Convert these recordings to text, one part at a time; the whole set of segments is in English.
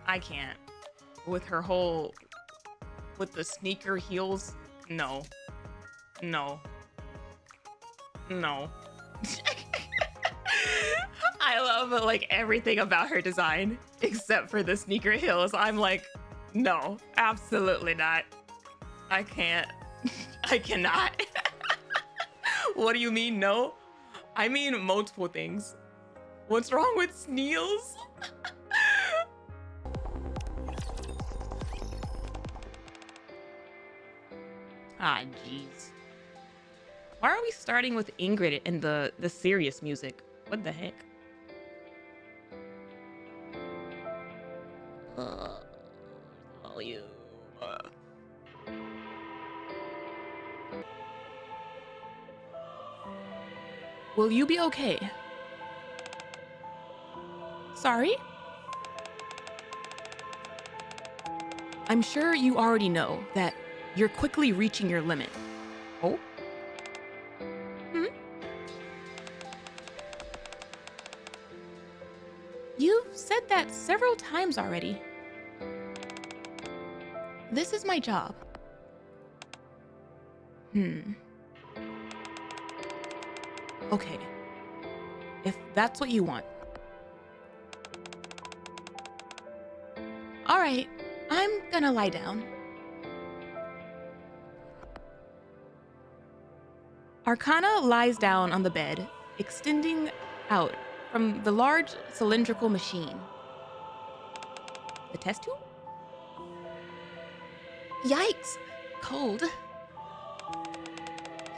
I can't. With her whole, with the sneaker heels, no. No. No. I love like everything about her design except for the sneaker heels. I'm like, no, absolutely not. I can't. I cannot. What do you mean, no? I mean multiple things. What's wrong with Sneels? Ah, jeez. Why are we starting with Ingrid and the serious music? What the heck? Volume. Will you be okay? Sorry? I'm sure you already know that you're quickly reaching your limit. Oh? You've said that several times already. This is my job. Okay. If that's what you want. All right, I'm gonna lie down. Arcana lies down on the bed, extending out from the large cylindrical machine. The test tube? Yikes! Cold.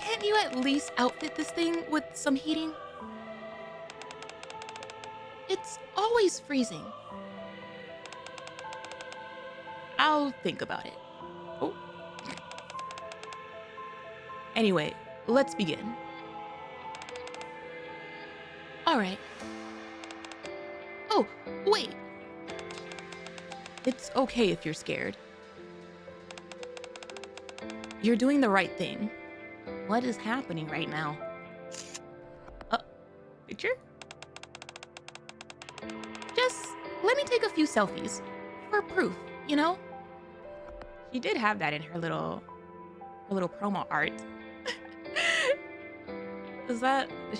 Can't you at least outfit this thing with some heating? It's always freezing. I'll think about it. Oh. Anyway, let's begin. All right. Oh, wait. It's okay if you're scared. You're doing the right thing. What is happening right now? Picture? Just let me take a few selfies for proof, you know? She did have that in her little promo art. Does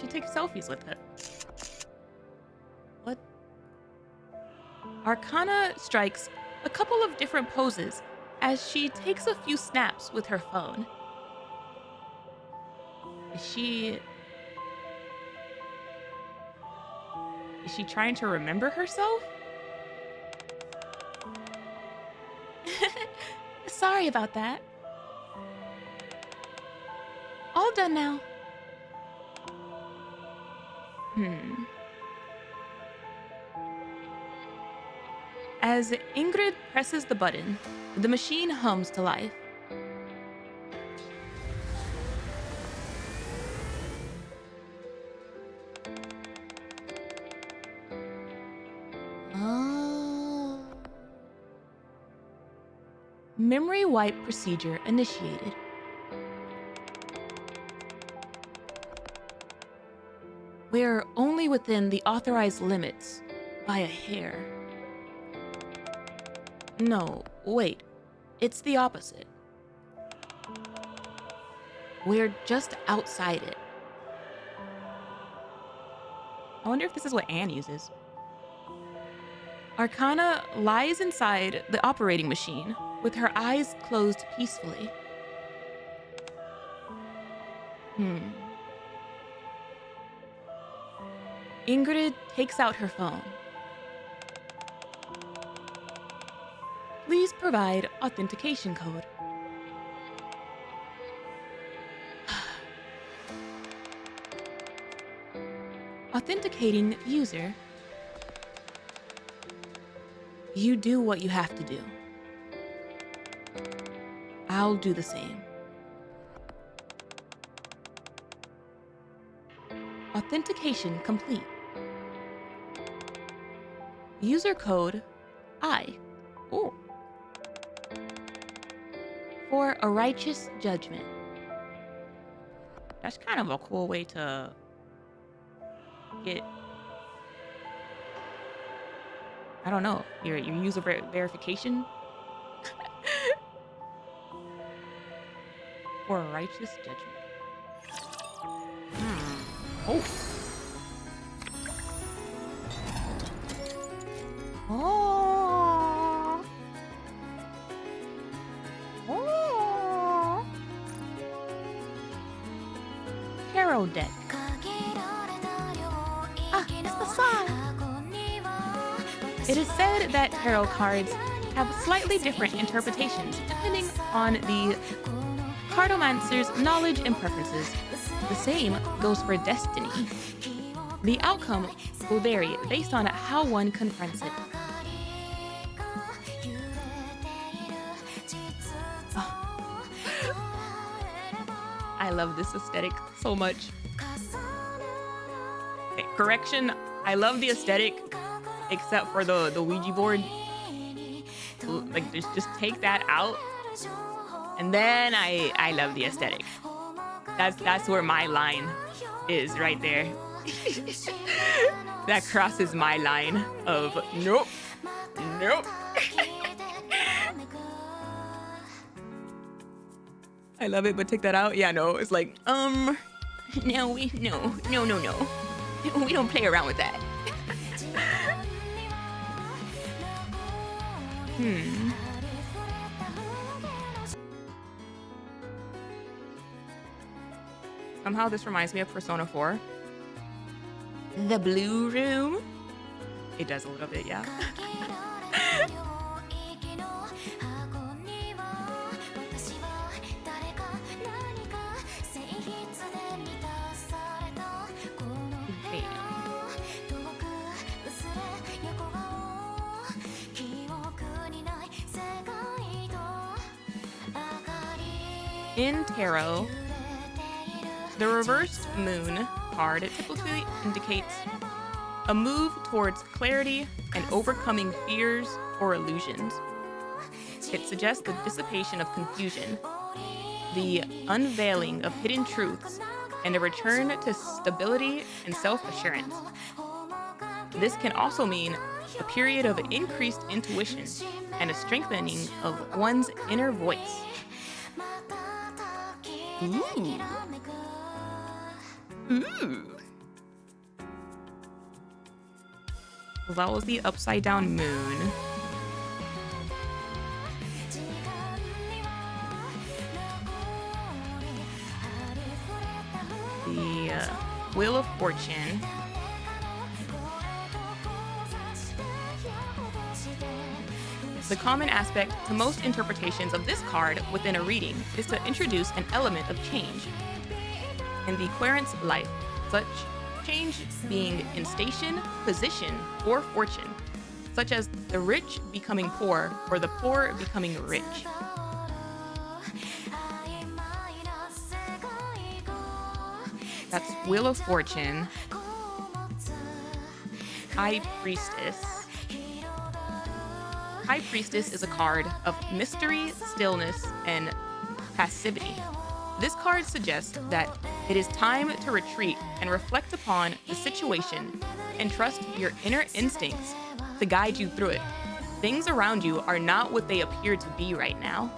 she take selfies with it? What? Arcana strikes a couple of different poses as she takes a few snaps with her phone. Is she trying to remember herself? Sorry about that. All done now. As Ingrid presses the button, the machine hums to life. Memory wipe procedure initiated. We're only within the authorized limits by a hair. No, wait. It's the opposite. We're just outside it. I wonder if this is what Anne uses. Arcana lies inside the operating machine with her eyes closed peacefully. Ingrid takes out her phone. Please provide authentication code. Authenticating user. You do what you have to do. I'll do the same. Authentication complete. User code I. Oh. For a righteous judgment. That's kind of a cool way to get, I don't know. Your user verification for a righteous judgment. Oh. Oh. Oh. Tarot deck. Ah, it's the song. It is said that tarot cards have slightly different interpretations depending on the cartomancer's knowledge and preferences. The same goes for destiny. The outcome will vary based on how one confronts it. I love this aesthetic so much. Okay, correction, I love the aesthetic except for the Ouija board. Like, just take that out, and then I love the aesthetic. That's where my line is, right there. That crosses my line of nope, nope. I love it, but take that out. Yeah, no, it's like no, no. We don't play around with that. Somehow this reminds me of Persona 4. The Blue Room. It does a little bit, yeah. In tarot, the reversed moon card typically indicates a move towards clarity and overcoming fears or illusions. It suggests the dissipation of confusion, the unveiling of hidden truths, and a return to stability and self-assurance. This can also mean a period of increased intuition and a strengthening of one's inner voice. Ooh. Ooh. Well, that was the upside down moon. The Wheel of Fortune. The common aspect to most interpretations of this card within a reading is to introduce an element of change in the querent's life, such change being in station, position, or fortune, such as the rich becoming poor or the poor becoming rich. That's Wheel of Fortune, High Priestess. High Priestess is a card of mystery, stillness, and passivity. This card suggests that it is time to retreat and reflect upon the situation and trust your inner instincts to guide you through it. Things around you are not what they appear to be right now.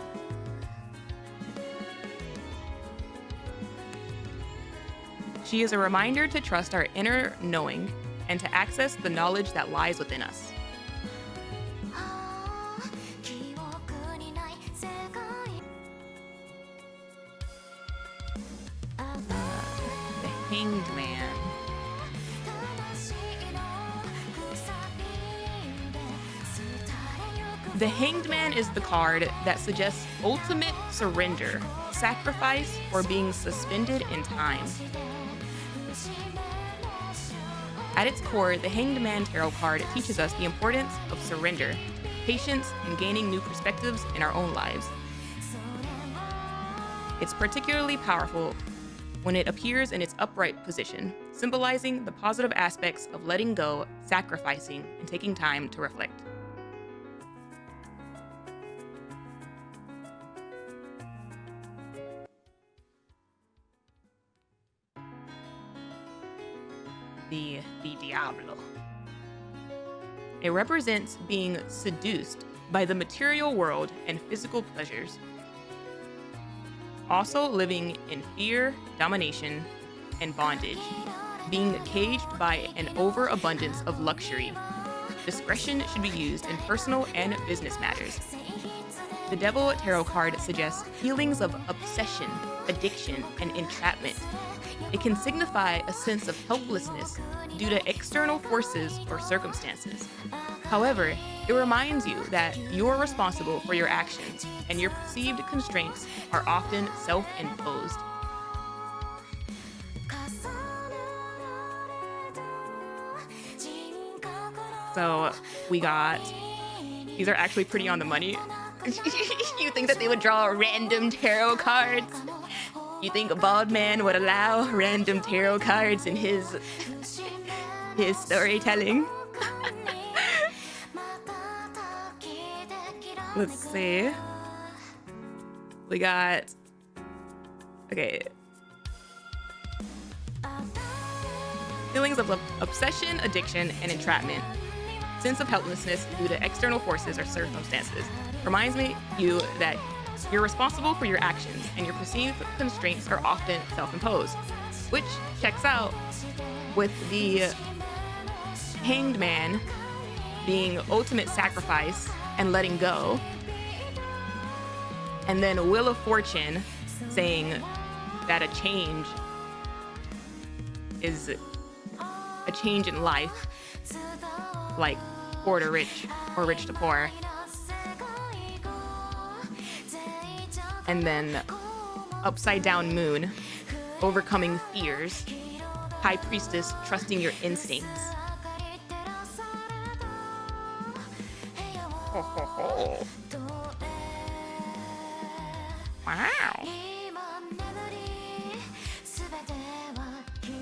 She is a reminder to trust our inner knowing and to access the knowledge that lies within us. Hanged Man. The Hanged Man is the card that suggests ultimate surrender, sacrifice, or being suspended in time. At its core, the Hanged Man tarot card teaches us the importance of surrender, patience, and gaining new perspectives in our own lives. It's particularly powerful when it appears in its upright position, symbolizing the positive aspects of letting go, sacrificing, and taking time to reflect. The Diablo. It represents being seduced by the material world and physical pleasures. Also living in fear, domination, and bondage. Being caged by an overabundance of luxury. Discretion should be used in personal and business matters. The Devil Tarot card suggests feelings of obsession, addiction, and entrapment. It can signify a sense of helplessness due to external forces or circumstances. However, it reminds you that you're responsible for your actions, and your perceived constraints are often self-imposed. So we got, these are actually pretty on the money. You think that they would draw random tarot cards? You think a bald man would allow random tarot cards in his storytelling? Let's see. We got, okay. Feelings of obsession, addiction, and entrapment. Sense of helplessness due to external forces or circumstances. Reminds you that you're responsible for your actions, and your perceived constraints are often self-imposed, which checks out with the Hanged Man being ultimate sacrifice and letting go, and then Wheel of Fortune saying that a change is a change in life, like poor to rich or rich to poor. And then Upside Down Moon, overcoming fears. High Priestess, trusting your instincts. Ho, ho, ho. Wow.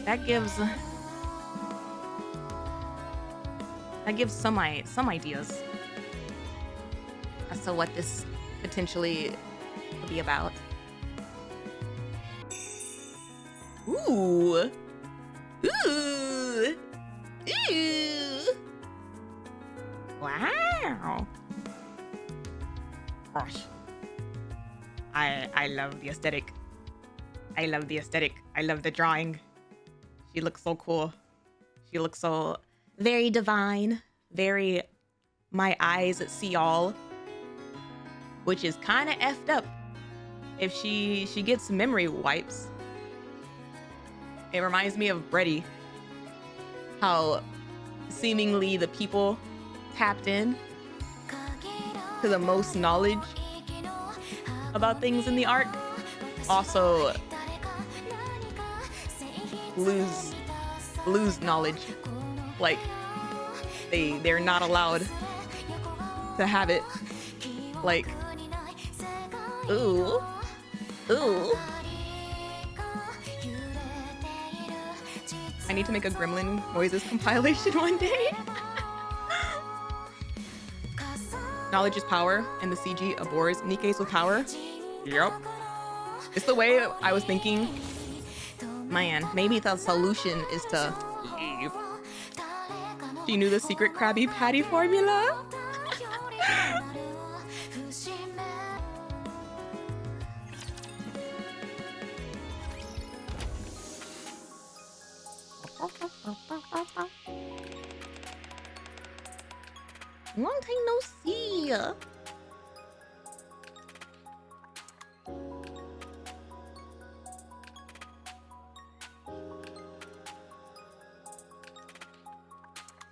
That gives some ideas as to what this potentially could be about. Ooh. Ooh. Ooh. Wow. Gosh. I love the aesthetic. I love the aesthetic. I love the drawing. She looks so cool. She looks so very divine, very my eyes see all, which is kind of effed up if she gets memory wipes. It reminds me of Brady, how seemingly the people tapped in to the most knowledge about things in the arc also lose knowledge. Like they're not allowed to have it. Like, ooh. I need to make a Gremlin noises compilation one day. Knowledge is power, and the CG abhors Nikke's with power. Yep. It's the way I was thinking. Man, maybe the solution is to leave. She knew the secret Krabby Patty formula. Long time no see.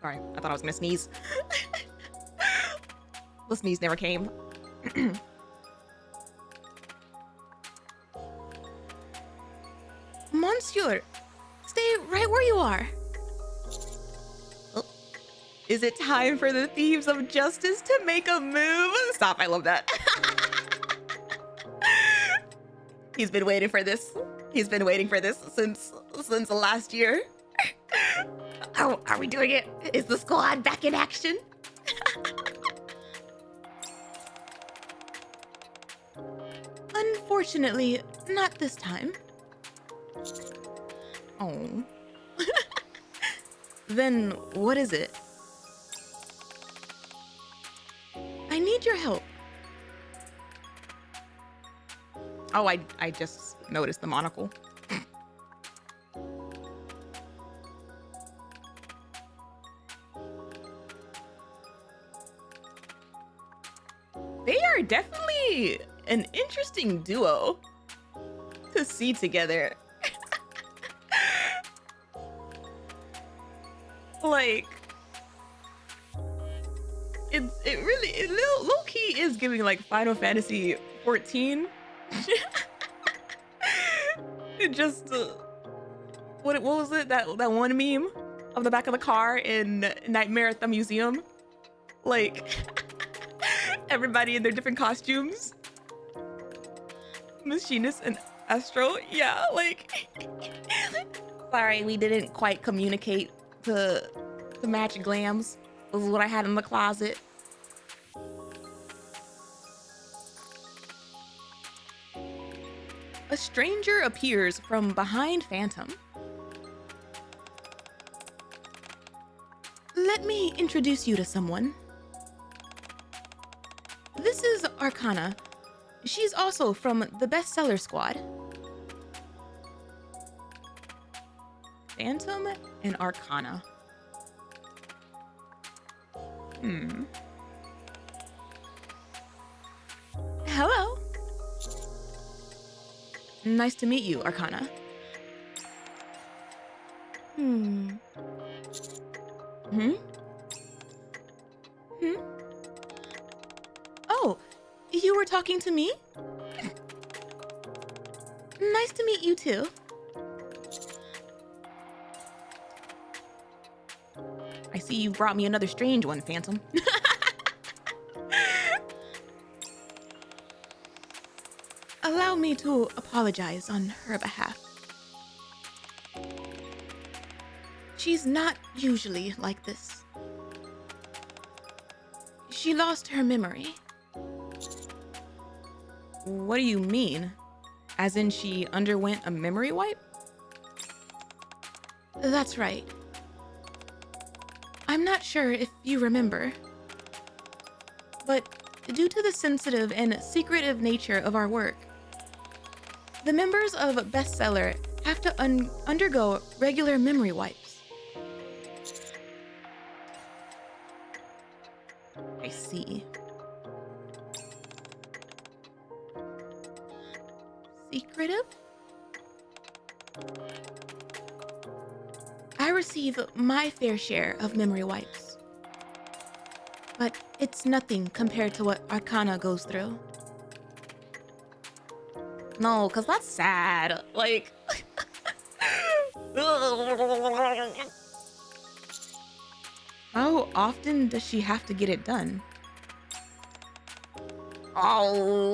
Sorry, I thought I was gonna sneeze. The sneeze never came. Monsieur, stay right where you are. Oh. Is it time for the Thieves of Justice to make a move? Stop, I love that. He's been waiting for this. He's been waiting for this since last year. Oh, are we doing it? Is the squad back in action? Unfortunately, not this time. Oh. Then what is it? your help. Oh, I just noticed the monocle. They are definitely an interesting duo to see together. Like, it low key is giving like Final Fantasy 14. It just what was it, that one meme of the back of the car in Nightmare at the Museum, like everybody in their different costumes, Machinist and Astro. Yeah, like sorry, we didn't quite communicate to match glams. This is what I had in the closet. A stranger appears from behind Phantom. Let me introduce you to someone. This is Arcana. She's also from the bestseller squad. Phantom and Arcana. Hello. Nice to meet you, Arcana. Oh, you were talking to me? Nice to meet you too. I see you brought me another strange one, Phantom. Allow me to apologize on her behalf. She's not usually like this. She lost her memory. What do you mean? As in she underwent a memory wipe? That's right. I'm not sure if you remember, but due to the sensitive and secretive nature of our work, the members of Bestseller have to undergo regular memory wipes. I see. Secretive? I receive my fair share of memory wipes, but it's nothing compared to what Arcana goes through. No, because that's sad. Like, how often does she have to get it done? Oh.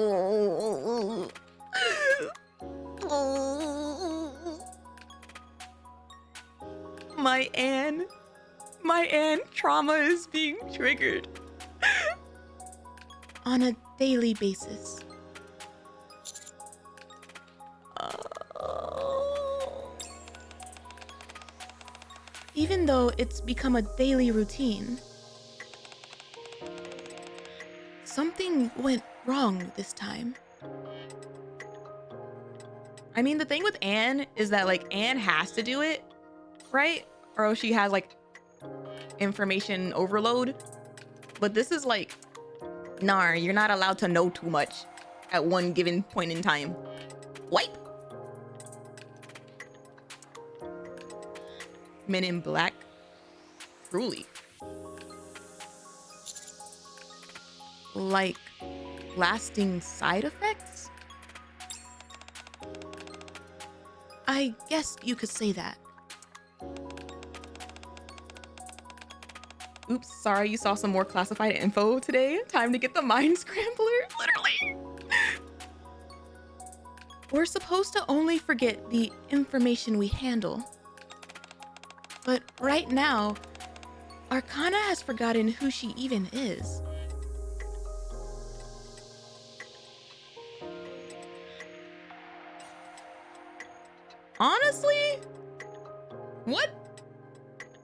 My Anne trauma is being triggered on a daily basis. Even though it's become a daily routine, something went wrong this time. I mean, the thing with Anne is that, like, Anne has to do it, right? Or else she has, like, information overload. But this is like, nah, you're not allowed to know too much at one given point in time. Wipe! Men in Black. Truly. Like, lasting side effects? I guess you could say that. Oops, sorry, you saw some more classified info today. Time to get the mind scrambler, literally. We're supposed to only forget the information we handle. But right now, Arcana has forgotten who she even is. Honestly, what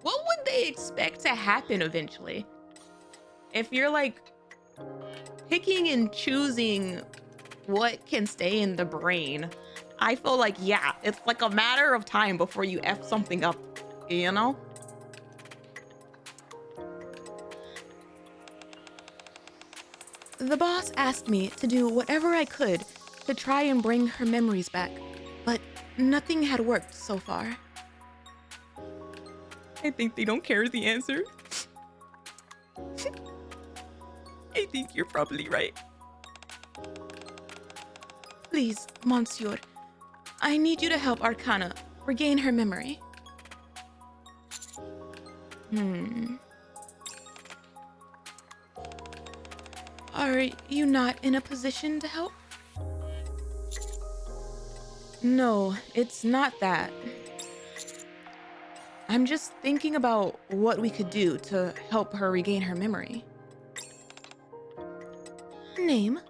would they expect to happen eventually? If you're like picking and choosing what can stay in the brain, I feel like, yeah, it's like a matter of time before you F something up, you know? The boss asked me to do whatever I could to try and bring her memories back, but nothing had worked so far. I think they don't care is the answer. I think you're probably right. Please, Monsieur, I need you to help Arcana regain her memory. Are you not in a position to help? No, it's not that. I'm just thinking about what we could do to help her regain her memory. Name?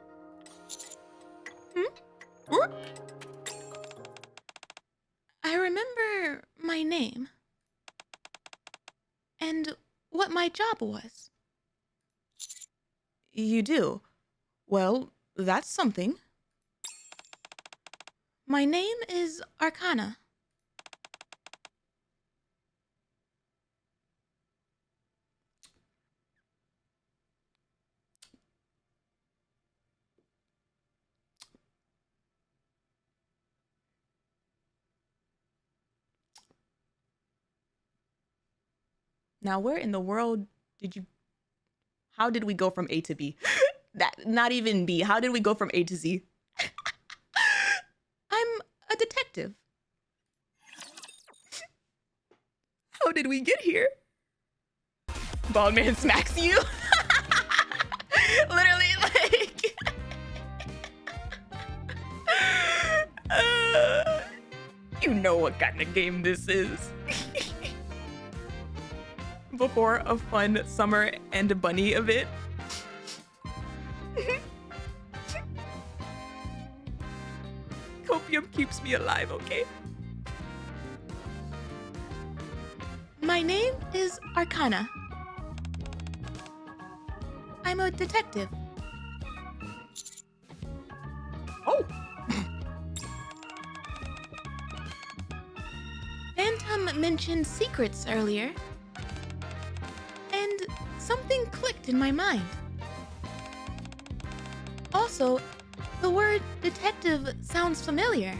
I remember my name. And what my job was. You do? Well, that's something. My name is Arcana. Now, where in the world how did we go from A to B? Not even B. How did we go from A to Z? I'm a detective. How did we get here? Bald man smacks you. Literally, like. You know what kind of game this is. Before a fun summer and a bunny event. Copium keeps me alive, okay? My name is Arcana. I'm a detective. Oh! Phantom mentioned secrets earlier. And something clicked in my mind. Also, the word detective sounds familiar.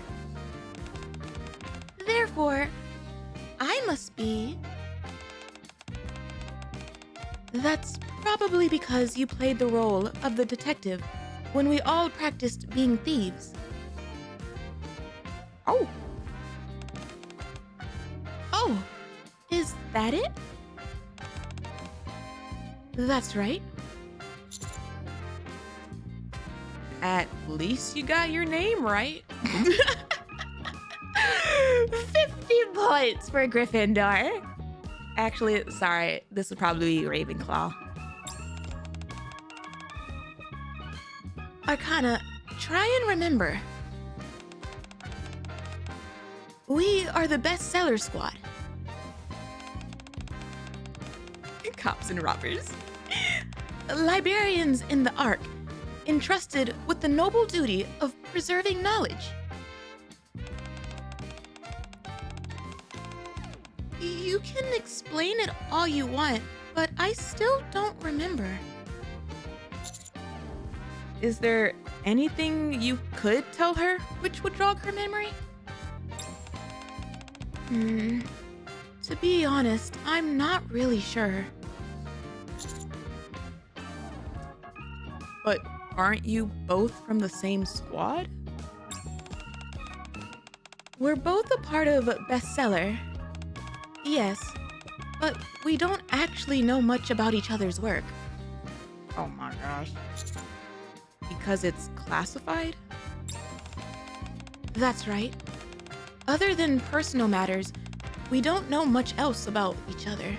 Therefore, I must be... That's probably because you played the role of the detective when we all practiced being thieves. Oh. Oh, is that it? That's right. At least you got your name right. 50 points for Gryffindor. Actually, sorry, this would probably be Ravenclaw. Arcana, try and remember. We are the bestseller squad. Cops and robbers. Librarians in the Ark, entrusted with the noble duty of preserving knowledge. You can explain it all you want, but I still don't remember. Is there anything you could tell her which would jog her memory? To be honest, I'm not really sure. But aren't you both from the same squad? We're both a part of Bestseller. Yes, but we don't actually know much about each other's work. Oh my gosh. Because it's classified? That's right. Other than personal matters, we don't know much else about each other.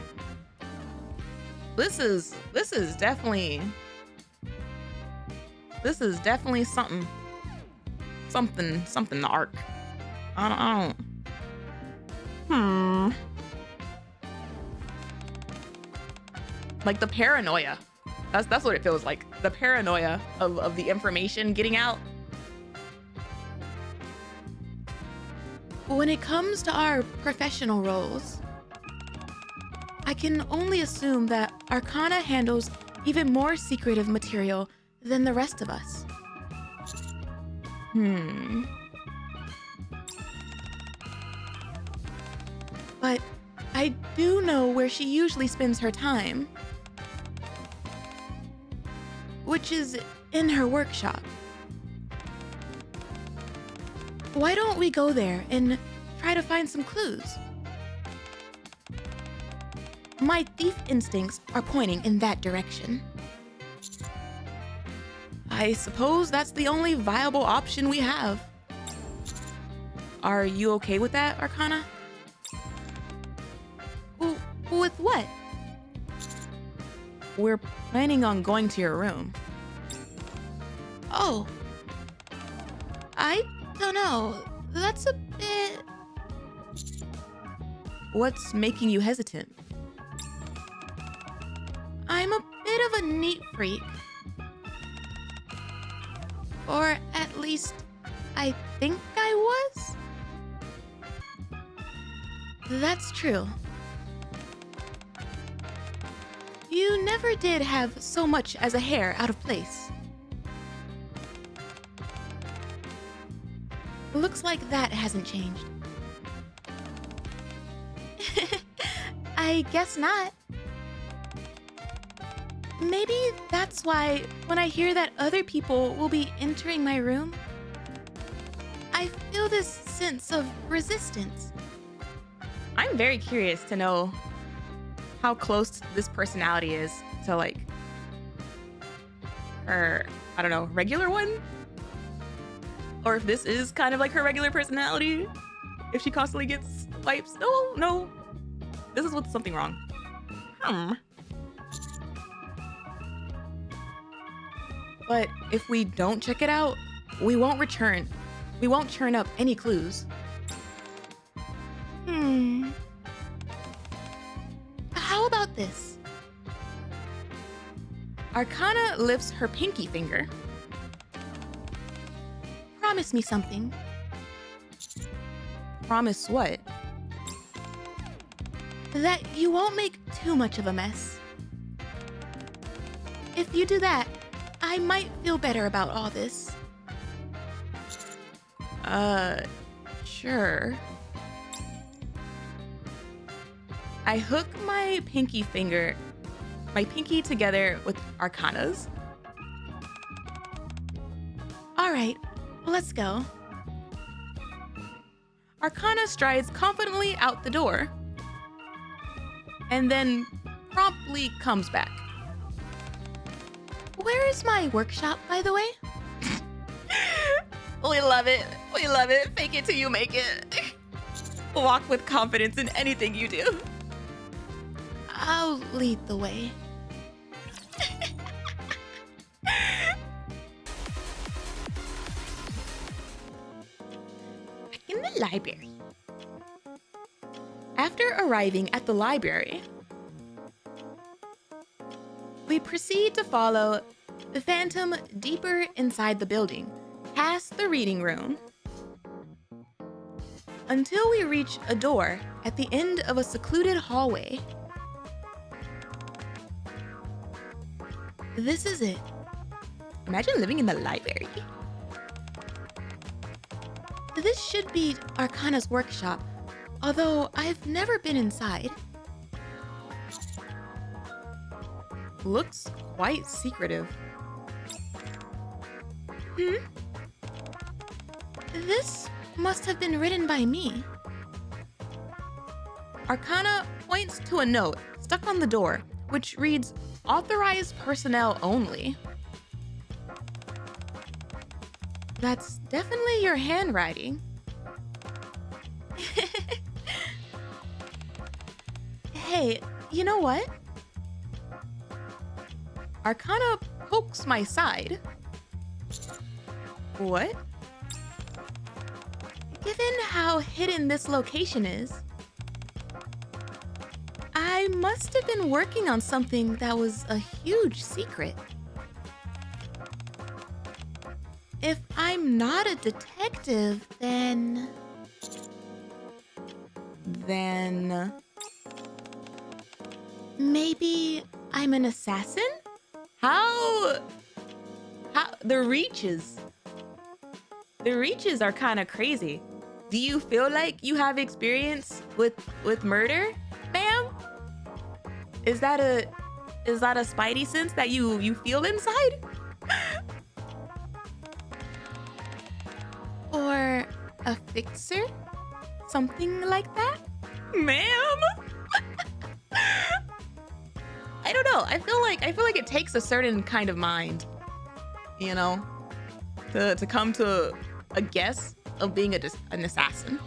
This is definitely something the Ark. I don't. Like the paranoia. That's what it feels like. The paranoia of the information getting out. When it comes to our professional roles, I can only assume that Arcana handles even more secretive material than the rest of us. But I do know where she usually spends her time, which is in her workshop. Why don't we go there and try to find some clues? My thief instincts are pointing in that direction. I suppose that's the only viable option we have. Are you okay with that, Arcana? With what? We're planning on going to your room. Oh. I don't know. That's a bit... What's making you hesitant? I'm a bit of a neat freak. Or at least, I think I was? That's true. You never did have so much as a hair out of place. Looks like that hasn't changed. I guess not. Maybe that's why when I hear that other people will be entering my room, I feel this sense of resistance. I'm very curious to know how close this personality is to like her, I don't know, regular one? Or if this is kind of like her regular personality, if she constantly gets wipes. No, this is with something wrong. But if we don't check it out, we won't return. We won't churn up any clues. How about this? Arcana lifts her pinky finger. Promise me something. Promise what? That you won't make too much of a mess. If you do that, I might feel better about all this. Sure. I hook my pinky together with Arcana's. All right, let's go. Arcana strides confidently out the door and then promptly comes back. Where is my workshop, by the way? We love it. We love it. Fake it till you make it. Walk with confidence in anything you do. I'll lead the way. Back in the library. After arriving at the library, we proceed to follow the phantom deeper inside the building, past the reading room, until we reach a door at the end of a secluded hallway. This is it. Imagine living in the library. This should be Arcana's workshop, although I've never been inside. Looks quite secretive. This must have been written by me. Arcana points to a note stuck on the door, which reads, "Authorized personnel only." That's definitely your handwriting. Hey, you know what? Arcana pokes my side. What? Given how hidden this location is, I I must have been working on something that was a huge secret. If I'm not a detective, then... Maybe I'm an assassin? How the reaches are kind of crazy. Do you feel like you have experience with murder, ma'am? Is that a spidey sense that you feel inside? Or a fixer? Something like that? Ma'am? I don't know. I feel like it takes a certain kind of mind, you know, to come to a guess of being an assassin.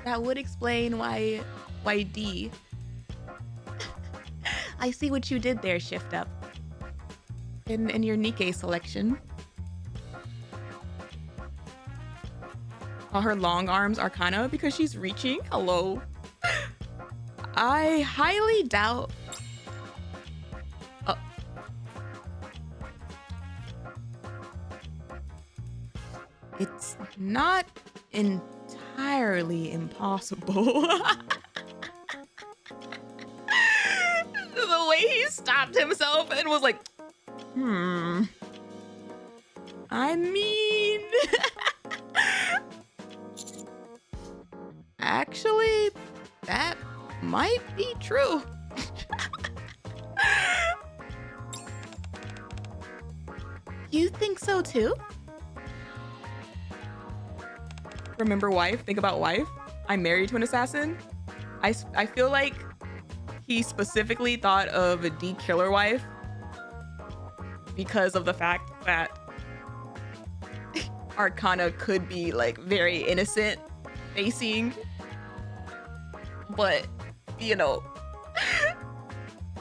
That would explain why D. I see what you did there, Shift Up. In your NIKKE selection. Her long arms are kind of because she's reaching. Hello. I highly doubt. It's not entirely impossible. The way he stopped himself and was like, I mean, actually, that might be true. You think so too? Remember wife? Think about wife. I'm married to an assassin. I feel like he specifically thought of a D killer wife because of the fact that Arcana could be like very innocent facing, but you know,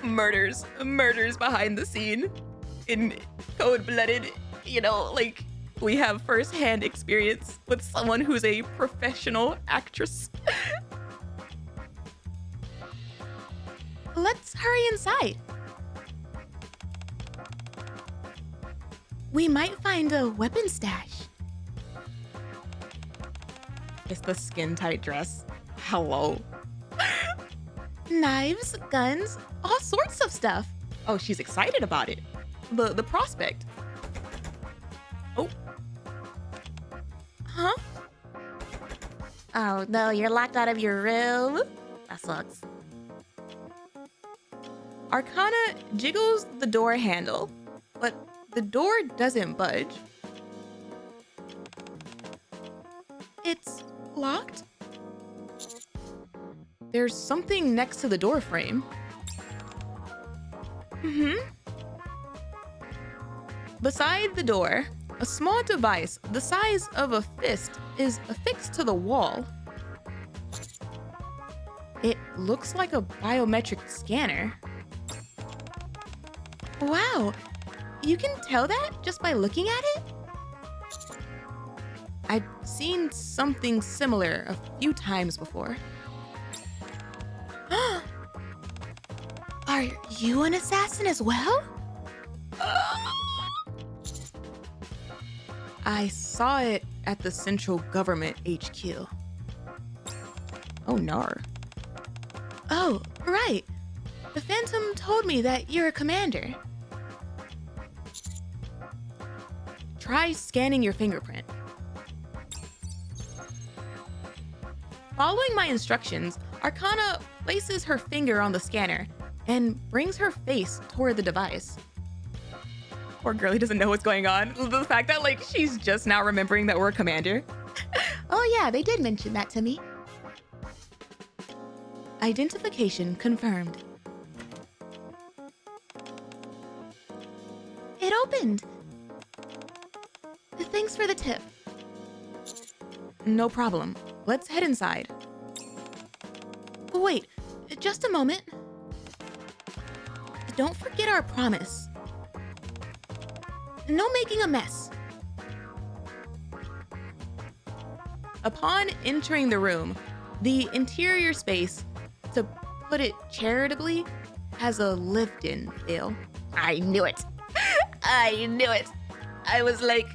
murders behind the scene in cold-blooded, you know, like we have first-hand experience with someone who's a professional actress. Let's hurry inside. We might find a weapon stash. It's the skin-tight dress. Hello. Knives, guns, all sorts of stuff. Oh, she's excited about it. The prospect. Oh. Huh? Oh no, you're locked out of your room? That sucks. Arcana jiggles the door handle, but the door doesn't budge. It's locked? There's something next to the door frame. Beside the door, a small device the size of a fist is affixed to the wall. It looks like a biometric scanner. Wow, you can tell that just by looking at it? I've seen something similar a few times before. Are you an assassin as well? I saw it at the central government HQ. Oh, nar. Oh, right. The Phantom told me that you're a commander. Try scanning your fingerprint. Following my instructions, Arcana places her finger on the scanner and brings her face toward the device. Poor girlie doesn't know what's going on. The fact that like she's just now remembering that we're a commander. Oh yeah, they did mention that to me. Identification confirmed. It opened. Thanks for the tip. No problem. Let's head inside. Wait, just a moment. Don't forget our promise. No making a mess. Upon entering the room, the interior space, to put it charitably, has a lived-in feel. I knew it. I knew it. I was like,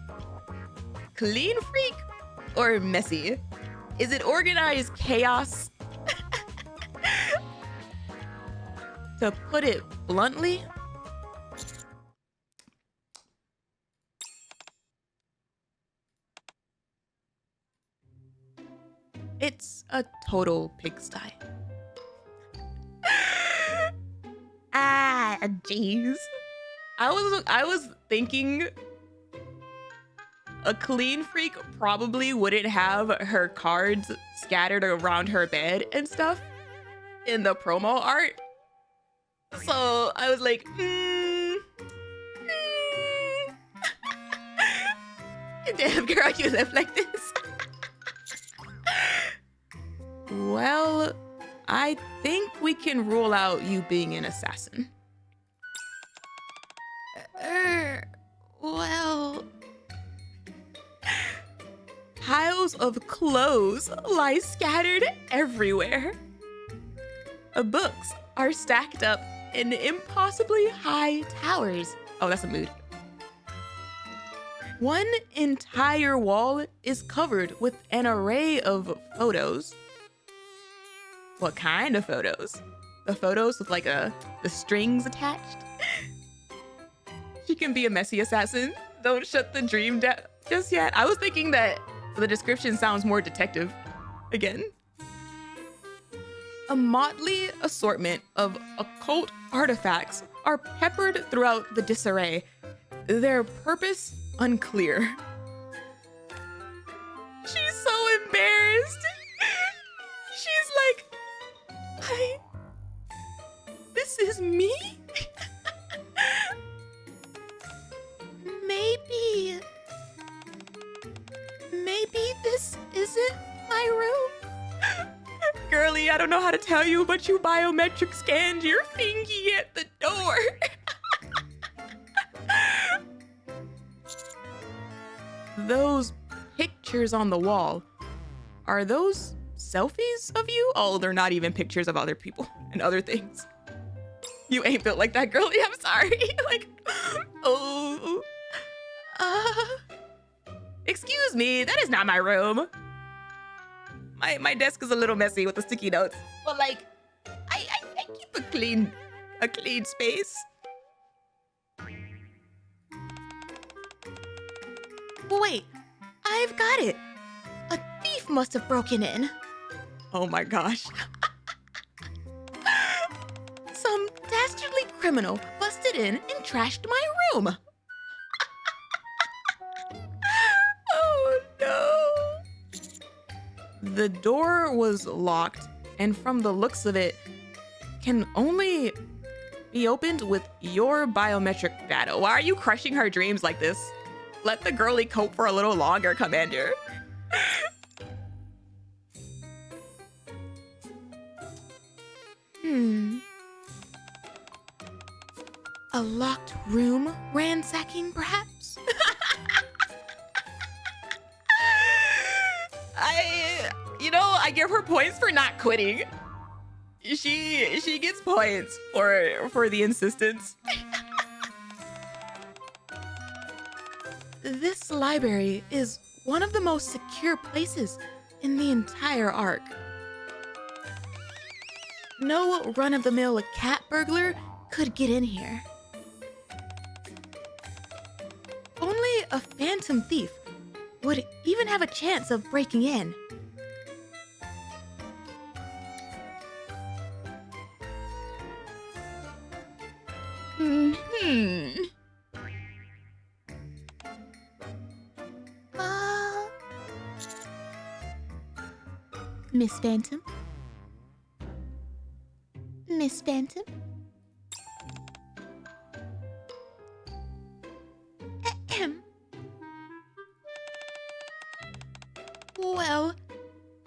Clean freak or messy? Is it organized chaos? To put it bluntly, it's a total pigsty. jeez. I was thinking a clean freak probably wouldn't have her cards scattered around her bed and stuff in the promo art. So I was like, damn girl, you live like this. Well, I think we can rule out you being an assassin. Well, Piles of clothes lie scattered everywhere. Books are stacked up in impossibly high towers. Oh, that's a mood. One entire wall is covered with an array of photos. What kind of photos? The photos with like the strings attached? She can be a messy assassin. Don't shut the dream down just yet. I was thinking that the description sounds more detective. Again. A motley assortment of occult artifacts are peppered throughout the disarray, their purpose unclear. She's so embarrassed. She's like, this is me? Maybe this isn't my room. Girlie, I don't know how to tell you, but you biometric scanned your fingy at the door. Those pictures on the wall, are those selfies of you? Oh, they're not even pictures of other people and other things. You ain't built like that, girlie. I'm sorry. Like, oh. Excuse me, that is not my room. My desk is a little messy with the sticky notes, but like, I keep a clean space. Wait, I've got it. A thief must have broken in. Oh my gosh. Some dastardly criminal busted in and trashed my room. Oh no. The door was locked, and from the looks of it, can only be opened with your biometric data. Why are you crushing her dreams like this? Let the girlie cope for a little longer, Commander. A locked room ransacking, perhaps? I give her points for not quitting. She gets points for the insistence. This library is one of the most secure places in the entire arc. No run-of-the-mill cat burglar could get in here. Only a phantom thief would even have a chance of breaking in. Miss Phantom? Miss Phantom? Ahem. Well,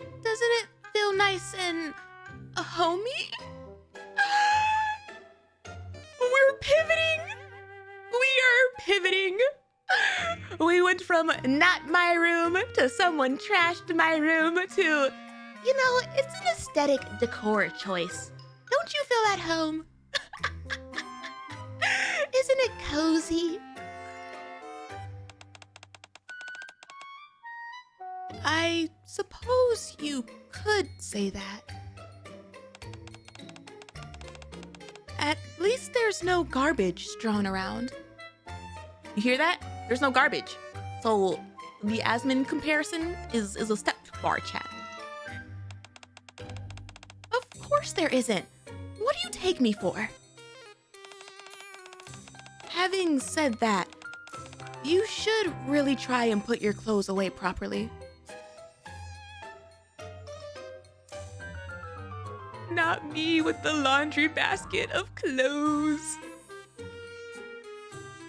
doesn't it feel nice and homey? pivoting. We went from not my room to someone trashed my room to, you know, it's an aesthetic decor choice. Don't you feel at home? Isn't it cozy? I suppose you could say that. At least there's no garbage strewn around. You hear that? There's no garbage. So the Asmin comparison is a step too far, chat. Of course there isn't. What do you take me for? Having said that, you should really try and put your clothes away properly. Not me with the laundry basket of clothes.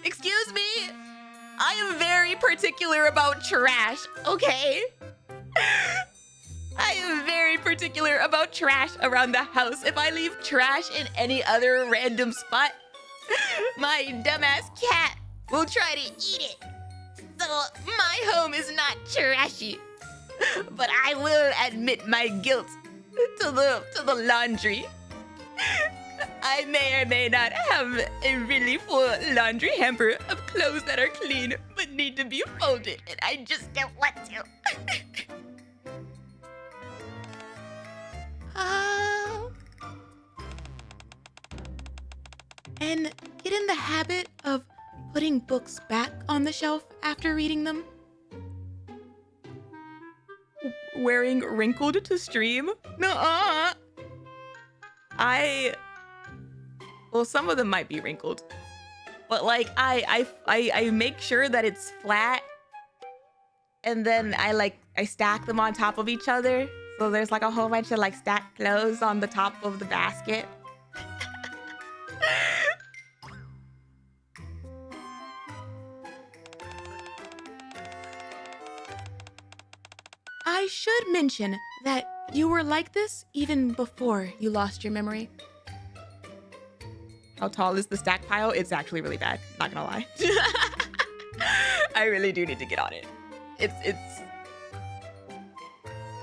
Excuse me? I am very particular about trash, okay? I am very particular about trash around the house. If I leave trash in any other random spot, my dumbass cat will try to eat it. So my home is not trashy. But I will admit my guilt to the laundry. I may or may not have a really full laundry hamper of clothes that are clean but need to be folded, and I just don't want to. And get in the habit of putting books back on the shelf after reading them. Wearing wrinkled to stream? Nuh-uh. Well, some of them might be wrinkled, but like I make sure that it's flat, and then I stack them on top of each other, so there's like a whole bunch of like stacked clothes on the top of the basket. I should mention that you were like this even before you lost your memory. How tall is the stack pile? It's actually really bad, not gonna lie. I really do need to get on it.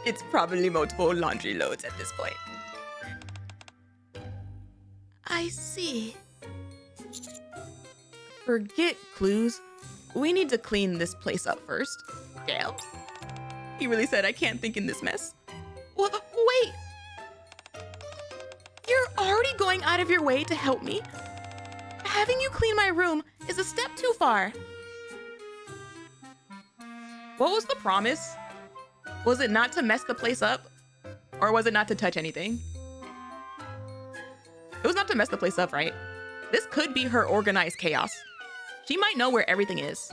It's probably multiple laundry loads at this point. I see. Forget clues. We need to clean this place up first. Damn. He really said I can't think in this mess. Wait! You're already going out of your way to help me? Having you clean my room is a step too far. What was the promise? Was it not to mess the place up? Or was it not to touch anything? It was not to mess the place up, right? This could be her organized chaos. She might know where everything is.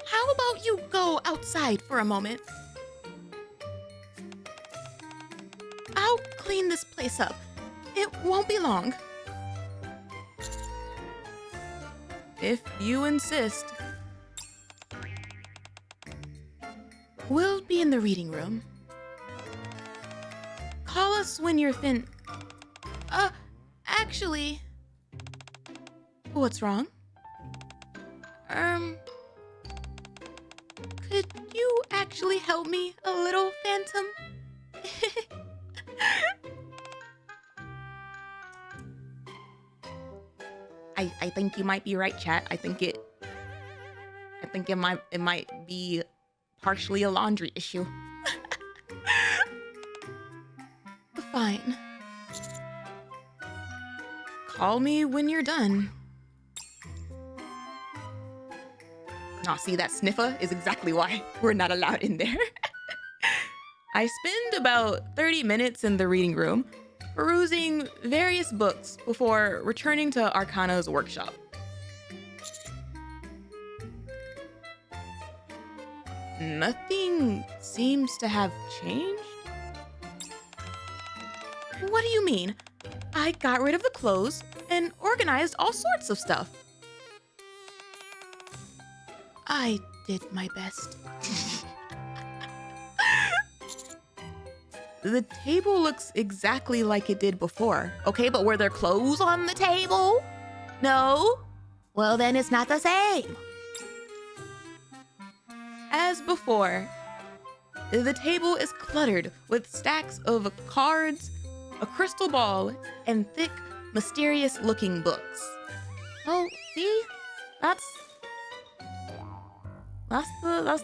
How about you go outside for a moment? I'll clean this place up. It won't be long. If you insist. We'll be in the reading room. Call us when you're actually... What's wrong? Could you actually help me a little, Phantom? I think you might be right, chat. I think it might be partially a laundry issue. Fine. Call me when you're done. Aw, see, that sniffer is exactly why we're not allowed in there. I spend about 30 minutes in the reading room, perusing various books before returning to Arcana's workshop. Nothing seems to have changed. What do you mean? I got rid of the clothes and organized all sorts of stuff. I did my best. The table looks exactly like it did before. Okay, but were there clothes on the table? No? Well, then it's not the same. As before, the table is cluttered with stacks of cards, a crystal ball, and thick, mysterious-looking books. Oh, see? That's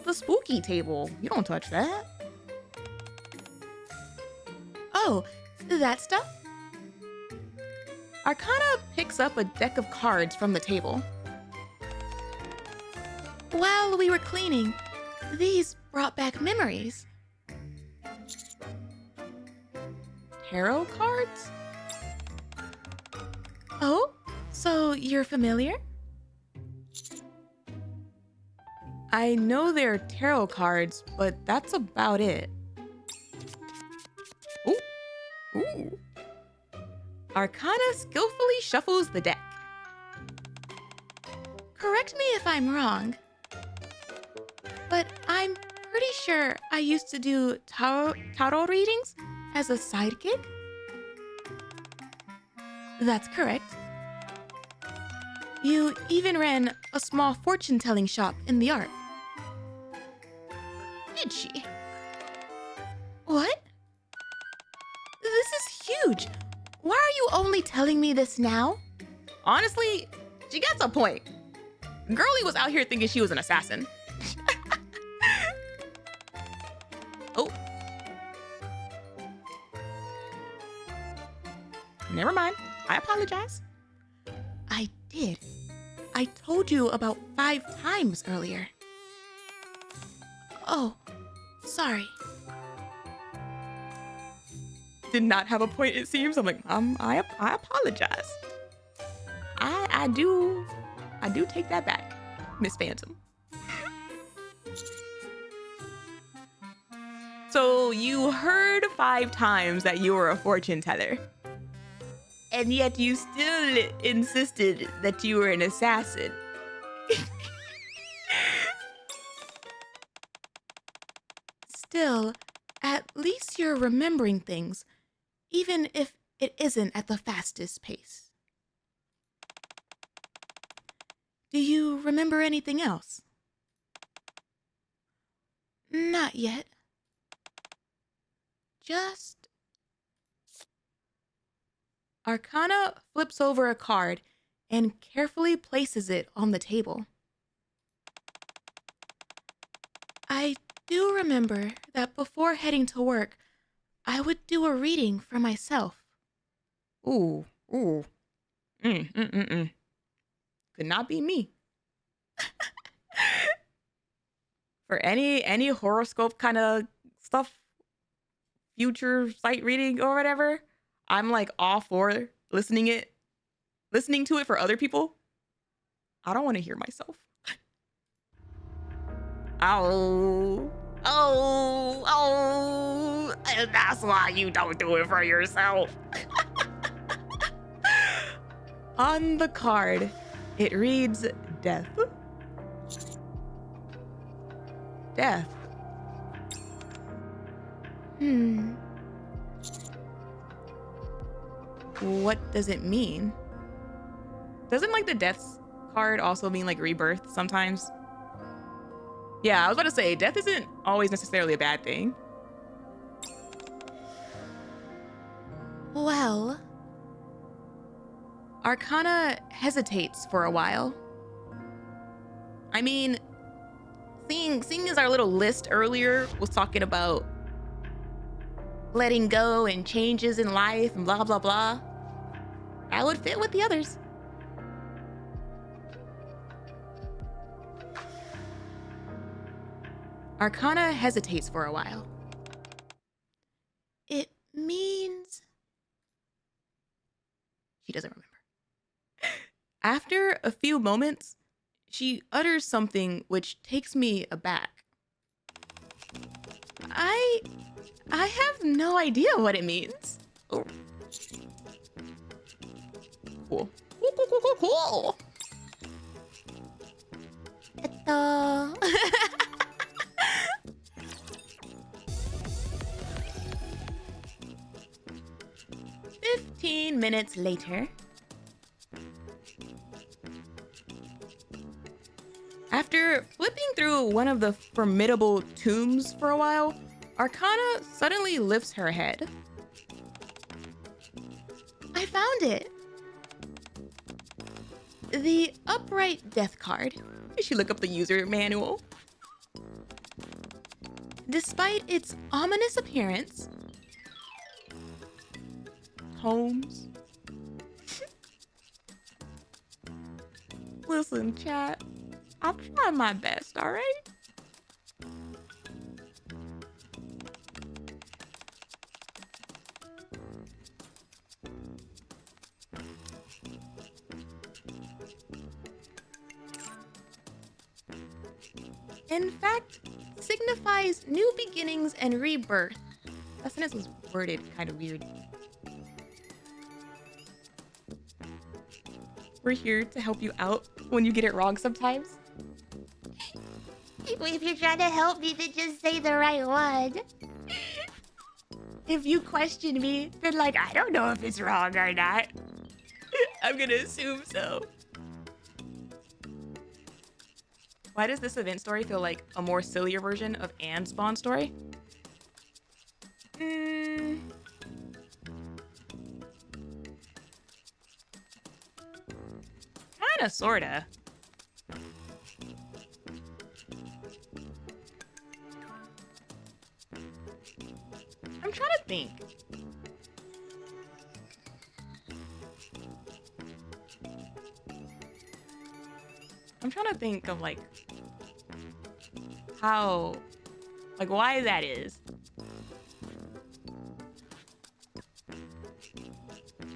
the spooky table. You don't touch that. Oh, that stuff? Arcana picks up a deck of cards from the table. While we were cleaning, these brought back memories. Tarot cards? Oh, so you're familiar? I know they're tarot cards, but that's about it. Ooh. Ooh. Arcana skillfully shuffles the deck. Correct me if I'm wrong, but I'm pretty sure I used to do tarot readings as a sidekick. That's correct. You even ran a small fortune-telling shop in the Ark. Did she? What? This is huge. Why are you only telling me this now? Honestly, she gets a point. Girlie was out here thinking she was an assassin. Oh. Never mind. I apologize. I did. I told you about 5 times earlier. Oh, sorry. Did not have a point, it seems. I'm like, I apologize. I do take that back, Miss Phantom. So you heard 5 times that you were a fortune teller, and yet you still insisted that you were an assassin. Still, at least you're remembering things, even if it isn't at the fastest pace. Do you remember anything else? Not yet. Just... Arcana flips over a card and carefully places it on the table. I do remember that before heading to work, I would do a reading for myself. Ooh. Could not be me. For any horoscope kind of stuff, future sight reading or whatever, I'm like all for listening to it for other people. I don't want to hear myself. Oh, and that's why you don't do it for yourself. On the card, it reads death. Death. What does it mean? Doesn't like the death card also mean like rebirth sometimes? Yeah, I was about to say, death isn't always necessarily a bad thing. Well, Arcana hesitates for a while. I mean, seeing as our little list earlier was talking about letting go and changes in life and blah, blah, blah, that would fit with the others. Arcana hesitates for a while. It means... She doesn't remember. After a few moments, she utters something which takes me aback. I have no idea what it means. Oh. Cool. Cool. 15 minutes later. After flipping through one of the formidable tombs for a while, Arcana suddenly lifts her head. I found it. The upright death card. She look up the user manual. Despite its ominous appearance, Holmes. Listen, chat. I'm trying my best, all right? In fact, signifies new beginnings and rebirth. That sentence was worded kind of weird. We're here to help you out when you get it wrong sometimes. If you're trying to help me, then just say the right one. If you question me, then like, I don't know if it's wrong or not. I'm gonna assume so. Why does this event story feel like a more sillier version of Anne's Bond story? Kinda, sorta. I'm trying to think. I'm trying to think of like how, like why that is.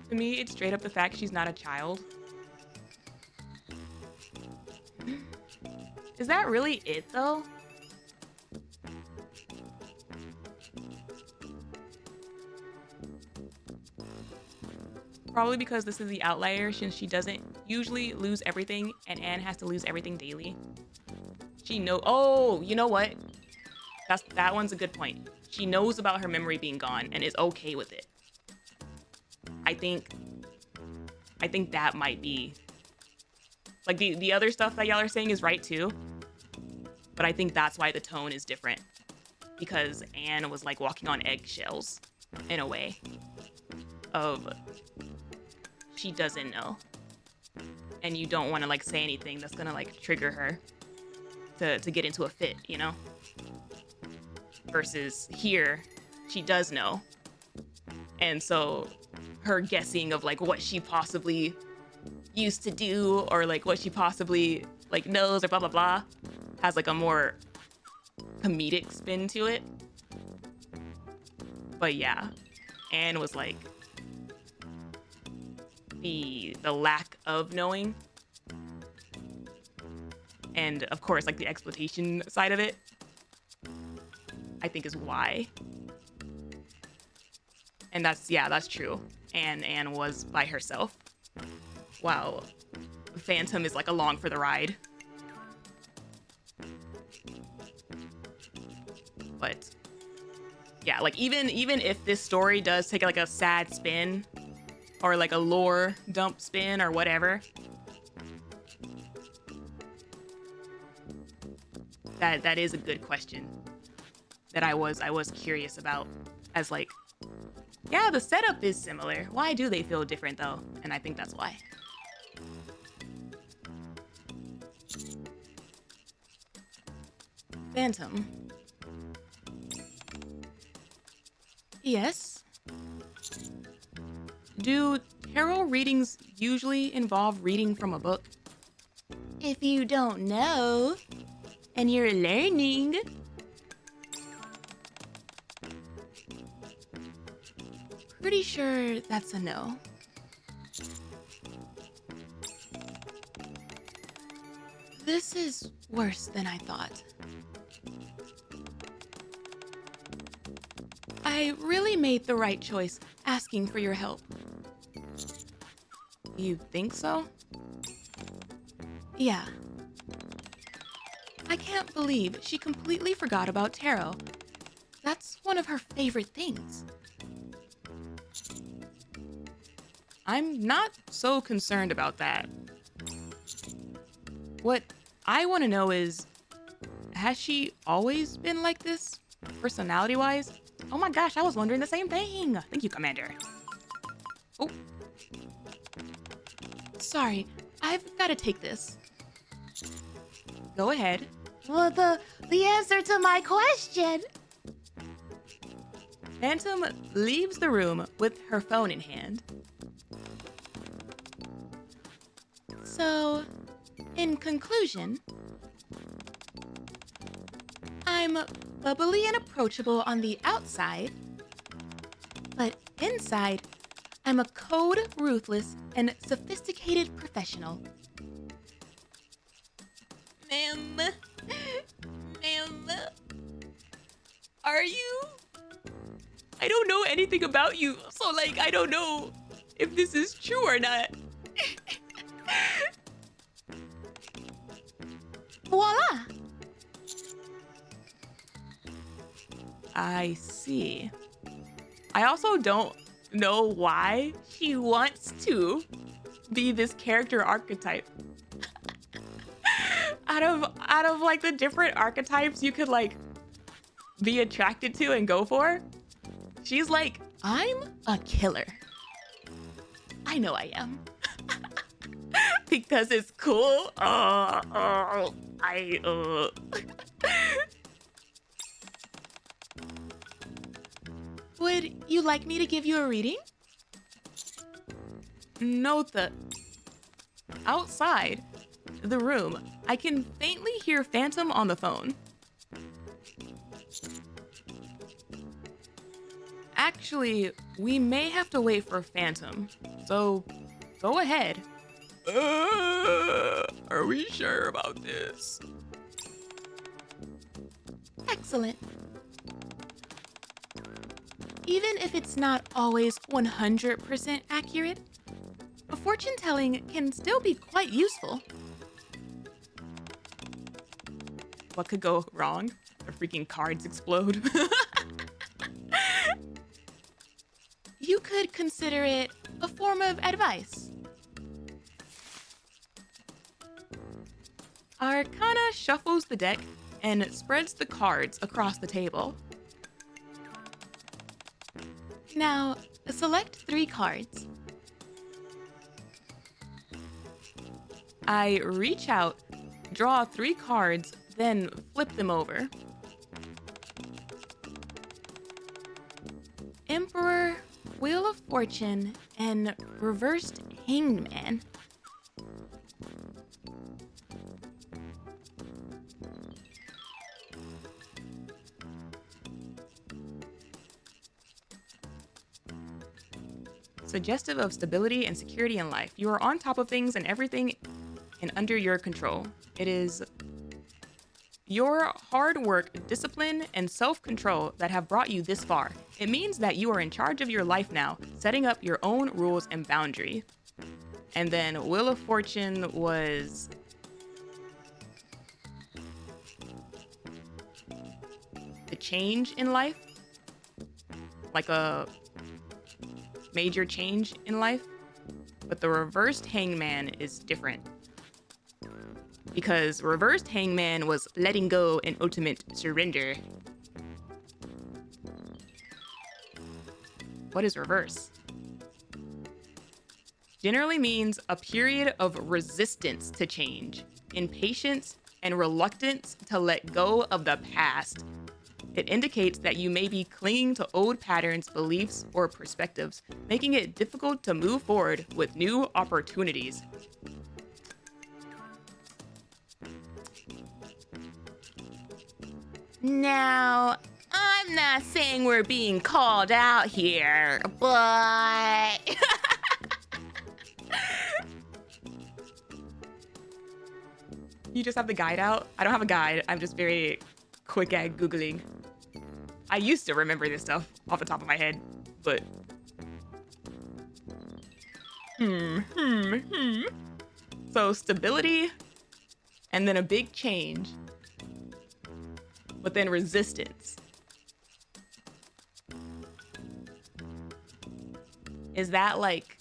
To me, it's straight up the fact she's not a child. Is that really it though? Probably because this is the outlier since she doesn't usually lose everything and Anne has to lose everything daily. Oh, you know what? That one's a good point. She knows about her memory being gone and is okay with it. I think that might be like the other stuff that y'all are saying is right too. But I think that's why the tone is different. Because Anne was like walking on eggshells in a way of she doesn't know. And you don't want to like say anything that's gonna like trigger her to get into a fit, you know? Versus here, she does know. And so her guessing of like what she possibly used to do or like what she possibly like knows or blah blah blah has like a more comedic spin to it. But yeah, Anne was like the lack of knowing, and of course like the exploitation side of it, I think is why. And that's true. And Anne was by herself, while Phantom is like along for the ride. But yeah, like even if this story does take like a sad spin or like a lore dump spin or whatever, that is a good question that I was curious about, as like, yeah, the setup is similar. Why do they feel different though? And I think that's why. Phantom. Yes? Do tarot readings usually involve reading from a book? If you don't know, and you're learning. Pretty sure that's a no. This is worse than I thought. I really made the right choice asking for your help. You think so? Yeah. I can't believe she completely forgot about tarot. That's one of her favorite things. I'm not so concerned about that. What I want to know is, has she always been like this, personality-wise? Oh my gosh, I was wondering the same thing. Thank you, Commander. Oh. Sorry, I've got to take this. Go ahead. Well, the answer to my question. Phantom leaves the room with her phone in hand. So, in conclusion, I'm bubbly and approachable on the outside, but inside, I'm a cold, ruthless, and sophisticated professional. Ma'am, are you? I don't know anything about you, so like, I don't know if this is true or not. Voila! I see. I also don't know why she wants to be this character archetype. out of like the different archetypes you could like be attracted to and go for, she's like, I'm a killer. I know I am. Because it's cool. Would you like me to give you a reading? Note that outside the room, I can faintly hear Phantom on the phone. Actually, we may have to wait for Phantom, so go ahead. Are we sure about this? Excellent. Even if it's not always 100% accurate, a fortune telling can still be quite useful. What could go wrong? The freaking cards explode. You could consider it a form of advice. Arcana shuffles the deck and spreads the cards across the table. Now, select 3 cards. I reach out, draw 3 cards, then flip them over. Emperor, Wheel of Fortune, and Reversed Hanged Man. Suggestive of stability and security in life. You are on top of things and everything and under your control. It is your hard work, discipline, and self-control that have brought you this far. It means that you are in charge of your life now, setting up your own rules and boundary. And then Wheel of Fortune was the change in life, like a major change in life, but the reversed hangman is different because reversed hangman was letting go and ultimate surrender. What is reverse? Generally means a period of resistance to change, impatience, and reluctance to let go of the past. It indicates that you may be clinging to old patterns, beliefs, or perspectives, making it difficult to move forward with new opportunities. Now, I'm not saying we're being called out here, but... You just have the guide out? I don't have a guide. I'm just very quick at Googling. I used to remember this stuff off the top of my head, but... So stability, and then a big change, but then resistance. Is that like...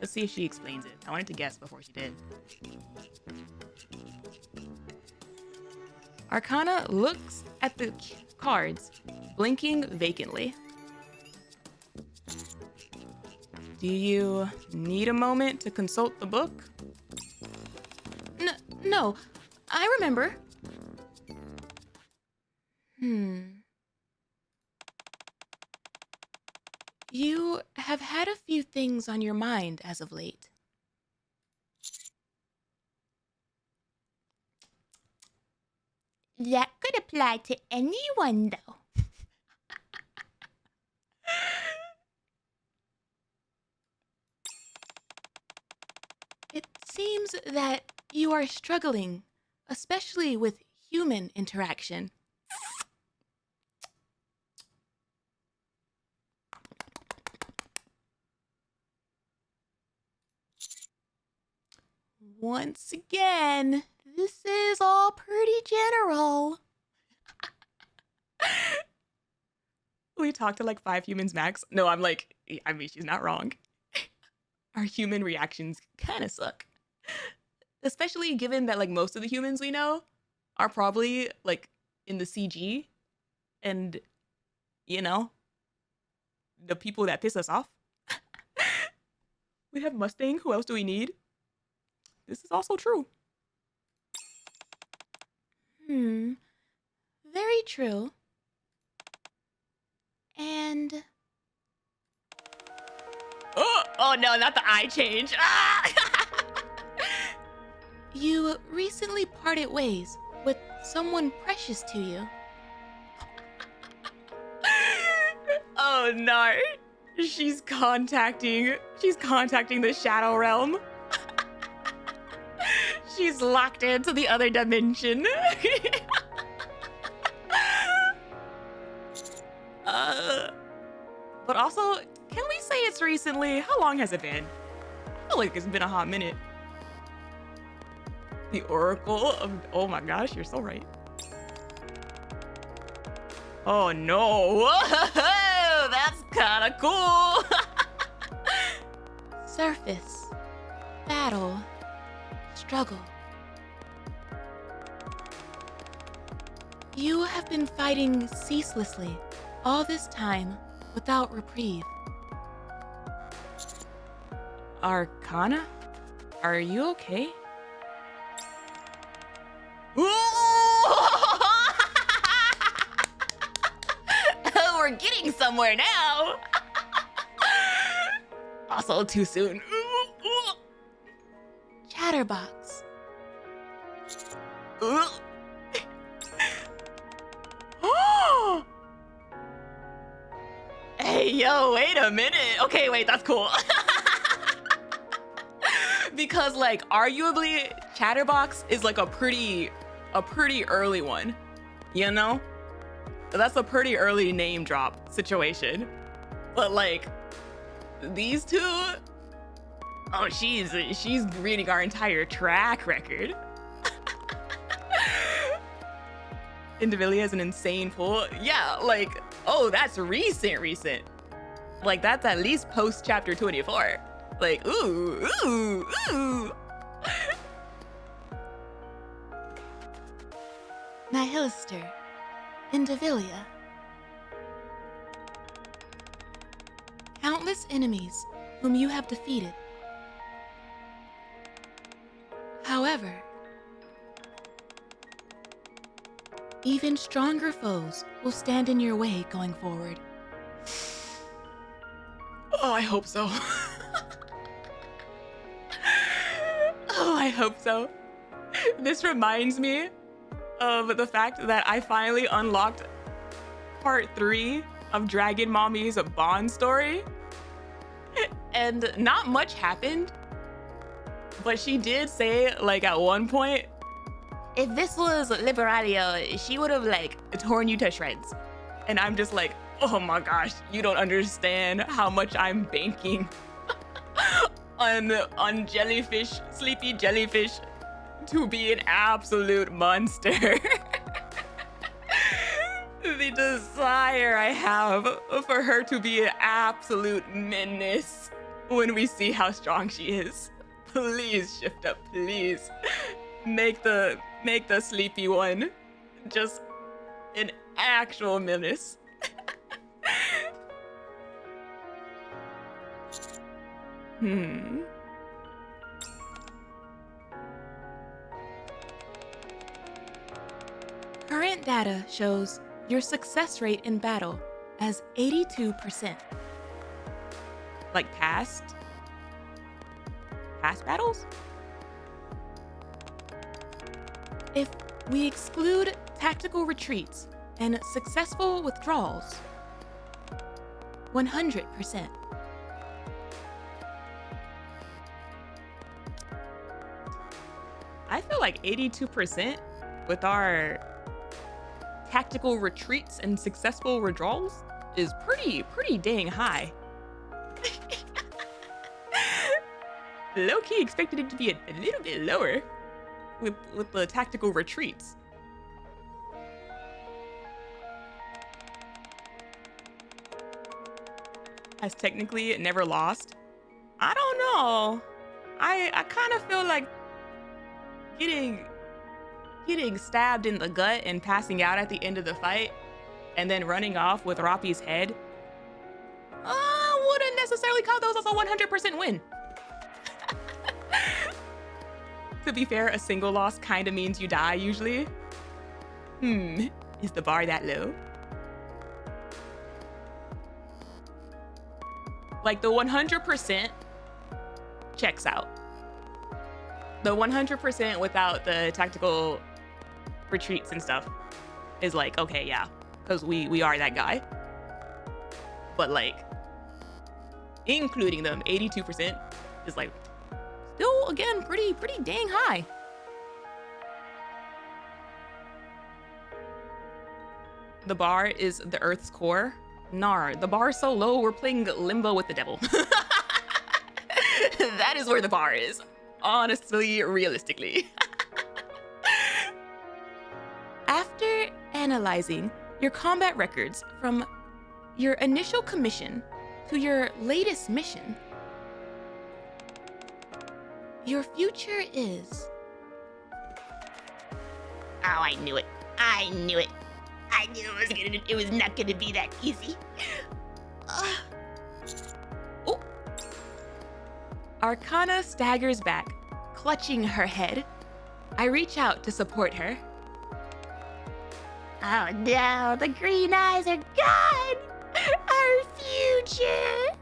Let's see if she explains it. I wanted to guess before she did. Arcana looks at the cards, blinking vacantly. Do you need a moment to consult the book? No, I remember. You have had a few things on your mind as of late. That could apply to anyone, though. It seems that you are struggling, especially with human interaction. Once again, this is all pretty general. We talked to like 5 humans max. No, I'm like, I mean, she's not wrong. Our human reactions kind of suck. Especially given that like most of the humans we know are probably like in the CG and, you know, the people that piss us off. We have Mustang. Who else do we need? This is also true. Very true. And... Oh no, not the eye change. Ah! You recently parted ways with someone precious to you. Oh no. She's contacting the Shadow Realm. She's locked into the other dimension. But also, can we say it's recently? How long has it been? I feel like it's been a hot minute. The Oracle of... Oh my gosh, you're so right. Oh no. Whoa, that's kind of cool. Surface. Battle. Struggle. You have been fighting ceaselessly all this time without reprieve. Arcana? Are you okay? We're getting somewhere now. Also too soon. Chatterbox. Hey, yo, wait a minute. Okay, wait, that's cool. Because, like, arguably, Chatterbox is, like, a pretty early one, you know? That's a pretty early name drop situation. But, like, these two... Oh, she's reading our entire track record. Indivilia is an insane pull. Yeah, like, oh, that's recent. Like, that's at least post chapter 24. Like, ooh. Nihilister. Indivilia. Countless enemies whom you have defeated. However, even stronger foes will stand in your way going forward. Oh, I hope so. Oh, I hope so. This reminds me of the fact that I finally unlocked part 3 of Dragon Mommy's Bond story. And not much happened, but she did say, like, at one point, if this was Liberalia, she would have, like, torn you to shreds. And I'm just like, oh my gosh, you don't understand how much I'm banking on jellyfish, sleepy jellyfish, to be an absolute monster. The desire I have for her to be an absolute menace when we see how strong she is. Please shift up, please. Make the sleepy one just an actual menace. Current data shows your success rate in battle as 82%. Like past battles? If we exclude tactical retreats and successful withdrawals, 100%. I feel like 82% with our tactical retreats and successful withdrawals is pretty dang high. Low-key expected it to be a little bit lower with the tactical retreats. Has technically never lost. I don't know. I kind of feel like getting stabbed in the gut and passing out at the end of the fight and then running off with Roppy's head. I wouldn't necessarily call those as a 100% win. To be fair, a single loss kind of means you die usually. Is the bar that low? Like the 100% checks out. The 100% without the tactical retreats and stuff is like, okay, yeah, because we are that guy. But like, including them, 82% is like, still, again, pretty dang high. The bar is the Earth's core. Nar, the bar is so low, we're playing limbo with the devil. That is where the bar is. Honestly, realistically. After analyzing your combat records from your initial commission to your latest mission, your future is... Oh, I knew it. I knew it. I knew it was not gonna be that easy. Oh. Arcana staggers back, clutching her head. I reach out to support her. Oh no, the green eyes are gone! Our future!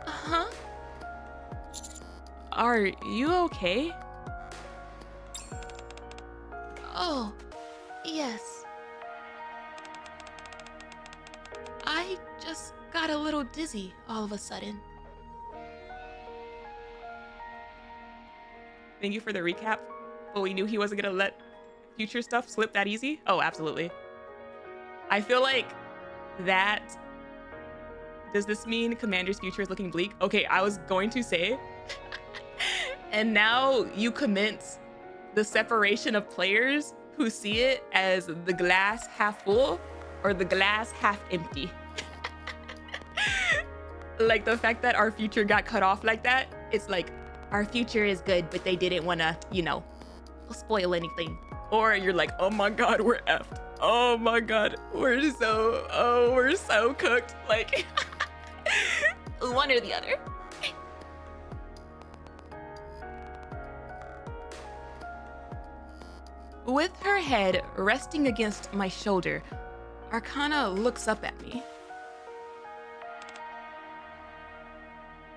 Uh-huh. Are you okay? Oh, yes. I just got a little dizzy all of a sudden. Thank you for the recap. But we knew he wasn't gonna let future stuff slip that easy. Oh, absolutely. I feel like that... Does this mean Commander's future is looking bleak? Okay, I was going to say... And now you commence the separation of players who see it as the glass half full or the glass half empty. Like the fact that our future got cut off like that, it's like, our future is good, but they didn't want to, spoil anything. Or you're like, oh my God, we're effed. Oh my God, we're so cooked. Like, one or the other. With her head resting against my shoulder, Arcana looks up at me.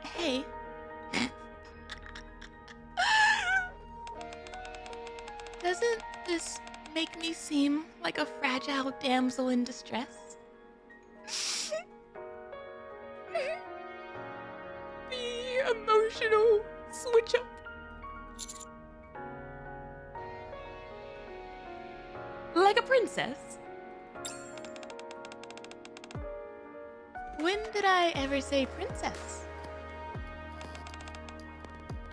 Hey. Doesn't this make me seem like a fragile damsel in distress? The emotional switch up. Like a princess? When did I ever say princess?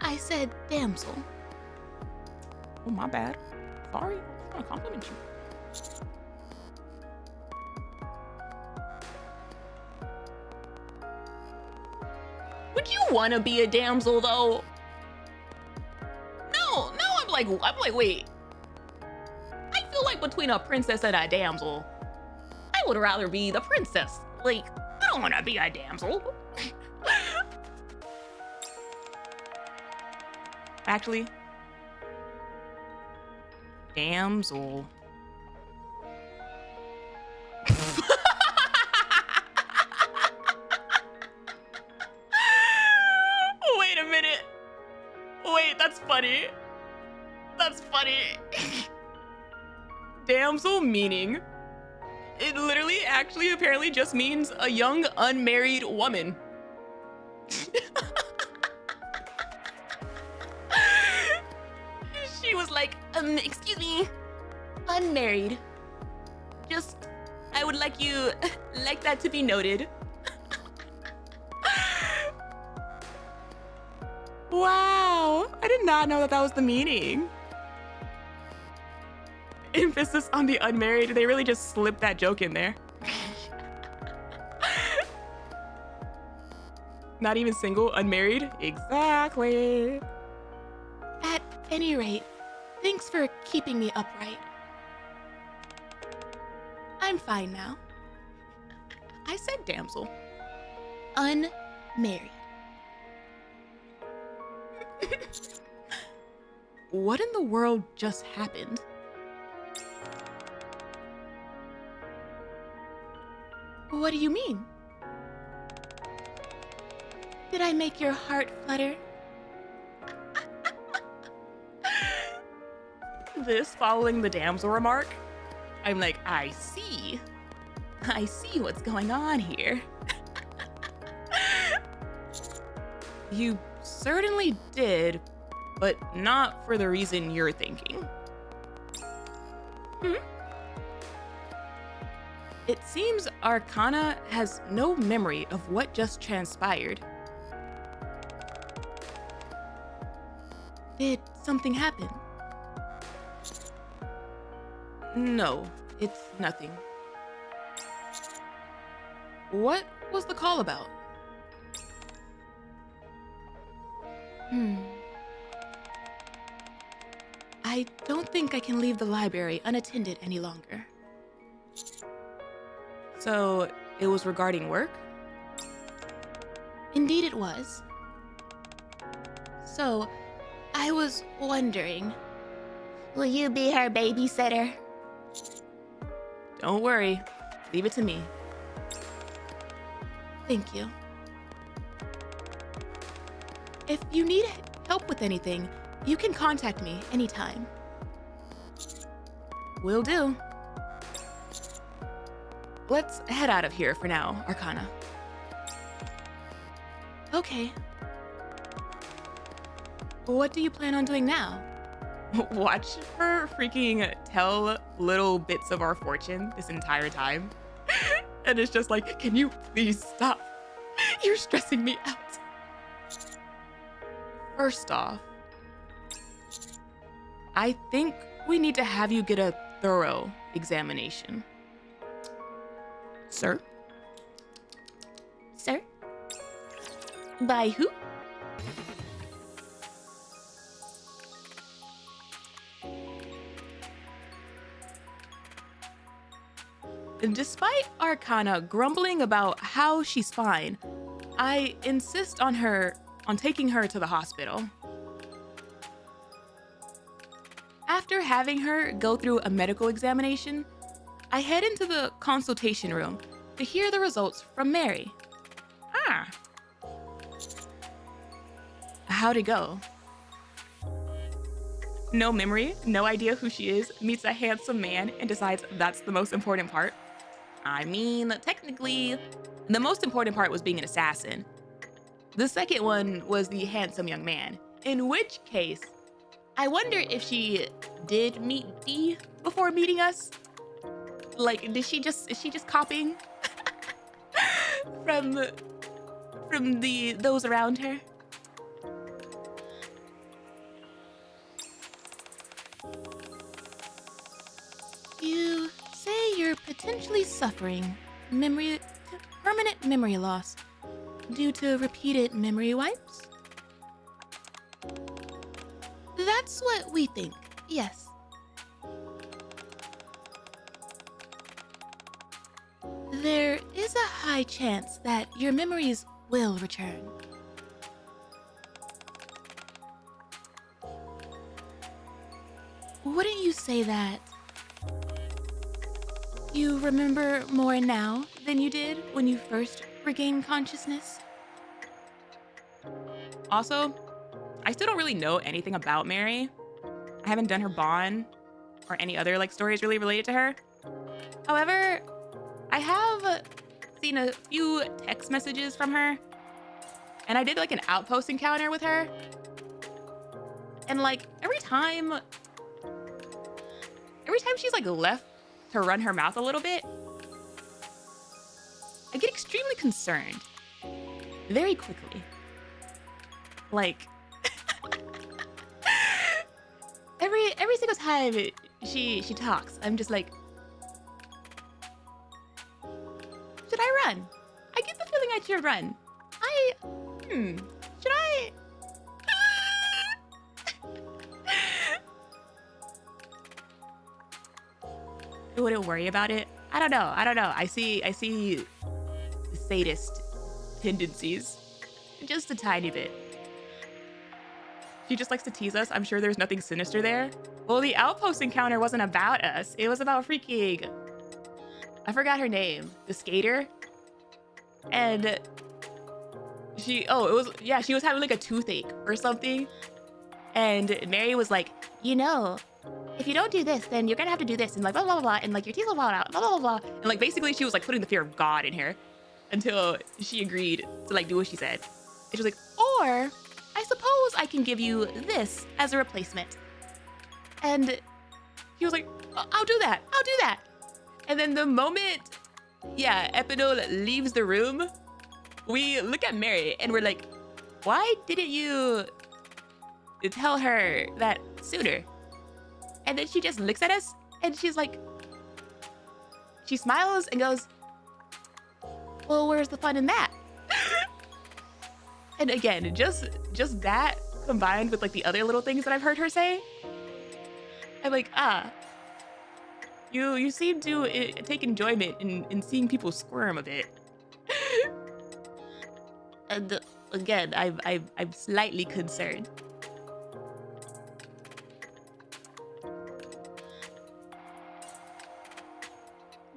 I said damsel. Oh, my bad. Sorry. I'm trying to compliment you. Would you want to be a damsel though? No, I'm like, wait. I feel like between a princess and a damsel, I would rather be the princess. Like, I don't want to be a damsel. Actually, damsel. Wait a minute. Wait, that's funny. That's funny. Damsel meaning. It literally actually apparently just means a young unmarried woman. She was like, excuse me, unmarried. Just, I would like that to be noted. Wow, I did not know that was the meaning. Emphasis on the unmarried. They really just slipped that joke in there. Not even single, unmarried? Exactly. At any rate, thanks for keeping me upright. I'm fine now. I said damsel. Unmarried. What in the world just happened? What do you mean? Did I make your heart flutter? This following the damsel remark, I'm like, I see what's going on here. You certainly did, but not for the reason you're thinking. It seems Arcana has no memory of what just transpired. Did something happen? No, it's nothing. What was the call about? I don't think I can leave the library unattended any longer. So, it was regarding work? Indeed it was. So, I was wondering, will you be her babysitter? Don't worry, leave it to me. Thank you. If you need help with anything, you can contact me anytime. Will do. Let's head out of here for now, Arcana. Okay. What do you plan on doing now? Watch her freaking tell little bits of our fortune this entire time. And it's just like, can you please stop? You're stressing me out. First off, I think we need to have you get a thorough examination. Sir? Sir? By who? Despite Arcana grumbling about how she's fine, I insist on taking her to the hospital. After having her go through a medical examination, I head into the consultation room to hear the results from Mary. How'd it go? No memory, no idea who she is, meets a handsome man and decides that's the most important part. I mean, technically, the most important part was being an assassin. The second one was the handsome young man, in which case, I wonder if she did meet Dee before meeting us. Like, is she just copying from those around her? You say you're potentially suffering permanent memory loss. due to repeated memory wipes? That's what we think, yes. There is a high chance that your memories will return. Wouldn't you say that you remember more now than you did when you first regained consciousness? Also, I still don't really know anything about Mary. I haven't done her bond or any other like stories really related to her. However, I have seen a few text messages from her, and I did like an outpost encounter with her. And like every time she's like left to run her mouth a little bit, I get extremely concerned very quickly. Like every single time she talks, I'm just like, should I run? I get the feeling I should run. Should I? I wouldn't worry about it. I don't know. I see sadist tendencies. Just a tiny bit. She just likes to tease us. I'm sure there's nothing sinister there. Well, the outpost encounter wasn't about us. It was about freaking... I forgot her name. The skater. And she was having like a toothache or something. And Mary was like, you know, if you don't do this, then you're gonna have to do this, and like blah blah blah, and like your teeth will fall out, blah blah blah. And like basically she was like putting the fear of God in her until she agreed to like do what she said. And she was like, or I suppose I can give you this as a replacement. And he was like, I'll do that. And then the moment, Epinol leaves the room, we look at Mary and we're like, why didn't you tell her that sooner? And then she just looks at us and she's like, she smiles and goes, well, where's the fun in that? And again, just that combined with like the other little things that I've heard her say, I'm like, you seem to take enjoyment in seeing people squirm a bit. And again, I'm slightly concerned.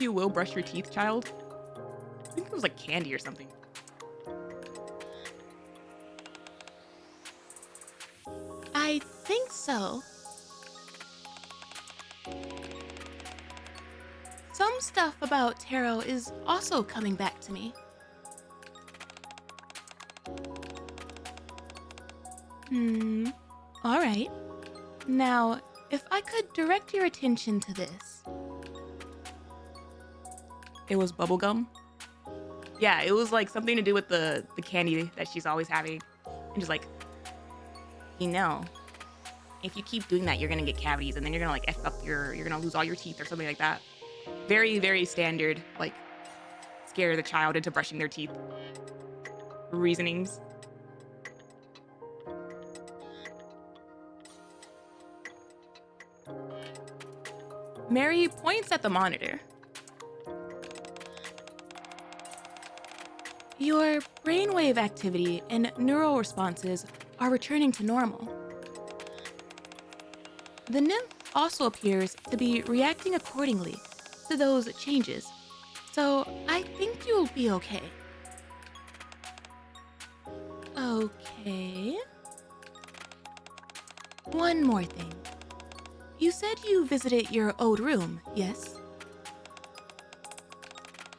You will brush your teeth, child? I think it was like candy or something. I think so. Some stuff about tarot is also coming back to me. All right. Now, if I could direct your attention to this. It was bubblegum? Yeah, it was like something to do with the candy that she's always having. And just like, you know, if you keep doing that, you're gonna get cavities and then you're gonna like F up you're gonna lose all your teeth or something like that. Very, very standard, like, scare the child into brushing their teeth reasonings. Mary points at the monitor. Your brainwave activity and neural responses are returning to normal. The nymph also appears to be reacting accordingly to those changes, so I think you'll be okay. Okay. One more thing. You said you visited your old room, yes?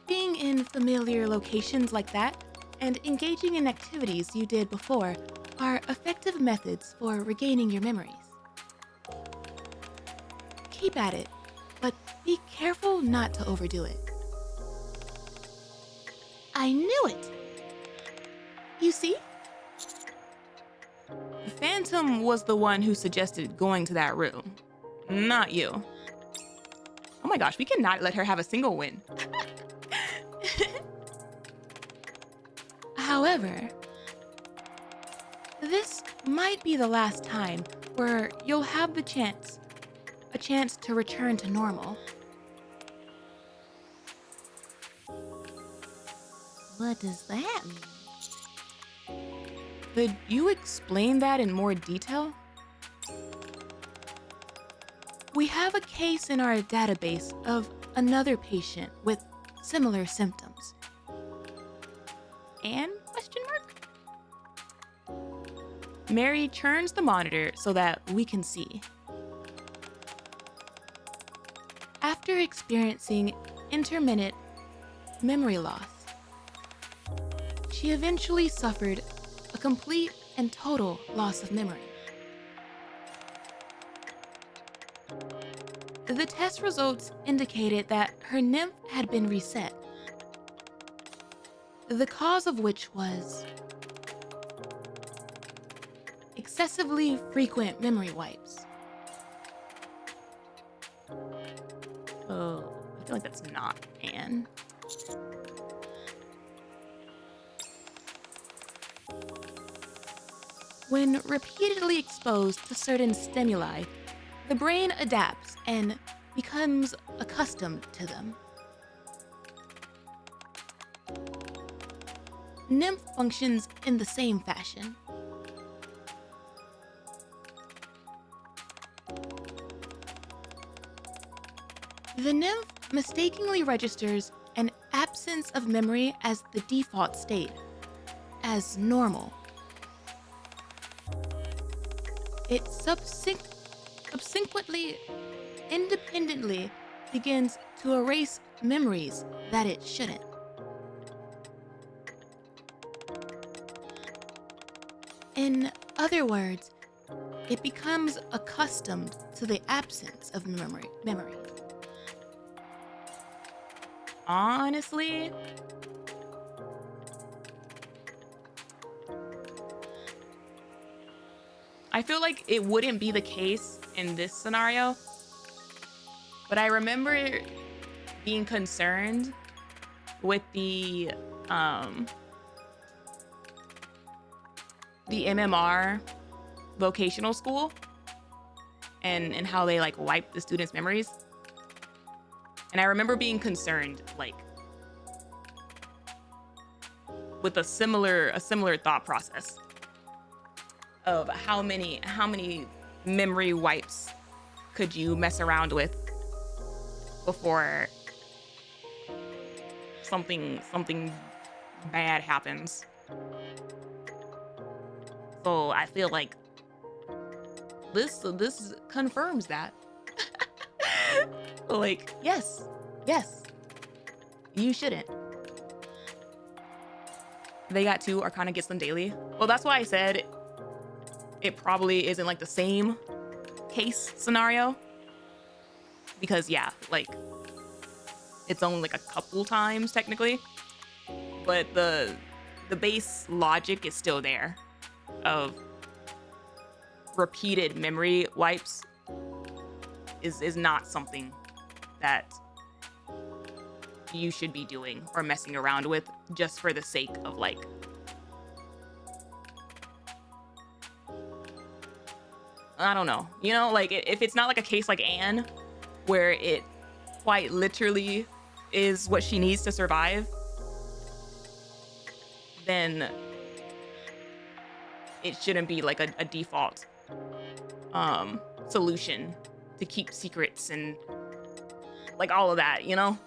Being in familiar locations like that and engaging in activities you did before are effective methods for regaining your memories. Keep at it, but be careful not to overdo it. I knew it! You see? The Phantom was the one who suggested going to that room, not you. Oh my gosh, we cannot let her have a single win. However, this might be the last time where you'll have a chance to return to normal. What does that mean? Could you explain that in more detail? We have a case in our database of another patient with similar symptoms. And? Question mark? Mary turns the monitor so that we can see. After experiencing intermittent memory loss, she eventually suffered a complete and total loss of memory. The test results indicated that her nymph had been reset, the cause of which was excessively frequent memory wipes. Oh, I feel like that's not Anne. When repeatedly exposed to certain stimuli, the brain adapts and becomes accustomed to them. Nymph functions in the same fashion. The nymph mistakenly registers an absence of memory as the default state, as normal. It subsequently, independently begins to erase memories that it shouldn't. In other words, it becomes accustomed to the absence of memory. Honestly, I feel like it wouldn't be the case in this scenario, but I remember being concerned with the MMR vocational school and how they like wipe the students' memories. And I remember being concerned, like, with a similar thought process of how many memory wipes could you mess around with before something bad happens. So I feel like this confirms that. Like, yes, you shouldn't. They got 2 Arcana gets them daily. Well, that's why I said it probably isn't like the same case scenario. Because yeah, like it's only like a couple times technically. But the base logic is still there of repeated memory wipes is not something that you should be doing or messing around with just for the sake of like I don't know, you know, like if it's not like a case like Anne where it quite literally is what she needs to survive, then it shouldn't be like a default solution to keep secrets and like all of that, you know?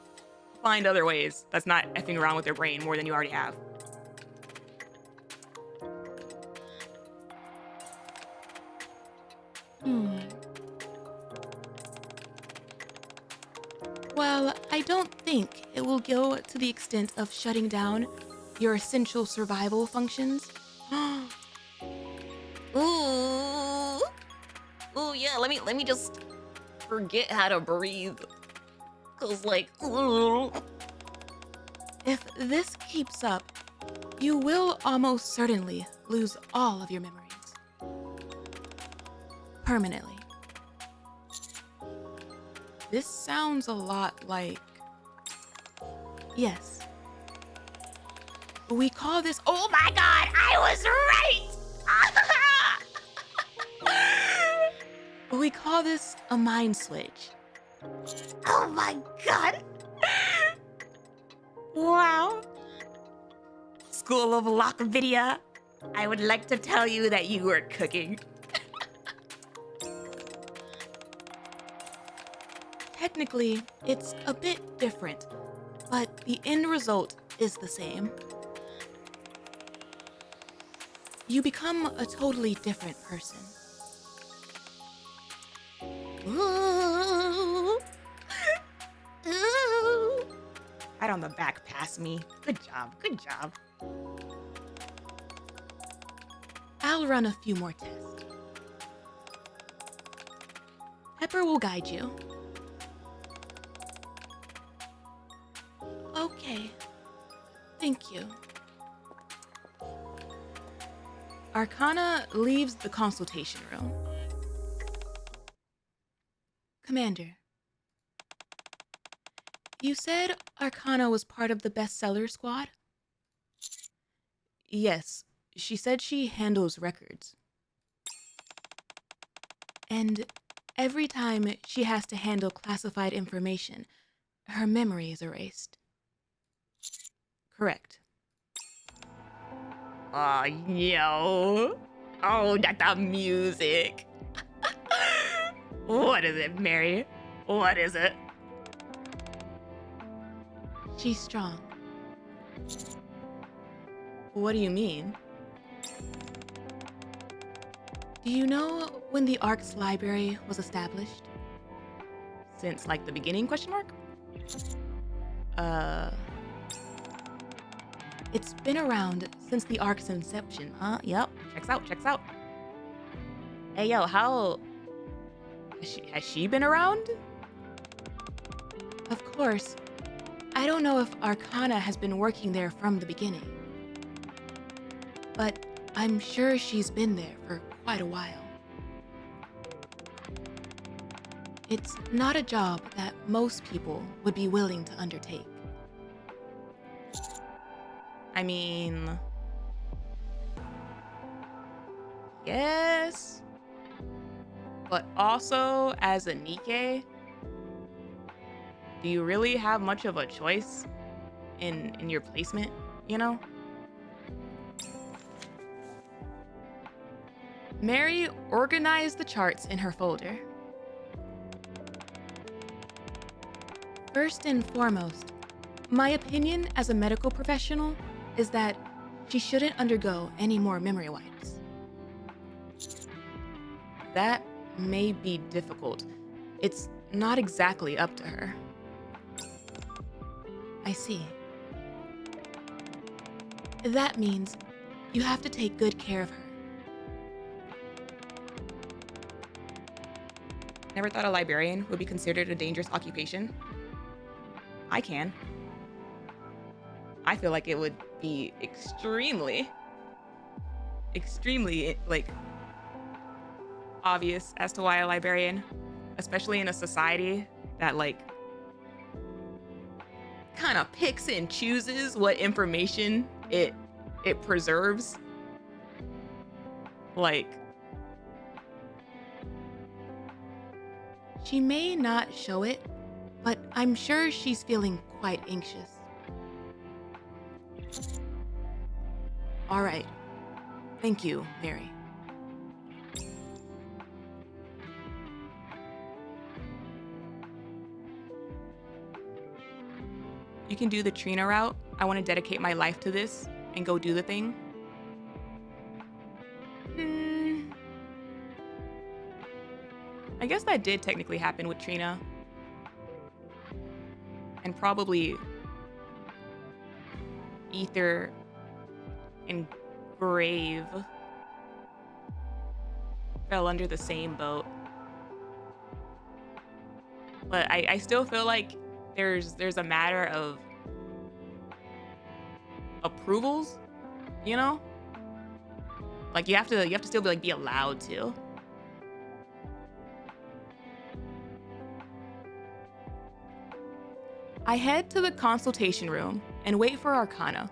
Find other ways that's not effing around with your brain more than you already have. Well, I don't think it will go to the extent of shutting down your essential survival functions. Ooh. Ooh, yeah, let me just forget how to breathe. Cause like, ooh. If this keeps up, you will almost certainly lose all of your memories. Permanently. This sounds a lot like... Yes. We call this. Oh my god, I was right! We call this a mind switch. Oh my god. Wow. School of Lock Vidia, I would like to tell you that you were cooking. Technically, it's a bit different, but the end result is the same. You become a totally different person. Ooh. Ooh. Right on the back past me. Good job, good job. I'll run a few more tests. Pepper will guide you. Okay. Thank you. Arcana leaves the consultation room. Commander, you said Arcana was part of the bestseller squad? Yes, she said she handles records. And every time she has to handle classified information, her memory is erased. Correct. Oh, yo. Oh, that's the music. What is it, Mary? What is it? She's strong. What do you mean? Do you know when the Ark's library was established? Since, like, the beginning, question mark? It's been around since the Ark's inception. Yep. Checks out. Hey, yo, how... Has she been around? Of course, I don't know if Arcana has been working there from the beginning. But I'm sure she's been there for quite a while. It's not a job that most people would be willing to undertake. I mean... Yes. But also, as a NIKKE, do you really have much of a choice in your placement, you know? Mary organized the charts in her folder. First and foremost, my opinion as a medical professional is that she shouldn't undergo any more memory wipes. That may be difficult. It's not exactly up to her. I see. That means you have to take good care of her. Never thought a librarian would be considered a dangerous occupation. I can. I feel like it would be extremely, like, obvious as to why a librarian, especially in a society that, like, kind of picks and chooses what information it preserves. Like, She may not show it, but I'm sure she's feeling quite anxious. All right. Thank you, Mary. you can do the Trina route. I want to dedicate my life to this and go do the thing. I guess that did technically happen with Trina. And probably Ether and Grave fell under the same boat. But I still feel like there's a matter of approvals, you know? Like you have to still be allowed to. I head to the consultation room and wait for Arcana.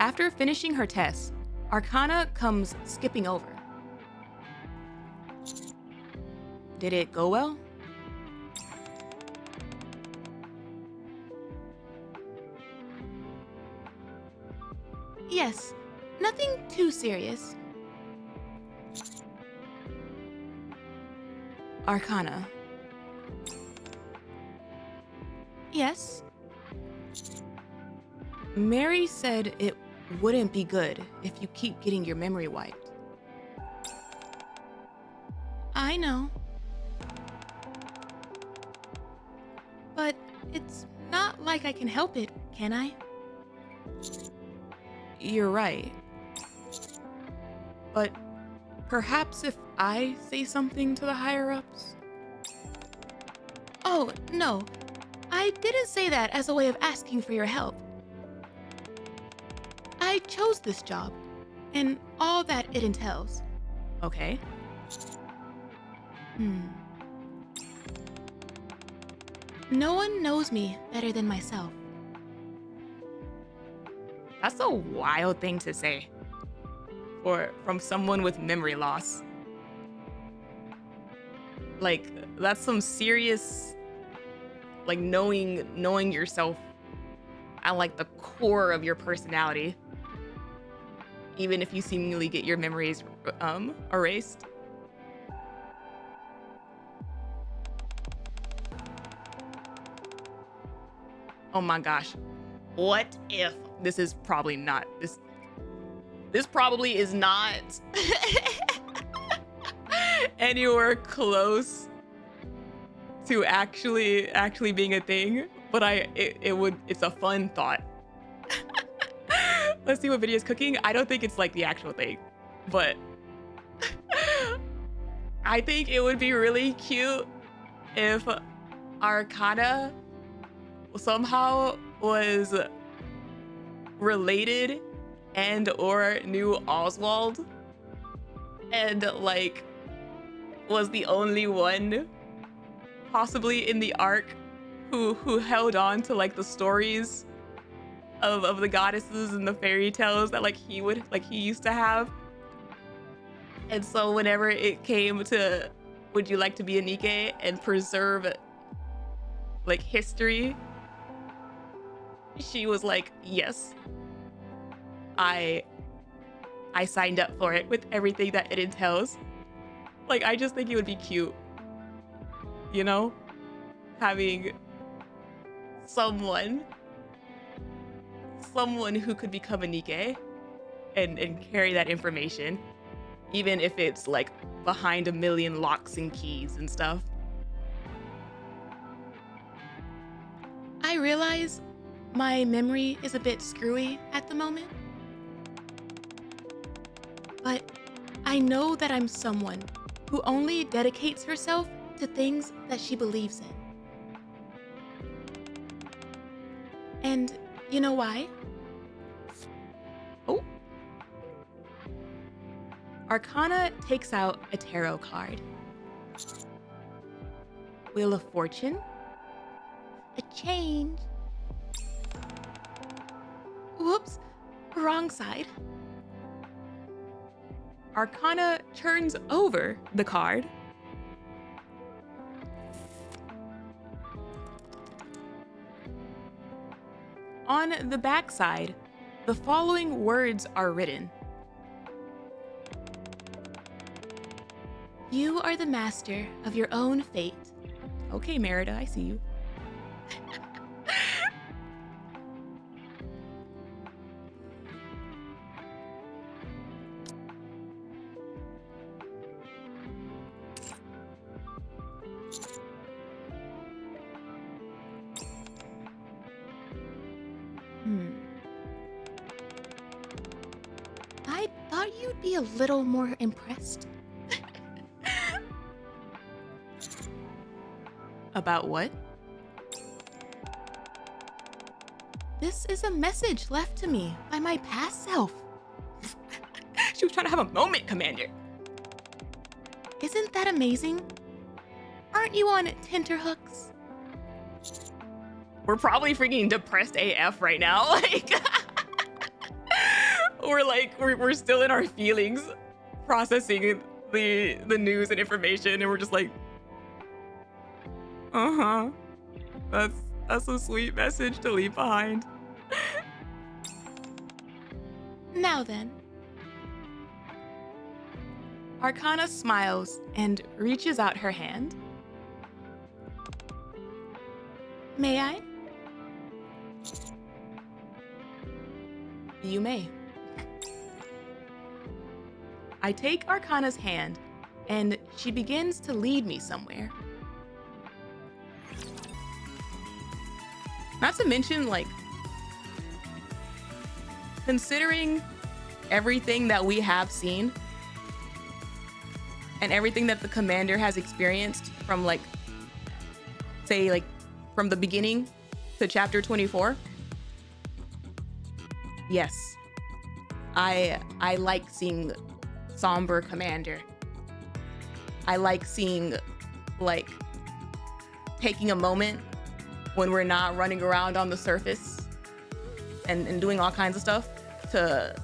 After finishing her test, Arcana comes skipping over. Did it go well? Yes, nothing too serious. Arcana. Yes? Mary said it wouldn't be good if you keep getting your memory wiped. I know. But it's not like I can help it, can I? You're right. But perhaps if I say something to the higher-ups? Oh, no. I didn't say that as a way of asking for your help. I chose this job, and all that it entails. Okay. No one knows me better than myself. That's a wild thing to say. From someone with memory loss. Like, that's some serious, like, knowing yourself at, like, the core of your personality. Even if you seemingly get your memories erased. Oh my gosh. What if this is probably not this probably is not anywhere close to actually being a thing, but it's a fun thought. Let's see what Vidia's cooking. I don't think it's like the actual thing, but I think it would be really cute if Arcana somehow was related and or knew Oswald and like was the only one possibly in the arc who held on to like the stories of the goddesses and the fairy tales that he used to have. And so whenever it came to would you like to be a Nikke and preserve like history, she was like, yes, I signed up for it with everything that it entails. Like, I just think it would be cute, you know, having someone who could become a Nikke and carry that information, even if it's like behind a million locks and keys and stuff. I realize my memory is a bit screwy at the moment, but I know that I'm someone who only dedicates herself to things that she believes in. And you know why? Oh. Arcana takes out a tarot card. Wheel of Fortune. A change. Whoops, wrong side. Arcana turns over the card. On the back side, the following words are written. You are the master of your own fate. Okay, Merida, I see you. I thought you'd be a little more impressed. About what? This is a message left to me by my past self. She was trying to have a moment, Commander. Isn't that amazing? Aren't you on tenterhooks? We're probably freaking depressed AF right now. Like, we're still in our feelings, processing the news and information, and we're just like, that's a sweet message to leave behind. Now then. Arcana smiles and reaches out her hand. May I? You may. I take Arcana's hand, and she begins to lead me somewhere. Not to mention, like, considering everything that we have seen and everything that the commander has experienced from, like, say, like, from the beginning to chapter 24. Yes, I like seeing somber commander. I like seeing, like, taking a moment when we're not running around on the surface and doing all kinds of stuff to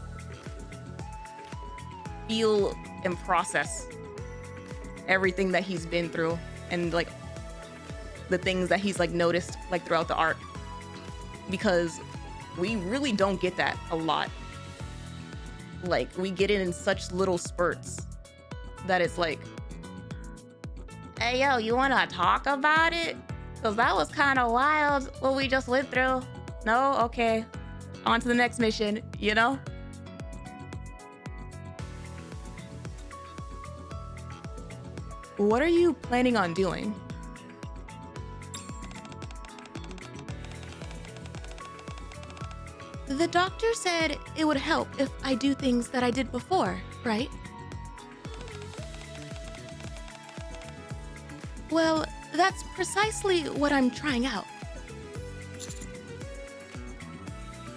feel and process everything that he's been through and, like, the things that he's, like, noticed, like, throughout the arc, because we really don't get that a lot. Like, we get it in such little spurts that it's like, hey, yo, you wanna talk about it? Because that was kind of wild what we just went through. No? Okay. On to the next mission, you know? What are you planning on doing? The doctor said it would help if I do things that I did before, right? Well, that's precisely what I'm trying out.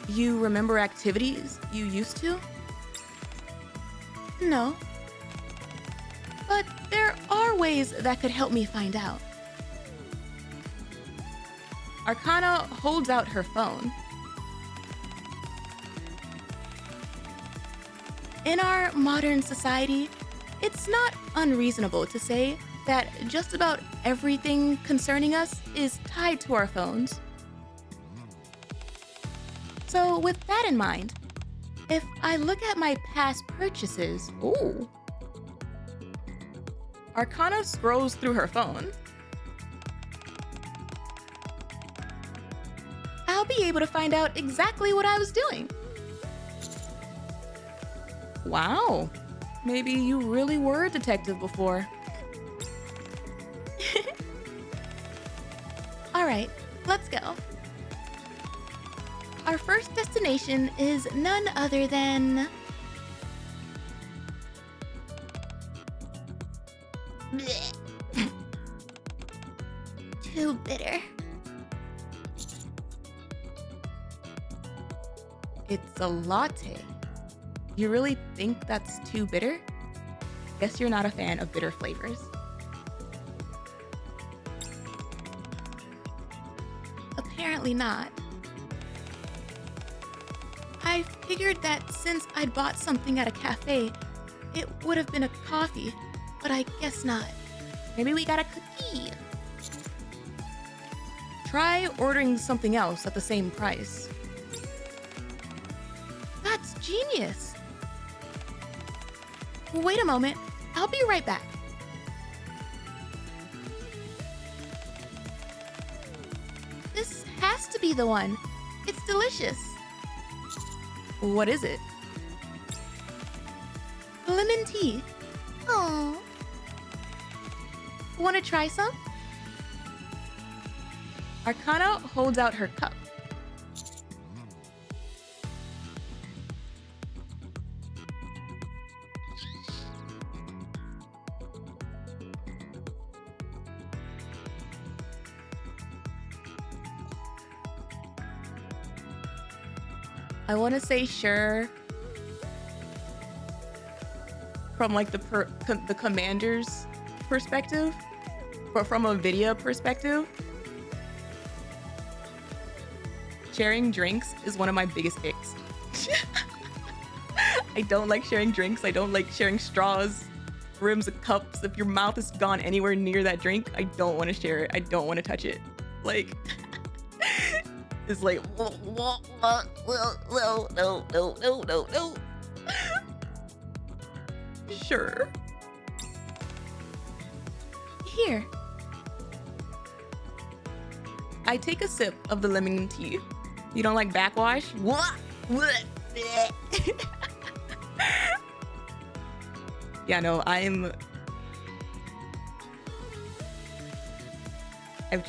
You remember activities you used to? No. But there are ways that could help me find out. Arcana holds out her phone. In our modern society, it's not unreasonable to say that just about everything concerning us is tied to our phones. So with that in mind, if I look at my past purchases, ooh. Arcana scrolls through her phone. I'll be able to find out exactly what I was doing. Wow, maybe you really were a detective before. All right, let's go. Our first destination is none other than... Too bitter. It's a latte. You really think that's too bitter? Guess you're not a fan of bitter flavors. Apparently not. I figured that since I'd bought something at a cafe, it would have been a coffee, but I guess not. Maybe we got a cookie. Try ordering something else at the same price. That's genius. Wait a moment, I'll be right back. This has to be the one. It's delicious. What is it? Lemon tea. Oh. Want to try some? Arcana holds out her cup. I want to say sure from like the commander's perspective, but from a Vidia perspective, sharing drinks is one of my biggest icks. I don't like sharing drinks. I don't like sharing straws, rims of cups. If your mouth has gone anywhere near that drink, I don't want to share it. I don't want to touch it. Like, it's like, No. sure. Here. I take a sip of the lemon tea. You don't like backwash? Yeah, no, I've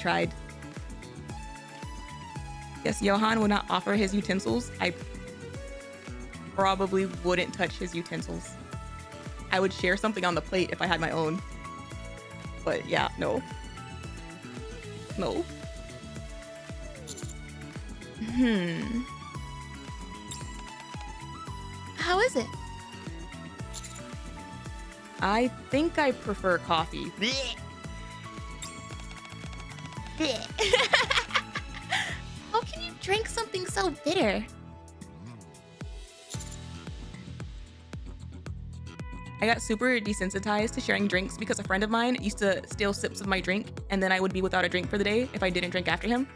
tried. Yes, Johan would not offer his utensils. I probably wouldn't touch his utensils. I would share something on the plate if I had my own. But yeah, no. No. How is it? I think I prefer coffee. How can you drink something so bitter? I got super desensitized to sharing drinks because a friend of mine used to steal sips of my drink, and then I would be without a drink for the day if I didn't drink after him.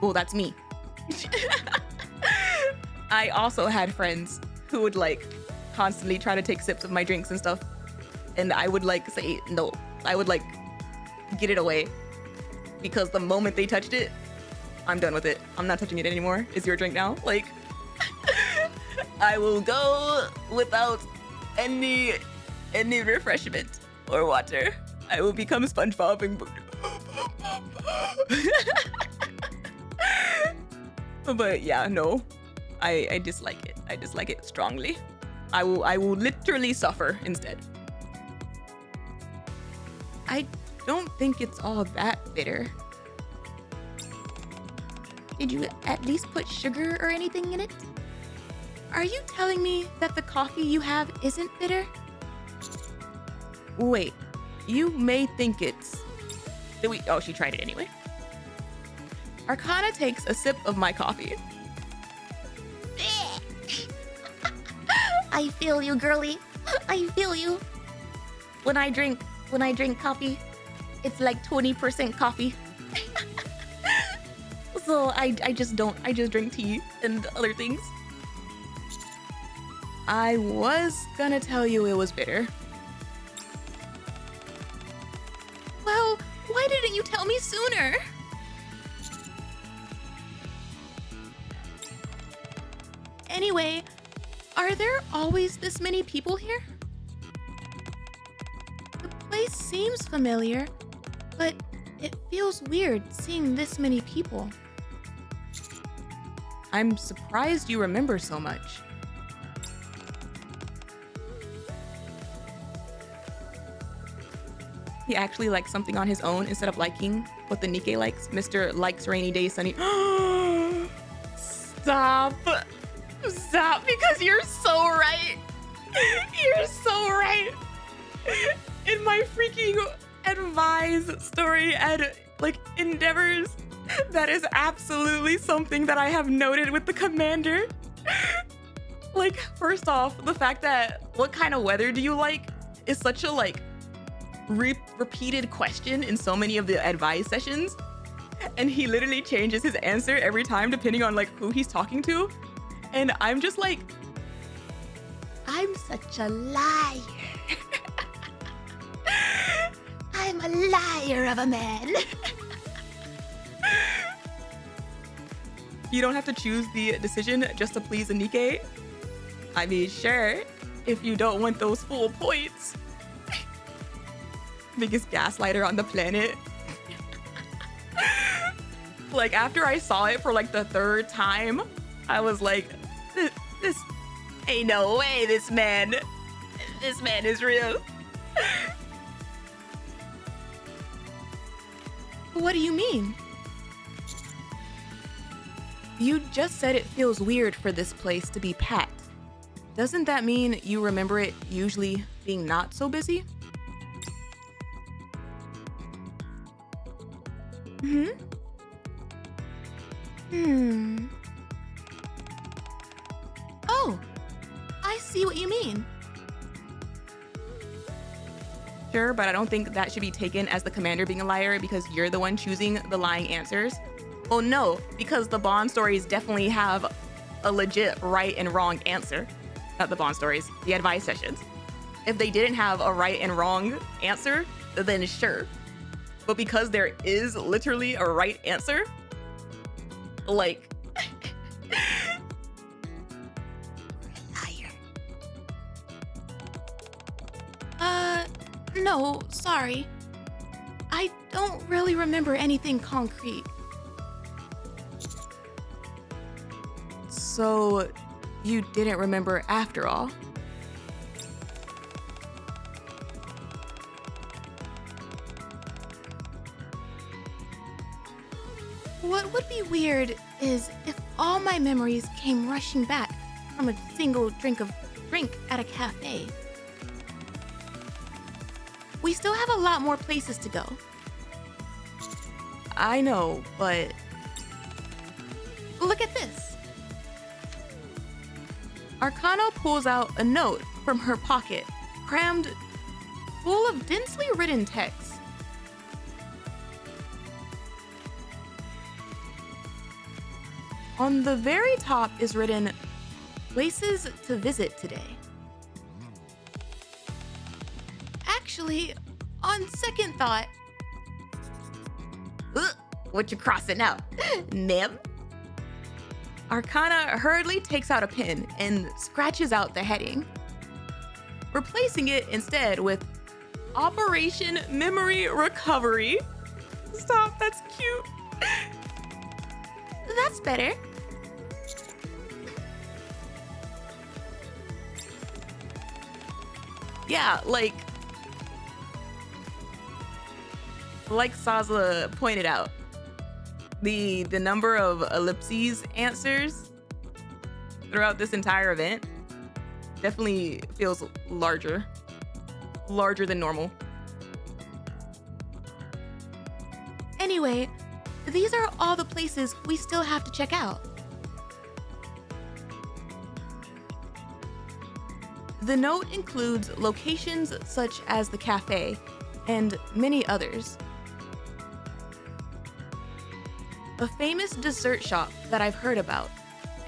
Well, that's me. I also had friends who would like constantly try to take sips of my drinks and stuff, and I would like say no. I would like get it away because the moment they touched it, I'm done with it. I'm not touching it anymore. It's your drink now. Like, I will go without any refreshment or water. I will become SpongeBob and but yeah, no. I dislike it. I dislike it strongly. I will literally suffer instead. I don't think it's all that bitter. Did you at least put sugar or anything in it? Are you telling me that the coffee you have isn't bitter? Wait, you may think it's... Oh, she tried it anyway. Arcana takes a sip of my coffee. I feel you, girly. I feel you. When I drink coffee, it's like 20% coffee. So I just drink tea and other things. I was gonna tell you it was bitter. Well, why didn't you tell me sooner? Anyway, are there always this many people here? The place seems familiar, but it feels weird seeing this many people. I'm surprised you remember so much. He actually likes something on his own instead of liking what the NIKKE likes. Mr. likes rainy days, sunny. Stop. Stop, because you're so right. You're so right. In my freaking advise story and like endeavors, that is absolutely something that I have noted with the commander. Like, first off, the fact that what kind of weather do you like is such a like repeated question in so many of the advice sessions, and he literally changes his answer every time depending on like who he's talking to, and I'm just like, I'm such a liar. I'm a liar of a man. You don't have to choose the decision just to please a NIKKE. I mean, sure, if you don't want those full points. Biggest gaslighter on the planet. Like, after I saw it for like the third time, I was like, this ain't no way this man is real. What do you mean? You just said it feels weird for this place to be packed. Doesn't that mean you remember it usually being not so busy? Oh, see what you mean. Sure, but I don't think that should be taken as the commander being a liar because you're the one choosing the lying answers. Well, no, because the Bond stories definitely have a legit right and wrong answer. Not the Bond stories, the advice sessions. If they didn't have a right and wrong answer, then sure. But because there is literally a right answer, like... No, sorry. I don't really remember anything concrete. So, you didn't remember after all? What would be weird is if all my memories came rushing back from a single drink at a cafe. We still have a lot more places to go. I know, but look at this. Arcana pulls out a note from her pocket, crammed full of densely written text. On the very top is written, "Places to visit today." Actually, on second thought... What you crossing out, Nim? Arcana hurriedly takes out a pen and scratches out the heading, replacing it instead with Operation Memory Recovery. Stop, that's cute. That's better. Yeah, like Sazla pointed out, the number of ellipses answers throughout this entire event definitely feels larger than normal. Anyway, these are all the places we still have to check out. The note includes locations such as the cafe and many others. A famous dessert shop that I've heard about,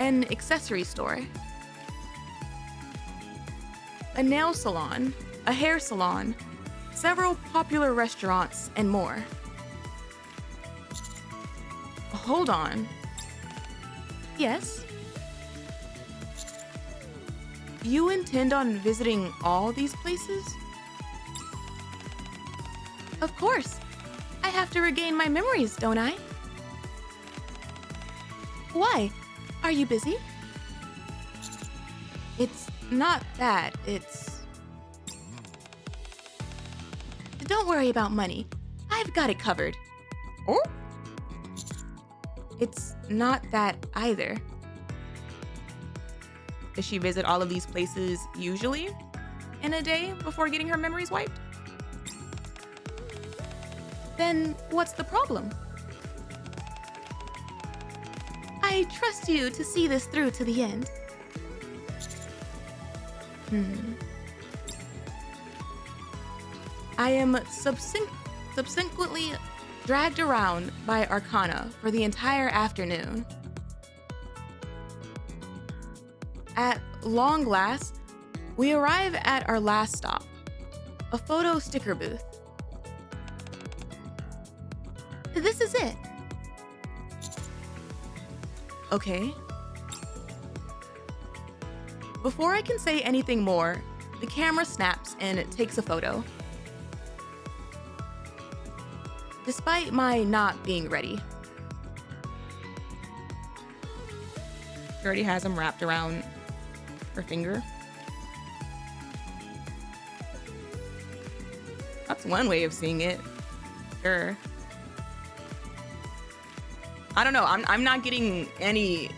an accessory store, a nail salon, a hair salon, several popular restaurants, and more. Hold on. Yes? You intend on visiting all these places? Of course. I have to regain my memories, don't I? Why? Are you busy? It's not that, it's... Don't worry about money. I've got it covered. Oh? It's not that either. Does she visit all of these places usually in a day before getting her memories wiped? Then what's the problem? I trust you to see this through to the end. I am subsequently dragged around by Arcana for the entire afternoon. At long last, we arrive at our last stop, a photo sticker booth. This is it. Okay. Before I can say anything more, the camera snaps and it takes a photo. Despite my not being ready. She already has them wrapped around her finger. That's one way of seeing it. Sure. I don't know. I'm not getting any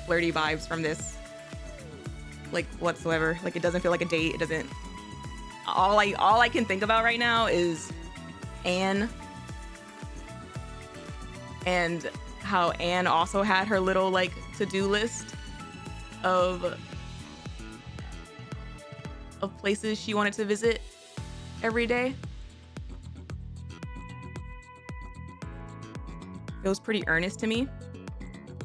flirty vibes from this, like, whatsoever. Like, it doesn't feel like a date. It doesn't. All I can think about right now is Anne, and how Anne also had her little like to-do list of places she wanted to visit every day. It was pretty earnest to me.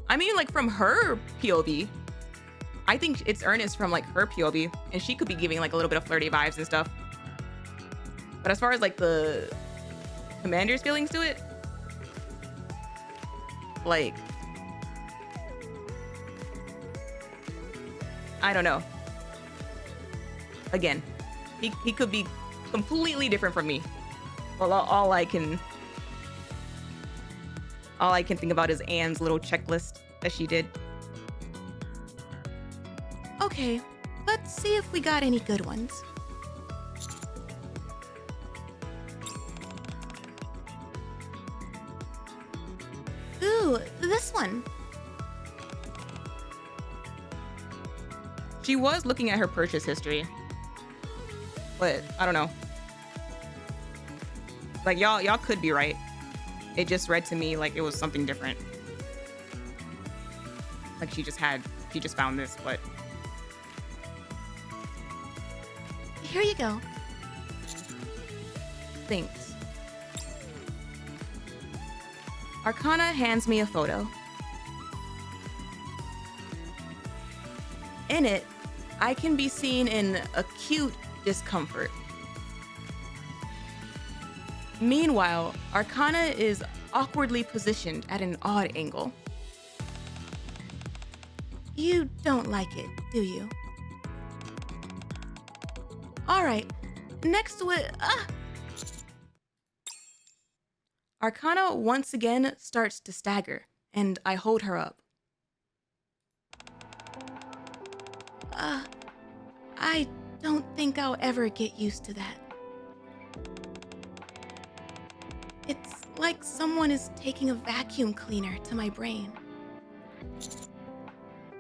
I mean, like, from her POV. I think it's earnest from, like, her POV, and she could be giving, like, a little bit of flirty vibes and stuff. But as far as, like, the commander's feelings to it, like, I don't know. Again, he could be completely different from me. Well, all I can think about is Anne's little checklist that she did. Okay, let's see if we got any good ones. Ooh, this one. She was looking at her purchase history, but I don't know. Like, y'all could be right. It just read to me like it was something different. Like she just found this, but Here you go. thanks. Arcana hands me a photo. In it, I can be seen in acute discomfort. Meanwhile, Arcana is awkwardly positioned at an odd angle. You don't like it, do you? All right, next to it. Arcana once again starts to stagger, and I hold her up. I don't think I'll ever get used to that. It's like someone is taking a vacuum cleaner to my brain.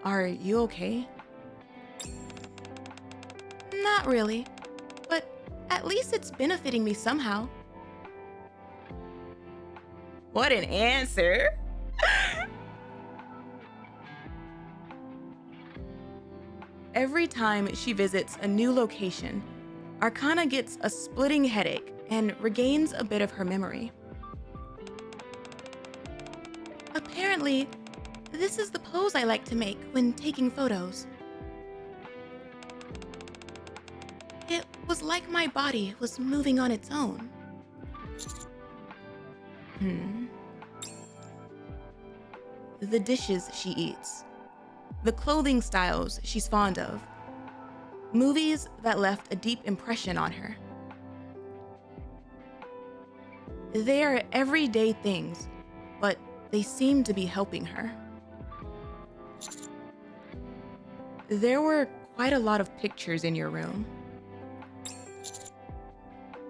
Are you okay? Not really, but at least it's benefiting me somehow. What an answer! Every time she visits a new location, Arcana gets a splitting headache and regains a bit of her memory. Apparently, this is the pose I like to make when taking photos. It was like my body was moving on its own. The dishes she eats. The clothing styles she's fond of. Movies that left a deep impression on her. They are everyday things, but they seem to be helping her. There were quite a lot of pictures in your room.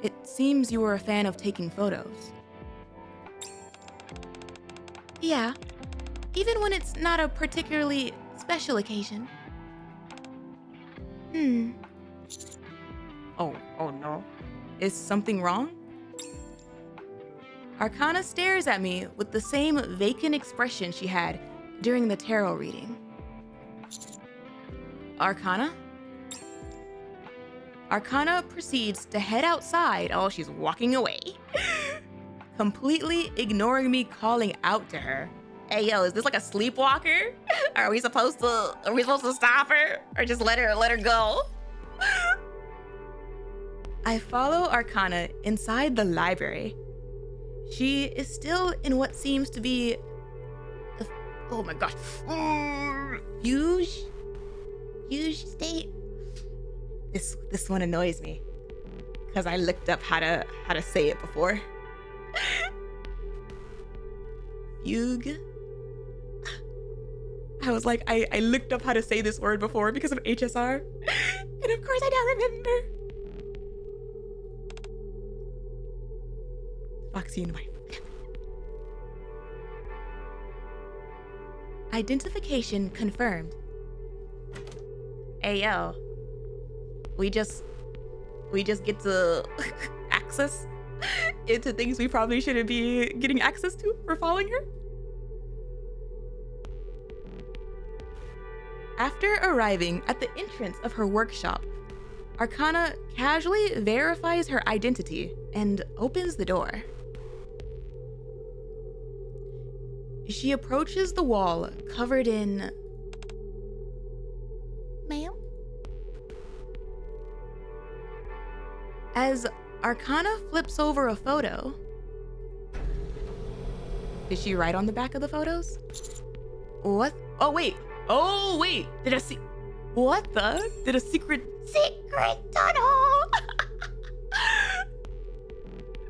It seems you were a fan of taking photos. Yeah, even when it's not a particularly special occasion. Oh no. Is something wrong? Arcana stares at me with the same vacant expression she had during the tarot reading. Arcana? Arcana proceeds to head outside. Oh, she's walking away. Completely ignoring me calling out to her. Hey, yo, is this like a sleepwalker? Are we supposed to stop her? Or just let her go? I follow Arcana inside the library. She is still in what seems to be oh my gosh, huge state. This one annoys me because I looked up how to say it before. Fugue. I was like, I looked up how to say this word before because of HSR, and of course I don't remember. Foxy in my identification confirmed. Hey yo, we just get to access into things we probably shouldn't be getting access to for following her. After arriving at the entrance of her workshop, Arcana casually verifies her identity and opens the door. She approaches the wall covered in... Ma'am? As Arcana flips over a photo... Is she right on the back of the photos? What? Oh, wait. Oh, wait. Did a What the? Did a secret tunnel?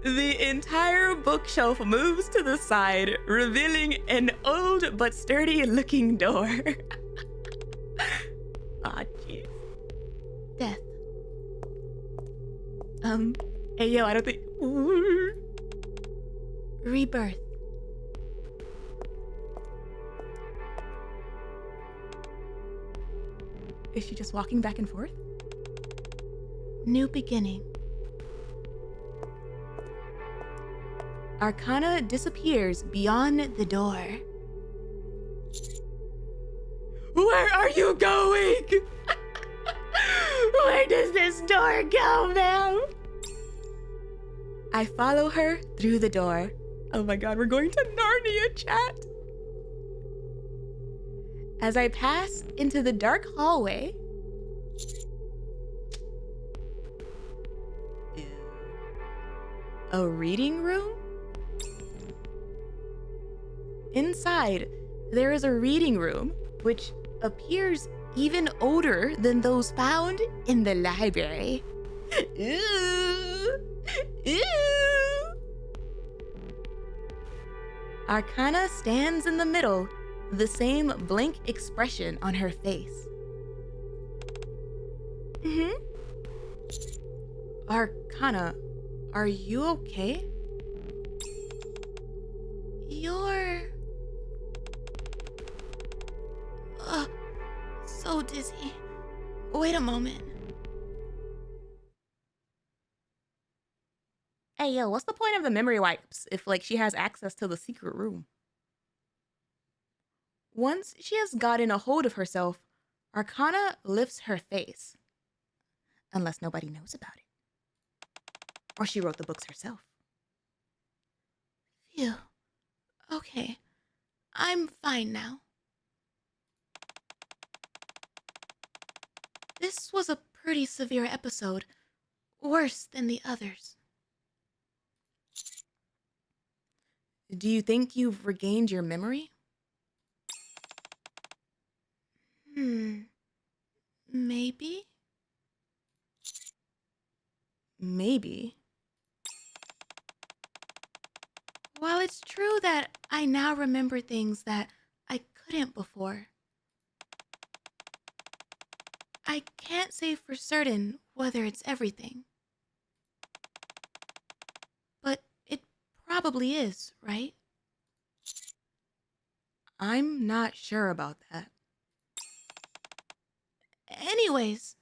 The entire bookshelf moves to the side, revealing an old but sturdy looking door. Ah, jeez. Death. Hey, yo, I don't think... Rebirth. Is she just walking back and forth? New beginning. Arcana disappears beyond the door. Where are you going? Where does this door go, ma'am? I follow her through the door. Oh my god, we're going to Narnia, chat. As I pass into the dark hallway, a reading room? Inside, there is a reading room, which appears even older than those found in the library. Ooh. Ooh. Arcana stands in the middle, the same blank expression on her face. Arcana, are you okay? You're... so dizzy. Wait a moment. Hey, yo, what's the point of the memory wipes if, like, she has access to the secret room? Once she has gotten a hold of herself, Arcana lifts her face. Unless nobody knows about it. Or she wrote the books herself. Phew. Okay. I'm fine now. This was a pretty severe episode. Worse than the others. Do you think you've regained your memory? Maybe? Maybe. While it's true that I now remember things that I couldn't before, I can't say for certain whether it's everything. But it probably is, right? I'm not sure about that. Anyways.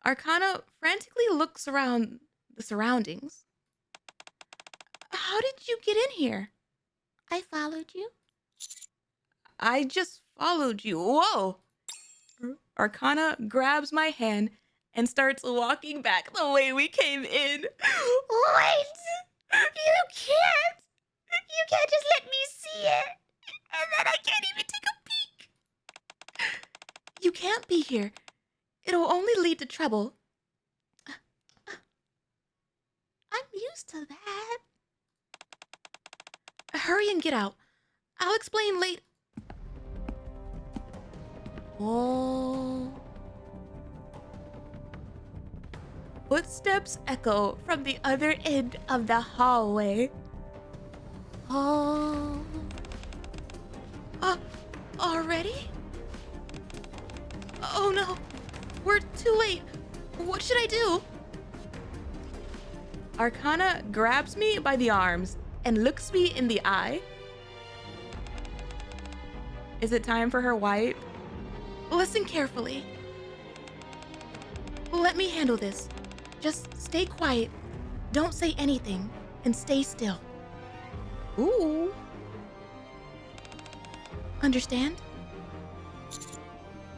Arcana frantically looks around the surroundings. How did you get in here? I followed you. I just followed you. Whoa! Arcana grabs my hand and starts walking back the way we came in. Wait! You can't! You can't just let me see it! And then I can't even take a peek! You can't be here. It'll only lead to trouble. I'm used to that. Hurry and get out. I'll explain later. Oh. Footsteps echo from the other end of the hallway. Oh. Already? Oh no. We're too late. What should I do? Arcana grabs me by the arms and looks me in the eye. Is it time for her wipe? Listen carefully. Let me handle this. Just stay quiet. Don't say anything and stay still. Ooh. Understand?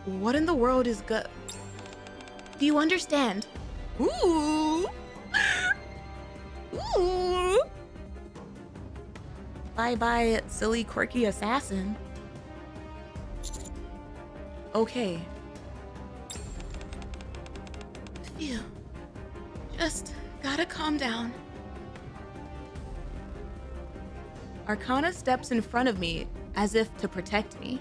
What in the world is Do you understand? Ooh! Ooh! Bye-bye, silly, quirky assassin. Okay. Phew. Just gotta calm down. Arcana steps in front of me as if to protect me.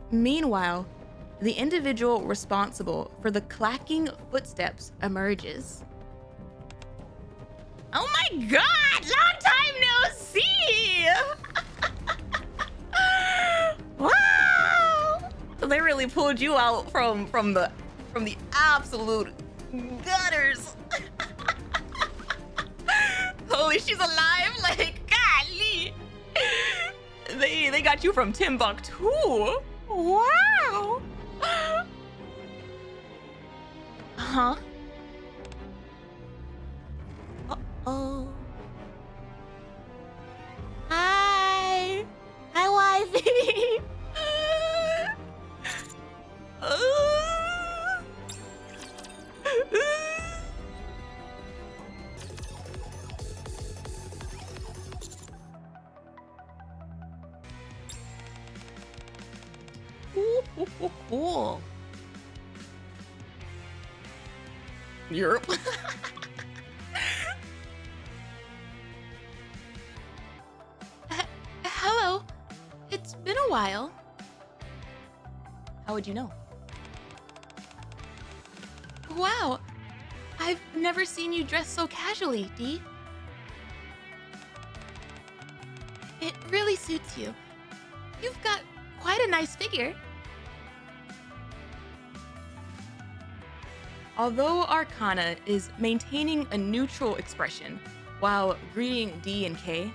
Meanwhile, the individual responsible for the clacking footsteps emerges. Oh my god! Long time no see! Wow! They really pulled you out from the absolute gutters. Holy, she's alive! Like, golly! They got you from Timbuktu. Wow! Huh? Oh. Hi. Hi, wifey. Cool. Europe. Hello. It's been a while. How would you know? Wow. I've never seen you dress so casually, Dee. It really suits you. You've got quite a nice figure. Although Arcana is maintaining a neutral expression while greeting D and K,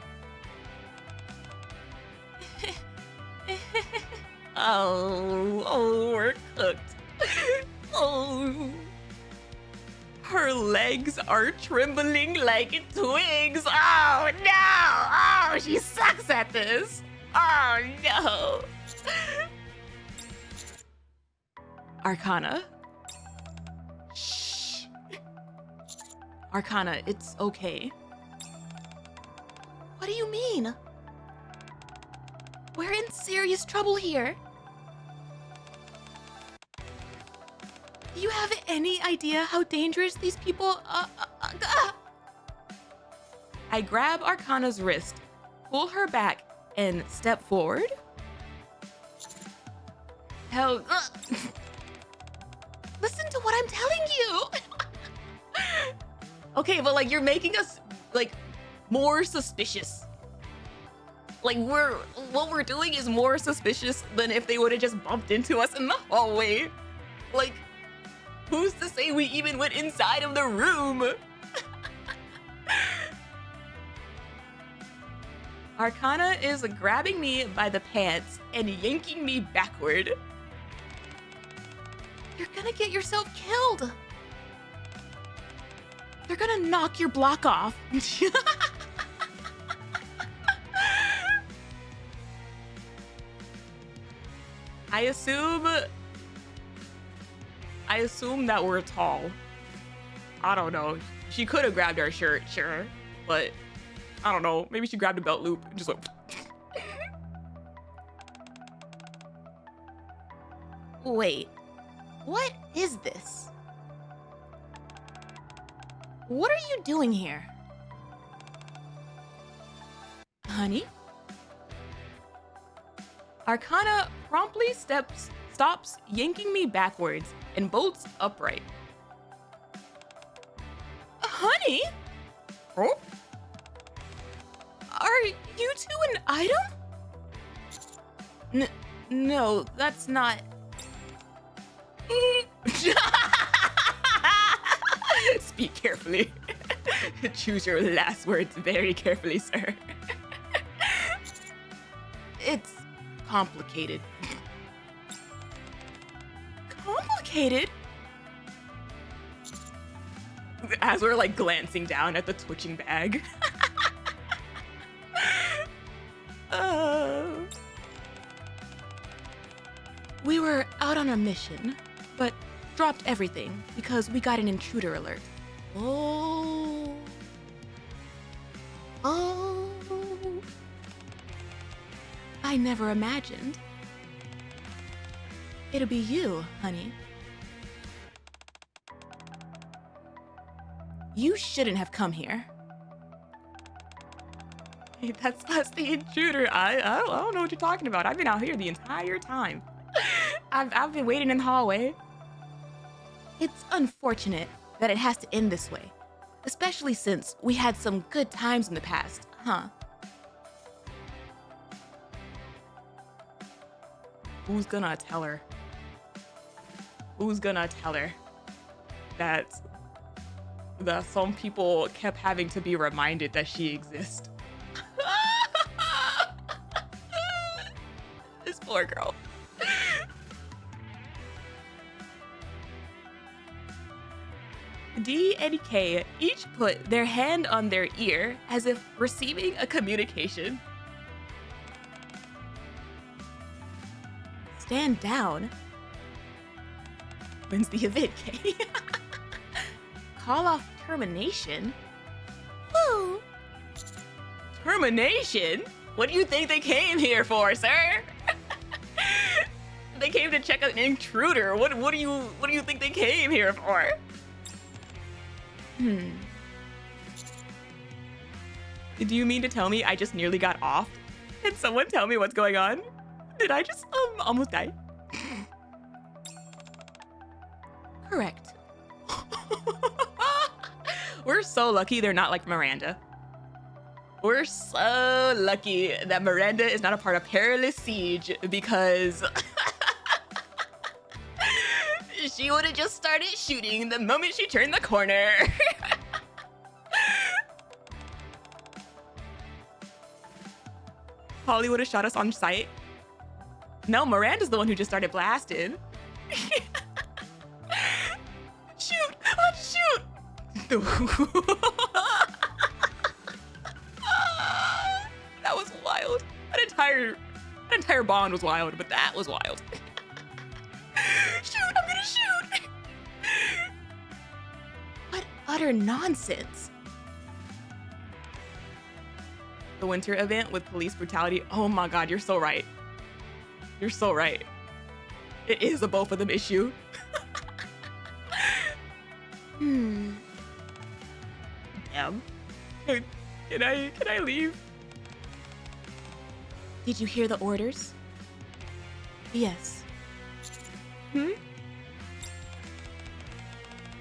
oh, we're cooked. Oh, her legs are trembling like twigs. Oh no! Oh, she sucks at this. Oh no! Arcana. Shh. Arcana, it's okay. What do you mean? We're in serious trouble here. Do you have any idea how dangerous these people I grab Arcana's wrist, pull her back, and step forward. Hell, Listen to what I'm telling you. okay, but like you're making us like more suspicious. Like what we're doing is more suspicious than if they would have just bumped into us in the hallway. Like, who's to say we even went inside of the room? Arcana is grabbing me by the pants and yanking me backward. You're gonna get yourself killed. They're gonna knock your block off. I assume that we're tall. I don't know. She could have grabbed our shirt, sure, but I don't know. Maybe she grabbed a belt loop and just like. Wait, what is this? What are you doing here? Honey? Arcana promptly stops yanking me backwards and bolts upright. Honey? Oh? Are you two an item? No, that's not. Speak carefully. Choose your last words very carefully, sir. It's complicated. Complicated? As we're like glancing down at the twitching bag. We were out on a mission, but dropped everything because we got an intruder alert. Oh. Oh. I never imagined it'll be you, honey. You shouldn't have come here. Hey, that's the intruder. I don't know what you're talking about. I've been out here the entire time. I've been waiting in the hallway. It's unfortunate that it has to end this way, especially since we had some good times in the past, huh? Who's gonna tell her? Who's gonna tell her that some people kept having to be reminded that she exists? This poor girl. D and K each put their hand on their ear as if receiving a communication. Stand down? When's the event, K? Call off termination? Woo. Termination? What do you think they came here for, sir? They came to check an intruder. What do you think they came here for? Do you mean to tell me I just nearly got off? Can someone tell me what's going on? Did I just almost die? Correct. We're so lucky they're not like Miranda. We're so lucky that Miranda is not a part of Perilous Siege because she would have just started shooting the moment she turned the corner. Holly would have shot us on sight. No, Miranda's the one who just started blasting. Shoot! Shoot! That was wild. That entire bond was wild, but that was wild. Shoot! I'm gonna shoot! What utter nonsense. The winter event with police brutality. Oh my god, you're so right. You're so right. It is a both of them issue. Damn. Can I leave? Did you hear the orders? Yes.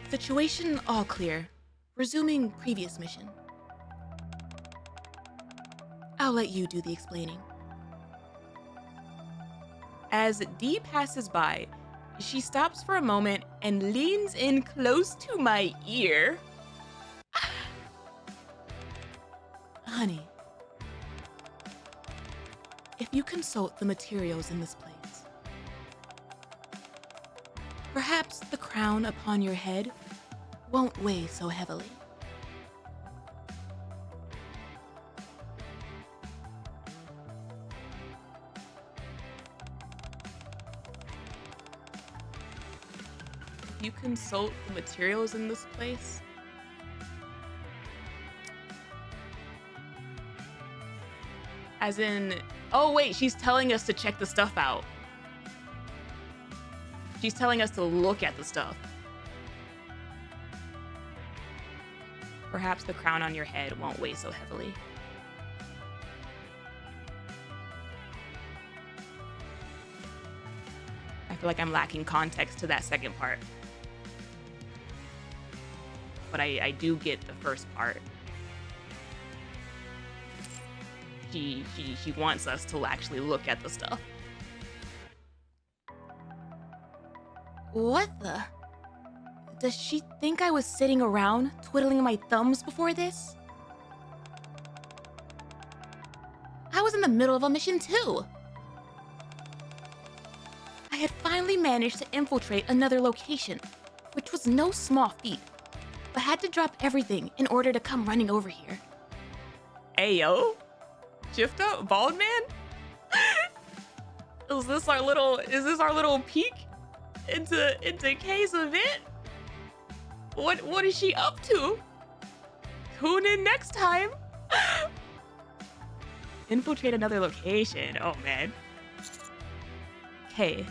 Situation all clear. Resuming previous mission. I'll let you do the explaining. As Dee passes by, she stops for a moment and leans in close to my ear. Honey, if you consult the materials in this place, perhaps the crown upon your head won't weigh so heavily. You consult the materials in this place? As in, oh wait, she's telling us to check the stuff out. She's telling us to look at the stuff. Perhaps the crown on your head won't weigh so heavily. I feel like I'm lacking context to that second part. But I do get the first part. She wants us to actually look at the stuff. What the? Does she think I was sitting around twiddling my thumbs before this? I was in the middle of a mission too. I had finally managed to infiltrate another location, which was no small feat, but had to drop everything in order to come running over here. Ayo? Shift up, bald man? Is this our little peek into Kay's event? What is she up to? Tune in next time. Infiltrate another location. Oh man. Kay.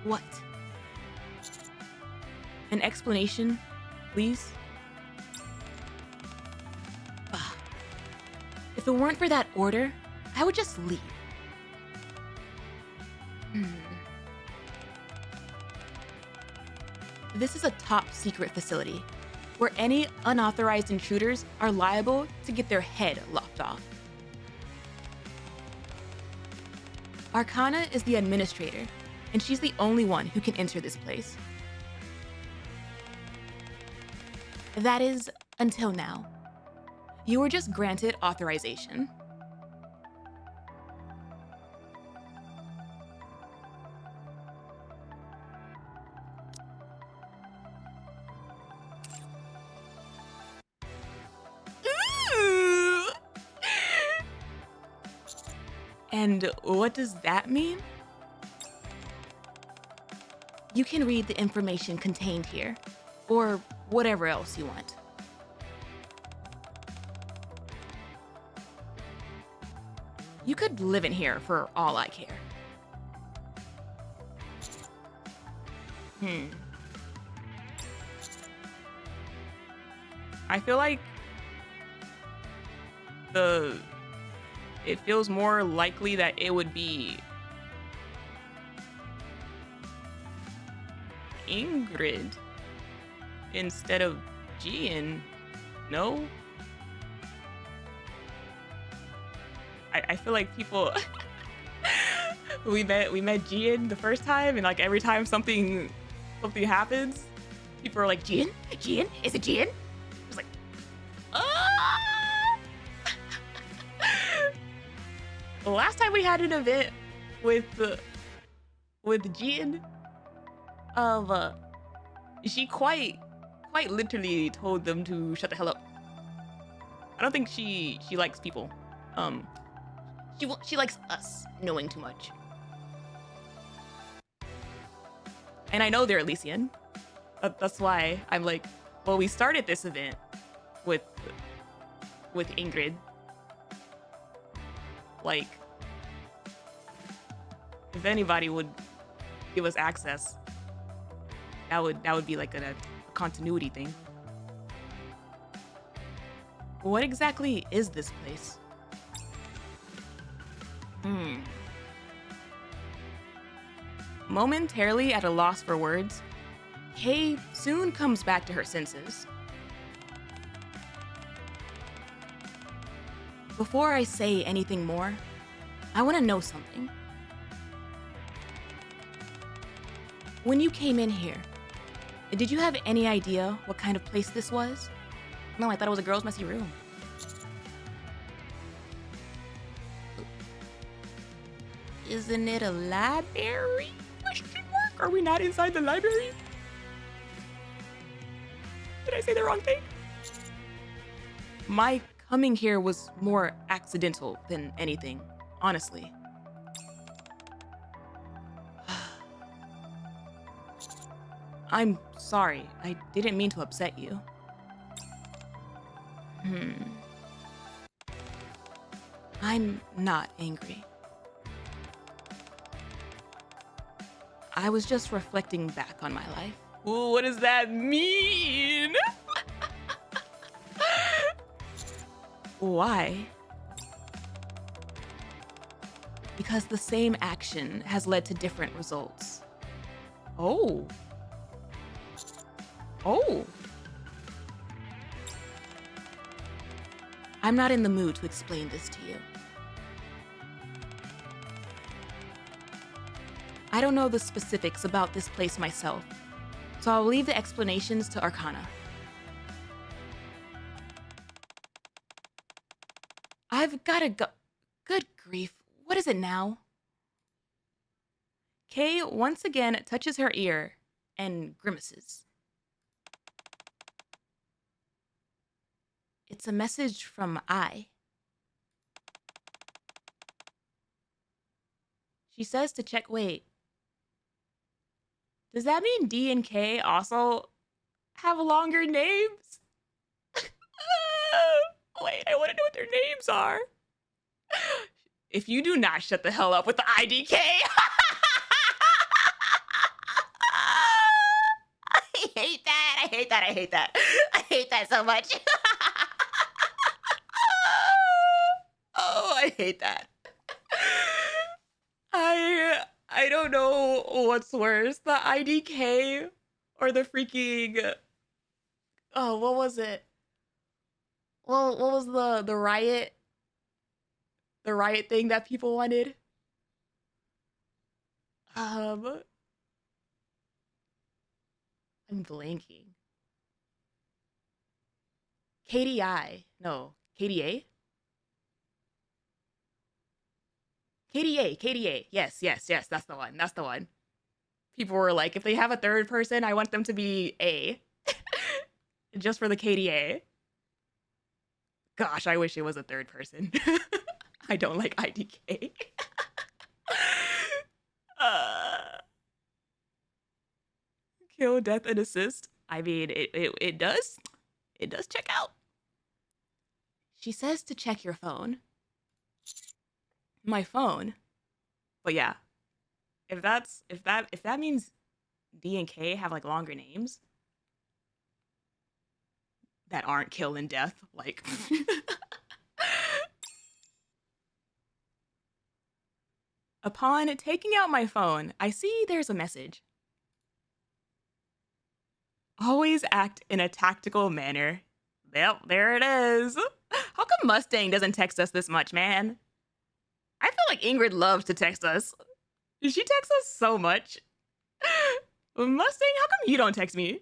What? An explanation, please? Ugh. If it weren't for that order, I would just leave. This is a top secret facility where any unauthorized intruders are liable to get their head lopped off. Arcana is the administrator, and she's the only one who can enter this place. That is, until now. You were just granted authorization. And what does that mean? You can read the information contained here, or whatever else you want. You could live in here for all I care. I feel like it feels more likely that it would be Ingrid instead of Gian. No? I feel like people we met Gian the first time, and like every time something happens, people are like, Gian? Is it Gian? I was like, ah! The last time we had an event with Gian, she quite literally told them to shut the hell up. I don't think she likes people. She likes us knowing too much. And I know they're Elysian. That's why I'm like, well, we started this event with Ingrid. Like, if anybody would give us access, that would be like a continuity thing. What exactly is this place? Momentarily at a loss for words, Kay soon comes back to her senses. Before I say anything more, I want to know something. When you came in here, did you have any idea what kind of place this was? No, I thought it was a girl's messy room. Isn't it a library? Question mark? Are we not inside the library? Did I say the wrong thing? My coming here was more accidental than anything, honestly. I'm sorry. I didn't mean to upset you. I'm not angry. I was just reflecting back on my life. Ooh, what does that mean? Why? Because the same action has led to different results. Oh. I'm not in the mood to explain this to you. I don't know the specifics about this place myself, so I'll leave the explanations to Arcana. I've gotta go. Good grief, what is it now? Kay once again touches her ear and grimaces. It's a message from I. She says to check. Wait. Does that mean D and K also have longer names? Wait, I want to know what their names are. If you do not shut the hell up with the IDK. I hate that. I hate that. I hate that. I hate that so much. Oh, I hate that. I don't know what's worse, the IDK or the freaking what was it? Well, what was the riot? The riot thing that people wanted? I'm blanking. KDI. No, KDA? KDA. Yes, that's the one. That's the one. People were like, if they have a third person, I want them to be A. Just for the KDA. Gosh, I wish it was a third person. I don't like IDK. Kill, death, and assist. I mean, it does check out. She says to check your phone. My phone. But yeah, if that means D and K have like longer names that aren't kill and death, like upon taking out my phone, I see there's a message. Always act in a tactical manner. Yep, there it is. How come Mustang doesn't text us this much, man? I feel like Ingrid loves to text us. She texts us so much. Mustang, how come you don't text me?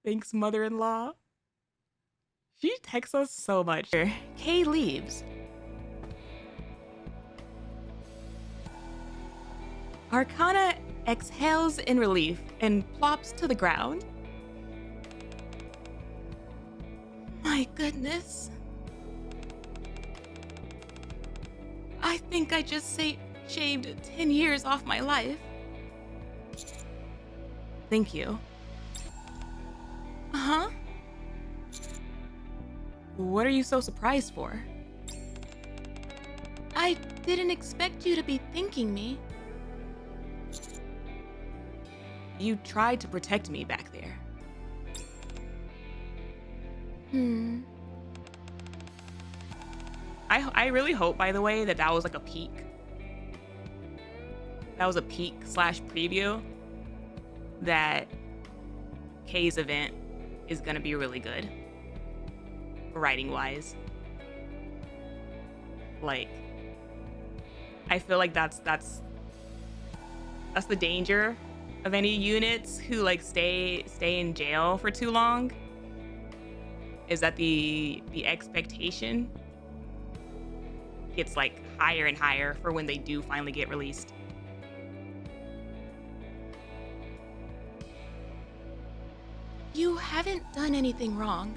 Thanks, mother-in-law. She texts us so much. Kay leaves. Arcana exhales in relief and plops to the ground. My goodness. I think I just shaved 10 years off my life. Thank you. Uh-huh. What are you so surprised for? I didn't expect you to be thanking me. You tried to protect me back there. I really hope, by the way, that was like a peek. That was a peek / preview that Kay's event is gonna be really good, writing-wise. Like, I feel like that's the danger of any units who like stay in jail for too long, is that the expectation gets like higher and higher for when they do finally get released. You haven't done anything wrong.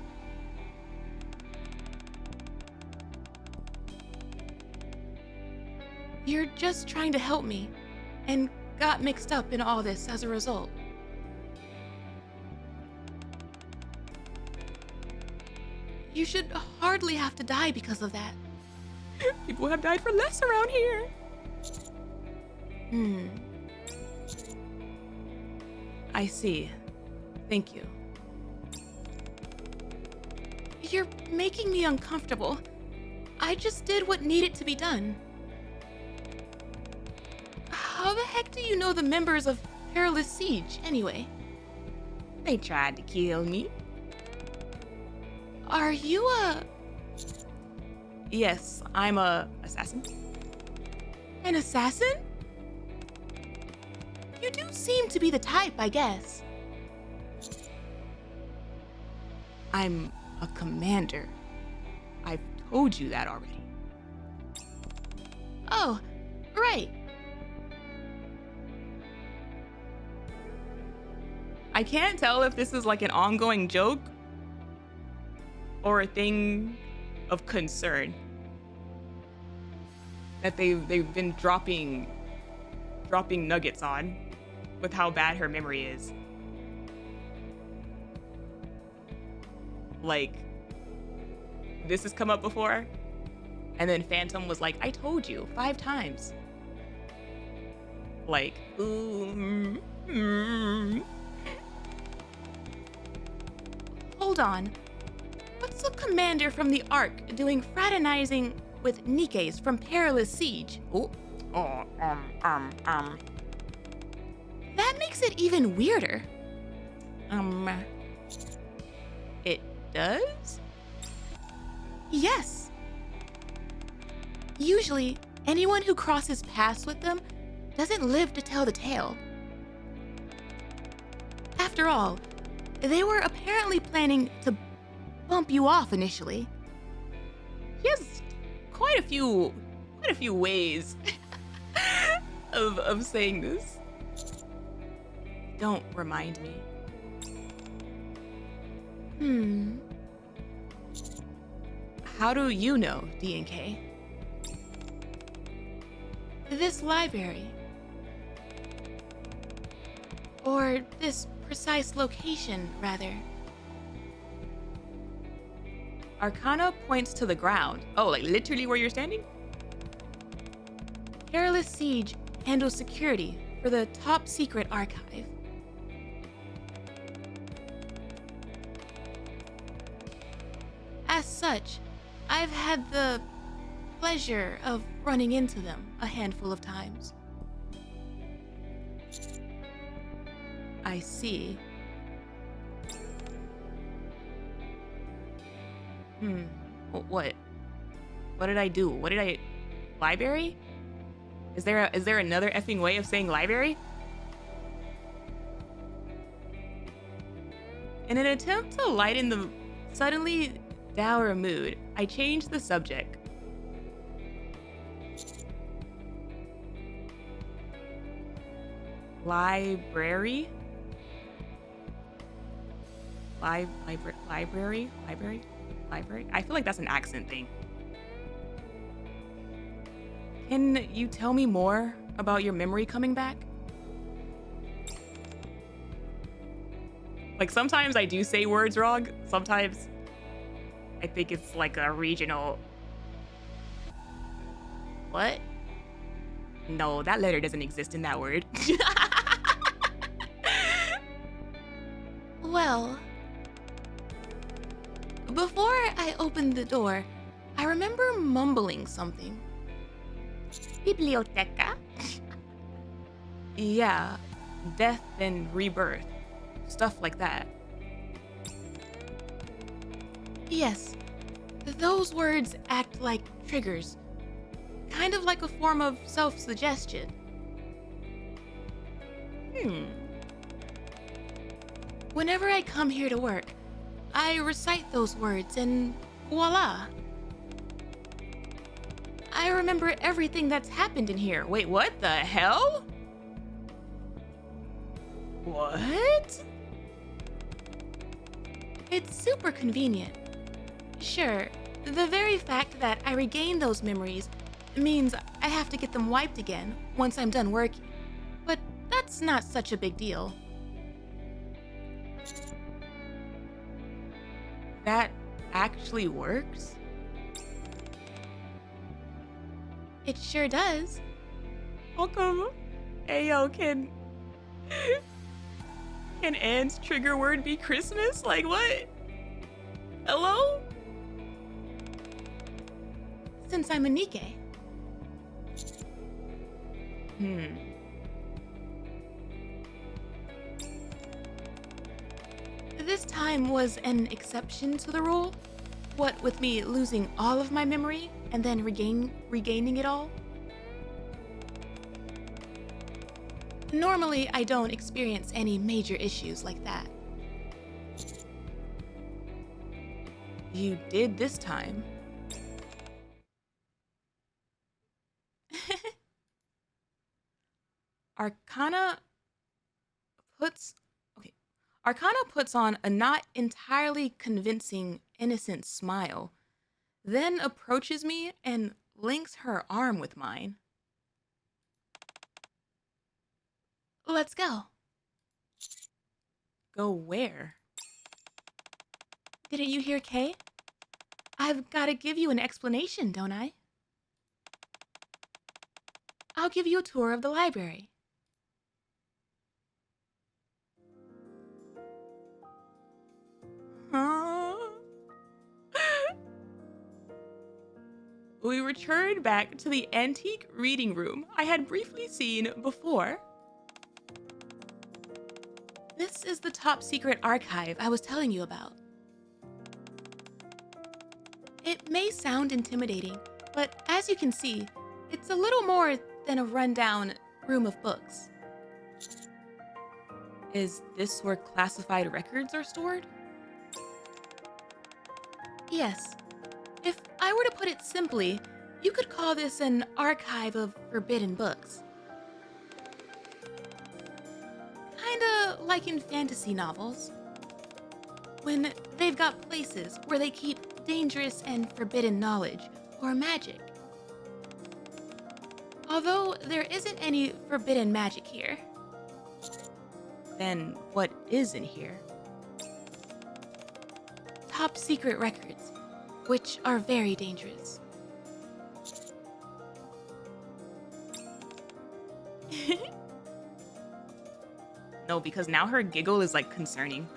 You're just trying to help me, and got mixed up in all this as a result. You should hardly have to die because of that. People have died for less around here. I see. Thank you. You're making me uncomfortable. I just did what needed to be done. How the heck do you know the members of Perilous Siege, anyway? They tried to kill me. Are you a... Yes, I'm a assassin. An assassin? You do seem to be the type, I guess. I'm a commander. I've told you that already. Oh, right. I can't tell if this is like an ongoing joke or a thing of concern that they've been dropping nuggets on with how bad her memory is. Like, this has come up before, and then Phantom was like, I told you 5 times. Like, Hold on. What's the commander from the Ark doing fraternizing with Nikkes from Perilous Siege? That makes it even weirder. It does? Yes. Usually, anyone who crosses paths with them doesn't live to tell the tale. After all, they were apparently planning to bump you off initially. He has quite a few ways of saying this. Don't remind me. How do you know, D&K? This library. Or this precise location, rather. Arcana points to the ground. Oh, like literally where you're standing? Perilous Siege handles security for the top secret archive. As such, I've had the pleasure of running into them a handful of times. I see. What? What did I do? Library? Is there another effing way of saying library? In an attempt to lighten the suddenly dour mood, I changed the subject. Library? Library? I feel like that's an accent thing. Can you tell me more about your memory coming back? Like, sometimes I do say words wrong. Sometimes I think it's like a regional... What? No, that letter doesn't exist in that word. Well, before I opened the door, I remember mumbling something. Biblioteca? Yeah, death and rebirth. Stuff like that. Yes, those words act like triggers, kind of like a form of self-suggestion. Whenever I come here to work, I recite those words and voila. I remember everything that's happened in here. Wait, what the hell? What? It's super convenient. Sure, the very fact that I regain those memories means I have to get them wiped again once I'm done working. But that's not such a big deal. That actually works? It sure does. How come? Ayo, can Anne's trigger word be Christmas? Like, what? Hello? Since I'm a Nikke. This time was an exception to the rule. What with me losing all of my memory and then regaining it all. Normally, I don't experience any major issues like that. You did this time. Arcana puts on a not entirely convincing innocent smile, then approaches me and links her arm with mine. Let's go. Go where? Didn't you hear Kay? I've got to give you an explanation, don't I? I'll give you a tour of the library. Huh? We returned back to the antique reading room I had briefly seen before. This is the top secret archive I was telling you about. It may sound intimidating, but as you can see, it's a little more than a rundown room of books. Is this where classified records are stored? Yes. If I were to put it simply, you could call this an archive of forbidden books. Kinda like in fantasy novels, when they've got places where they keep dangerous and forbidden knowledge or magic. Although there isn't any forbidden magic here. Then what is in here? Top secret records, which are very dangerous. No, because now her giggle is like concerning.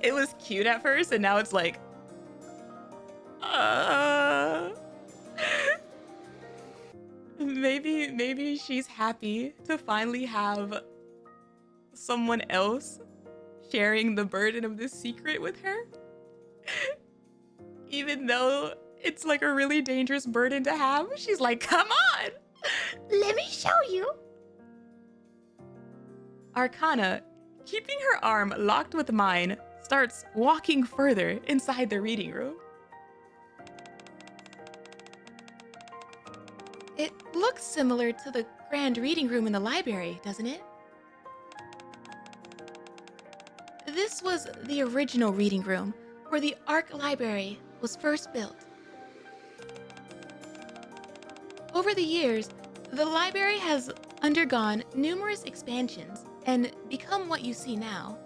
It was cute at first, and now it's like, maybe she's happy to finally have someone else sharing the burden of this secret with her. Even though it's like a really dangerous burden to have, she's like, come on, Let me show you. Arcana, keeping her arm locked with mine, starts walking further inside the reading room. It looks similar to the grand reading room in the library, doesn't it? This was the original reading room where the Arc Library was first built. Over the years, the library has undergone numerous expansions and become what you see now.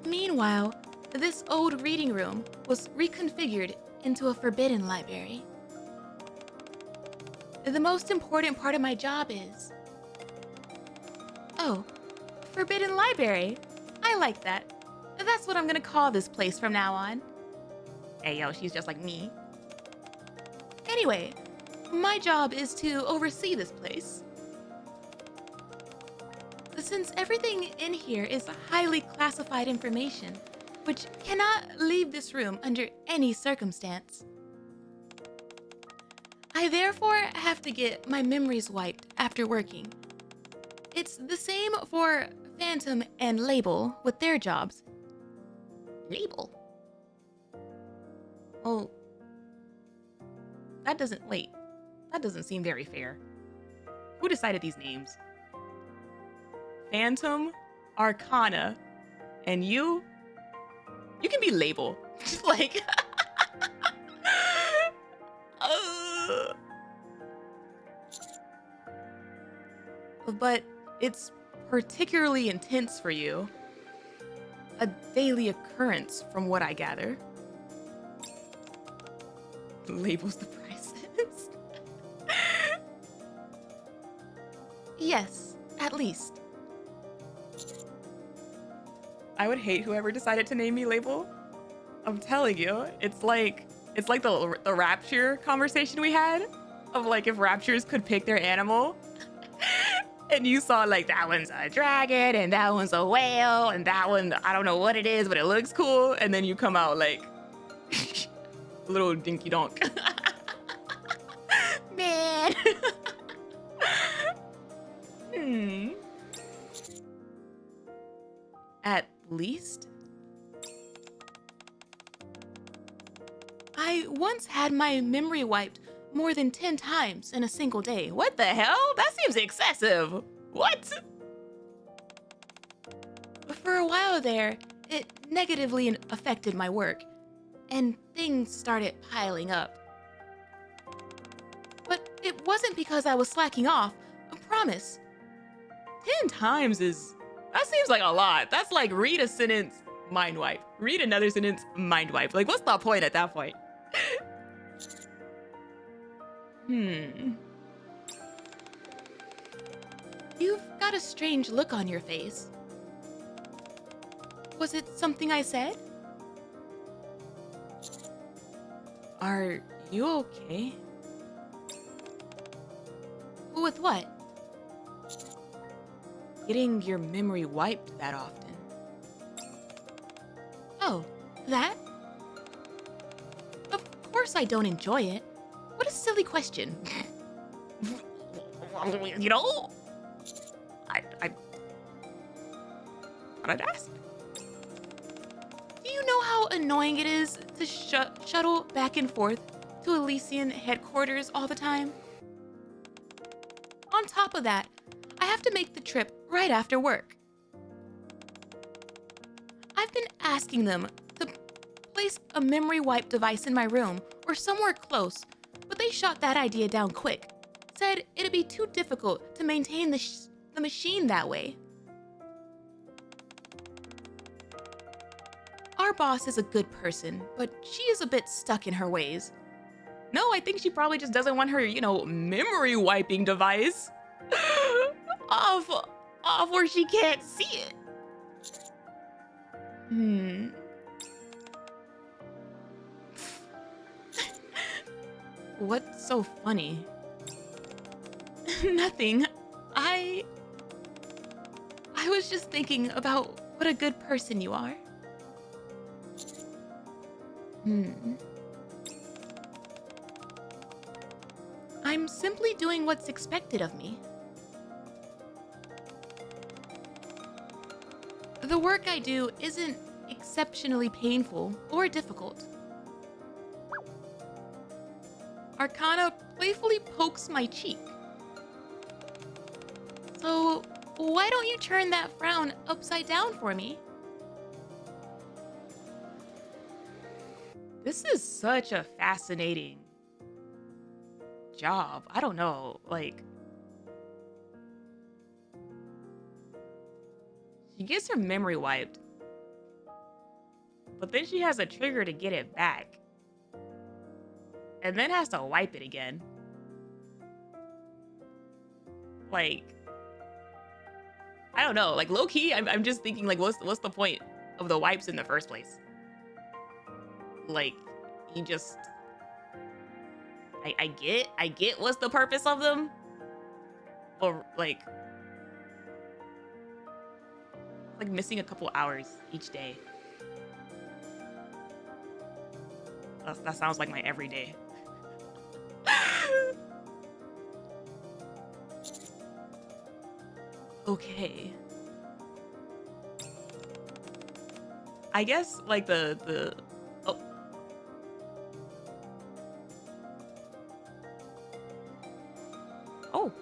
Meanwhile, this old reading room was reconfigured into a forbidden library. The most important part of my job is... Oh, Forbidden Library. I like that. That's what I'm gonna call this place from now on. Hey, yo, she's just like me. Anyway, my job is to oversee this place. Since everything in here is highly classified information, which cannot leave this room under any circumstance. I therefore have to get my memories wiped after working. It's the same for Phantom and Label with their jobs. Label? Well, that doesn't seem very fair. Who decided these names? Phantom, Arcana, and you can be Label. Like, But it's particularly intense for you. A daily occurrence, from what I gather. Labels the prices. Yes, at least. I would hate whoever decided to name me Label. I'm telling you, it's like the Rapture conversation we had of like if Raptures could pick their animal. And you saw like that one's a dragon and that one's a whale and that one, I don't know what it is, but it looks cool. And then you come out like little dinky donk. Man. At least? I once had my memory wiped more than 10 times in a single day. What the hell? That seems excessive. What? For a while there, it negatively affected my work, and things started piling up. But it wasn't because I was slacking off, I promise. 10 times that seems like a lot. That's like read a sentence, mind wipe. Read another sentence, mind wipe. Like, what's the point at that point? You've got a strange look on your face. Was it something I said? Are you okay? With what? Getting your memory wiped that often. Oh, that? Of course I don't enjoy it. What a silly question. You know, I thought I'd ask. Do you know how annoying it is to shuttle back and forth to Elysian headquarters all the time? On top of that, I have to make the trip right after work. I've been asking them to place a memory wipe device in my room or somewhere close, but they shot that idea down quick. Said it'd be too difficult to maintain the machine that way. Our boss is a good person, but she is a bit stuck in her ways. No, I think she probably just doesn't want her, memory wiping device off where she can't see it. What's so funny? Nothing. I was just thinking about what a good person you are. I'm simply doing what's expected of me. The work I do isn't exceptionally painful or difficult. Arcana playfully pokes my cheek. So, why don't you turn that frown upside down for me? This is such a fascinating job. I don't know, like, she gets her memory wiped, but then she has a trigger to get it back, and then has to wipe it again. Like, I don't know, like, low-key, I'm just thinking, like, what's the point of the wipes in the first place? Like, you just... I get what's the purpose of them. Or, like missing a couple hours each day. That sounds like my everyday. Okay. I guess, like, the oh. Oh.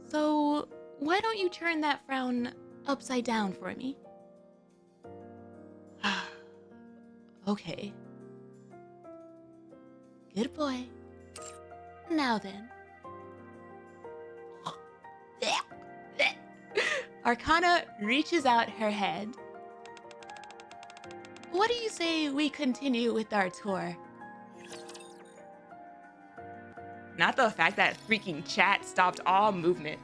So, why don't you turn that frown upside down for me? Okay. Good boy. Now then. Arcana reaches out her head. What do you say we continue with our tour? Not the fact that freaking chat stopped all movement.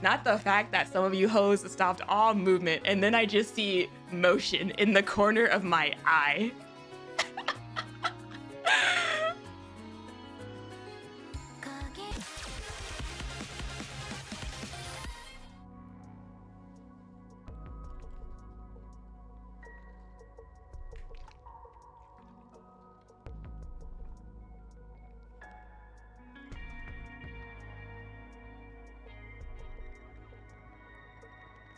Not the fact that some of you hoes stopped all movement, and then I just see motion in the corner of my eye.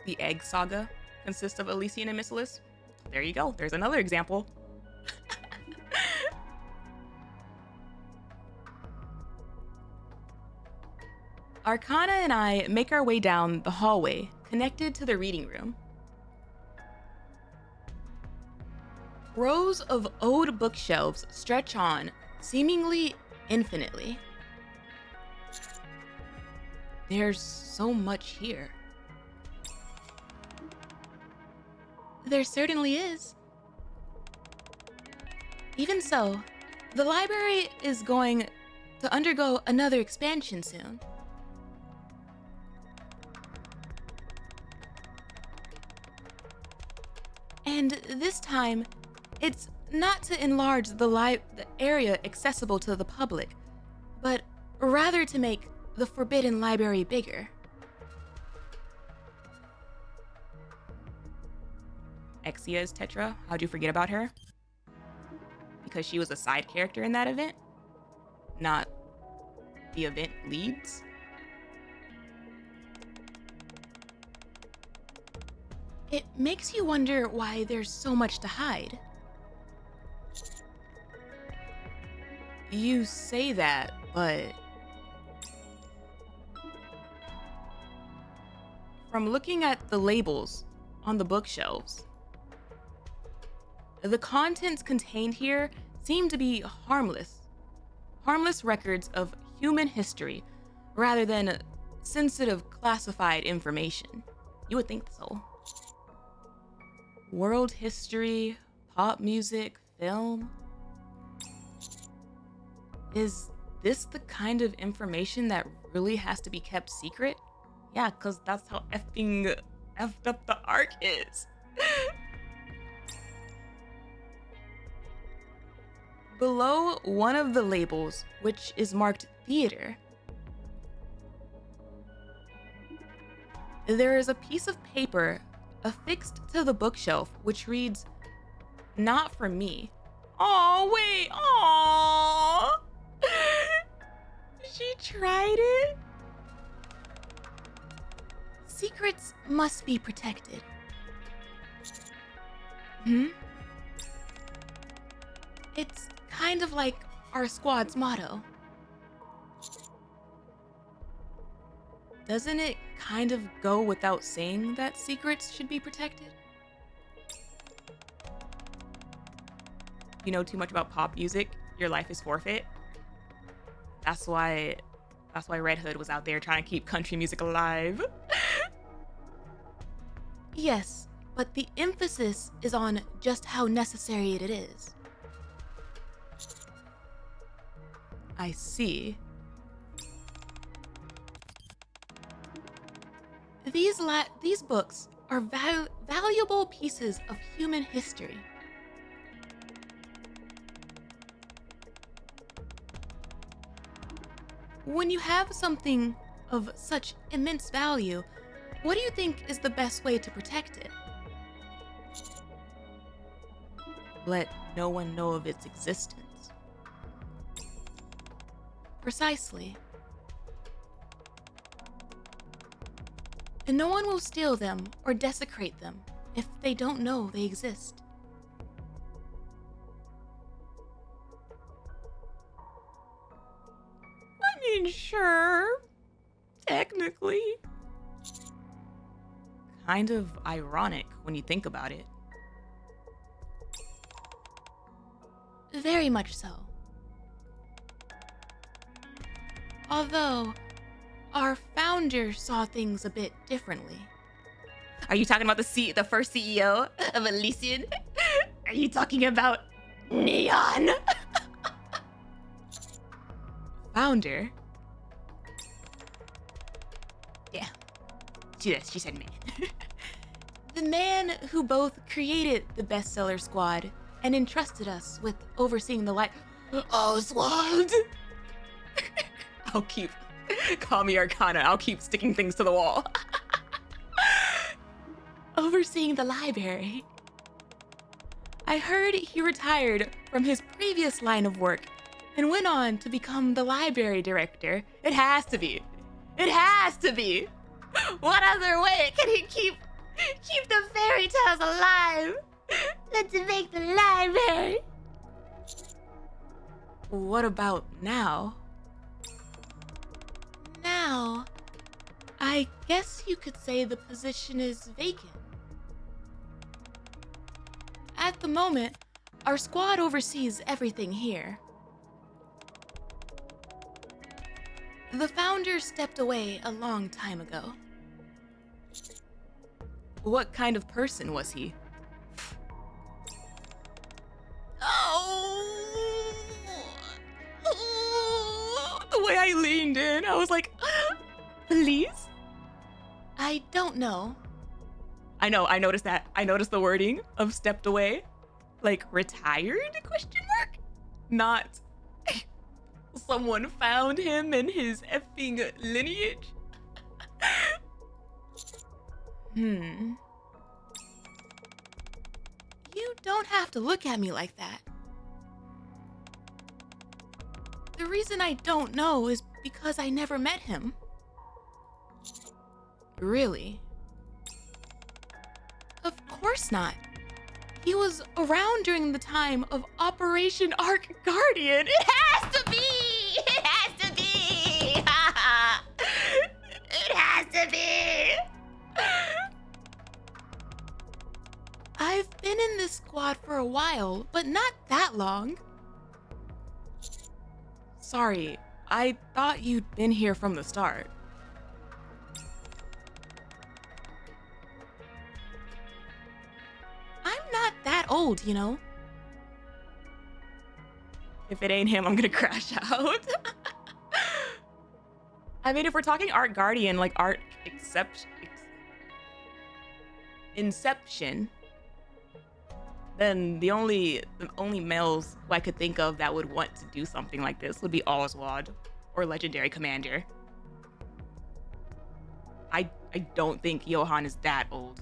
The egg saga consists of Elysian and Missilus. There you go. There's another example. Arcana and I make our way down the hallway connected to the reading room. Rows of old bookshelves stretch on, seemingly infinitely. There's so much here. There certainly is. Even so, the library is going to undergo another expansion soon. And this time, it's not to enlarge the area accessible to the public, but rather to make the Forbidden Library bigger. Exia is Tetra. How'd you forget about her? Because she was a side character in that event, not the event leads. It makes you wonder why there's so much to hide. You say that, but from looking at the labels on the bookshelves, the contents contained here seem to be harmless records of human history rather than sensitive classified information. You would think so. World history, pop music, film. Is this the kind of information that really has to be kept secret? Yeah, because that's how effed up the Arc is. Below one of the labels, which is marked theater, there is a piece of paper affixed to the bookshelf which reads, "Not for me." Oh, wait. Aww. She tried it. Secrets must be protected. It's kind of like our squad's motto. Doesn't it kind of go without saying that secrets should be protected? You know too much about pop music, your life is forfeit. That's why Red Hood was out there trying to keep country music alive. Yes, but the emphasis is on just how necessary it is. I see. These books are valuable pieces of human history. When you have something of such immense value, what do you think is the best way to protect it? Let no one know of its existence. Precisely. And no one will steal them or desecrate them if they don't know they exist. I mean, sure. Technically. Kind of ironic when you think about it. Very much so. Although, our founder saw things a bit differently. Are you talking about the first CEO of Elysian? Are you talking about Neon? Founder? Yeah. She said man. The man who both created the bestseller squad and entrusted us with overseeing the Oswald! Call me Arcana, I'll keep sticking things to the wall. Overseeing the library. I heard he retired from his previous line of work and went on to become the library director. It has to be. It has to be. What other way can he keep the fairy tales alive than to make the library? What about now? Now, Guess you could say the position is vacant. At the moment, our squad oversees everything here. The founder stepped away a long time ago. What kind of person was he? The way I leaned in, I was like, please? I don't know. I know, I noticed that. I noticed the wording of stepped away. Like, retired, question mark? Not someone found him in his effing lineage. You don't have to look at me like that. The reason I don't know is because I never met him. Really? Of course not. He was around during the time of Operation Arc Guardian. It has to be! It has to be! It has to be! I've been in this squad for a while, but not that long. Sorry, I thought you'd been here from the start. I'm not that old, you know. If it ain't him, I'm gonna crash out. I mean, if we're talking Art Guardian, like Art Inception, then the only males who I could think of that would want to do something like this would be Oswald or Legendary Commander. I don't think Johann is that old.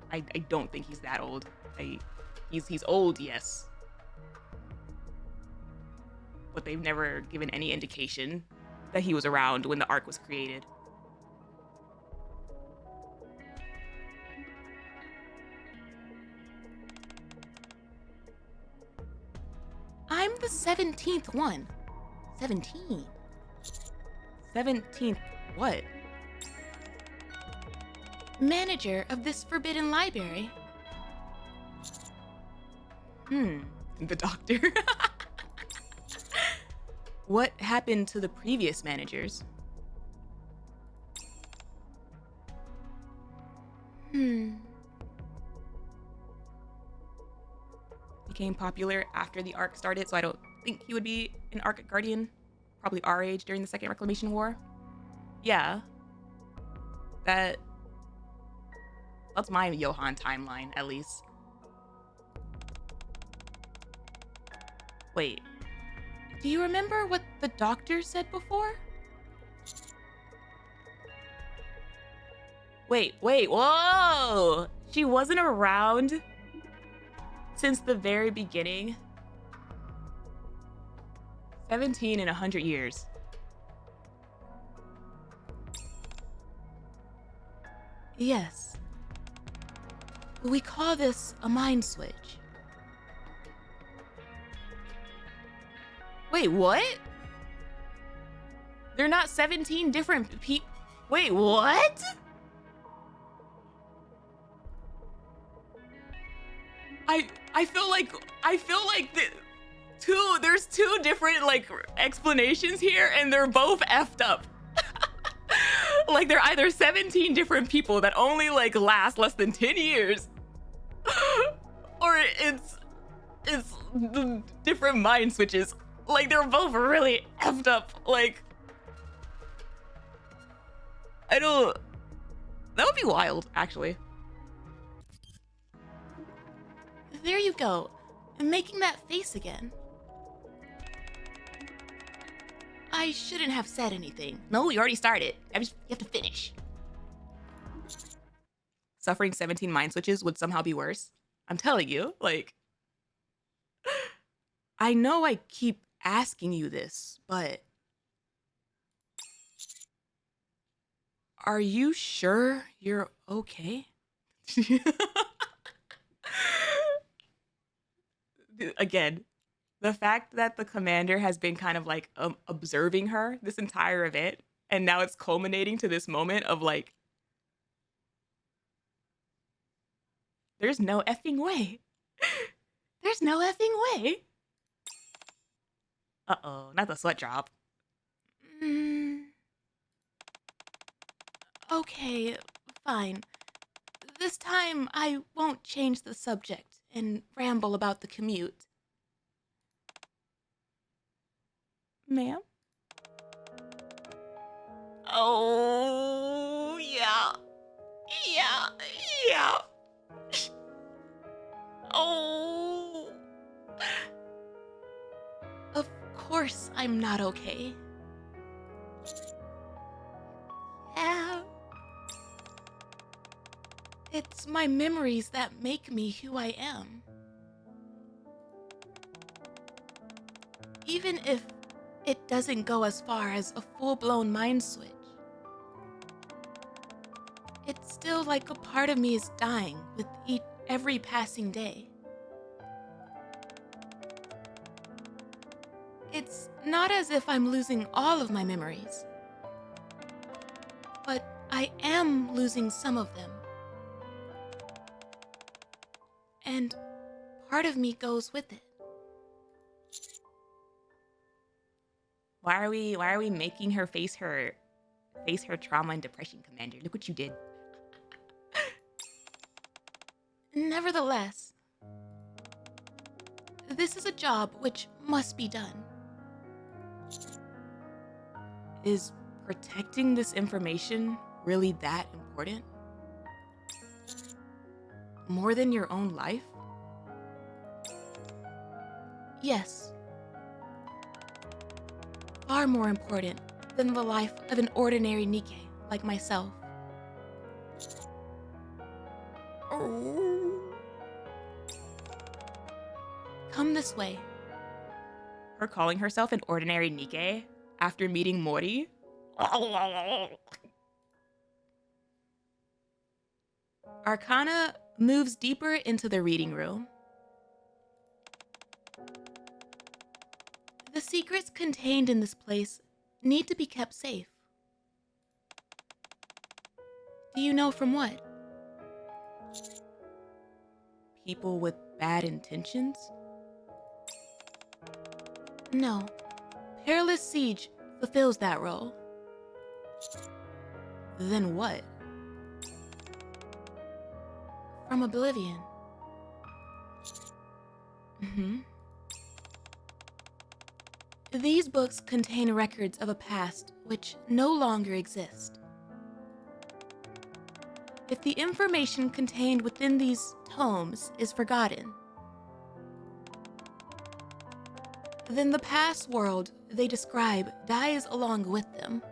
I don't think he's that old. He's old, yes. But they've never given any indication that he was around when the arc was created. I'm the 17th one. 17. 17th what? Manager of this forbidden library. The doctor. What happened to the previous managers? Became popular after the arc started, so I don't think he would be an Arc Guardian. Probably our age during the Second Reclamation War. Yeah. That's my Johann timeline, at least. Wait. Do you remember what the doctor said before? Wait, whoa! She wasn't around since the very beginning. 17 in 100 years. Yes. We call this a mind switch. Wait, what? They're not 17 different people. Wait, what? I feel like there's two different like explanations here, and they're both effed up. Like they're either 17 different people that only like last less than 10 years, or it's the different mind switches. Like they're both really effed up. Like I don't. That would be wild, actually. There you go, making that face again. I shouldn't have said anything. No, you already started. You have to finish. Suffering 17 mind switches would somehow be worse. I'm telling you, like... I know I keep asking you this, but... Are you sure you're okay? Again, the fact that the commander has been kind of like observing her this entire event And now it's culminating to this moment of like, there's no effing way. There's no effing way. Uh-oh, not the sweat drop. Okay, fine. This time I won't change the subject and ramble about the commute. Ma'am? Oh, yeah. Yeah. Oh. Of course I'm not okay. Yeah. It's my memories that make me who I am. Even if it doesn't go as far as a full-blown mind switch, it's still like a part of me is dying with every passing day. It's not as if I'm losing all of my memories, but I am losing some of them. And part of me goes with it. Why are we making her face her trauma and depression, Commander? Look what you did. Nevertheless, this is a job which must be done. Is protecting this information really that important? More than your own life? Yes. Far more important than the life of an ordinary Nikke like myself. Oh. Come this way. Her calling herself an ordinary Nikke after meeting Mori? Arcana moves deeper into the reading room. The secrets contained in this place need to be kept safe. Do you know from what? People with bad intentions? No. Perilous Siege fulfills that role. Then what? From Oblivion. These books contain records of a past which no longer exist. If the information contained within these tomes is forgotten, then the past world they describe dies along with them.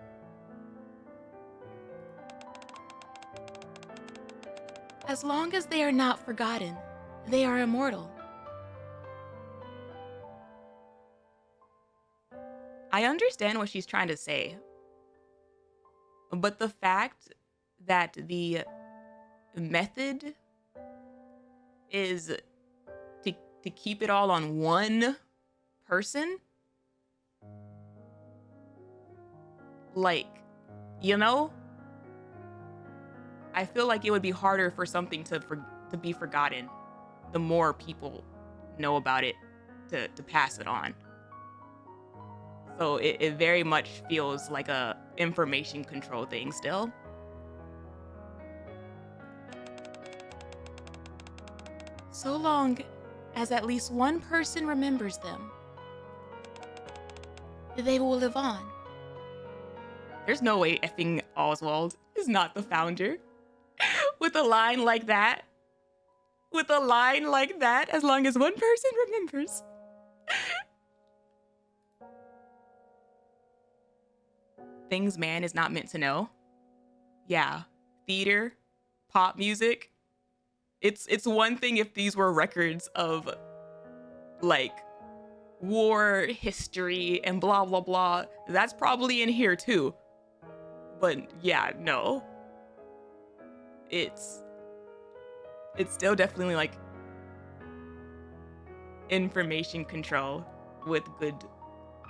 As long as they are not forgotten, they are immortal. I understand what she's trying to say, but the fact that the method is to keep it all on one person, like, you know, I feel like it would be harder for something to be forgotten the more people know about it to pass it on. So it very much feels like a information control thing still. So long as at least one person remembers them, they will live on. There's no way effing Oswald is not the founder. With a line like that. With a line like that, as long as one person remembers. Things man is not meant to know. Yeah, theater, pop music. It's one thing if these were records of like war history and blah blah blah. That's probably in here too. But yeah, no. It's still definitely like information control with good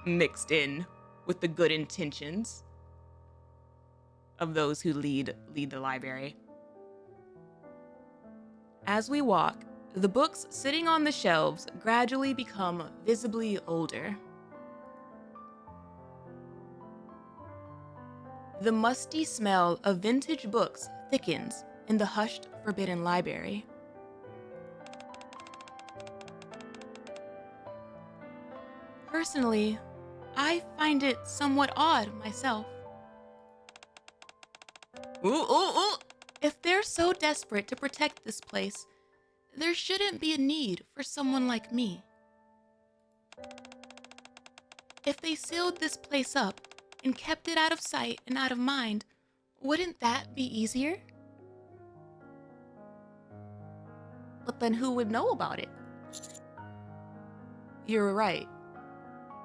mixed in with the good intentions. of those who lead the library. As we walk, the books sitting on the shelves gradually become visibly older. The musty smell of vintage books thickens in the hushed, forbidden library. Personally, I find it somewhat odd myself. Ooh. If they're so desperate to protect this place, there shouldn't be a need for someone like me. If they sealed this place up and kept it out of sight and out of mind, wouldn't that be easier? But then who would know about it? You're right.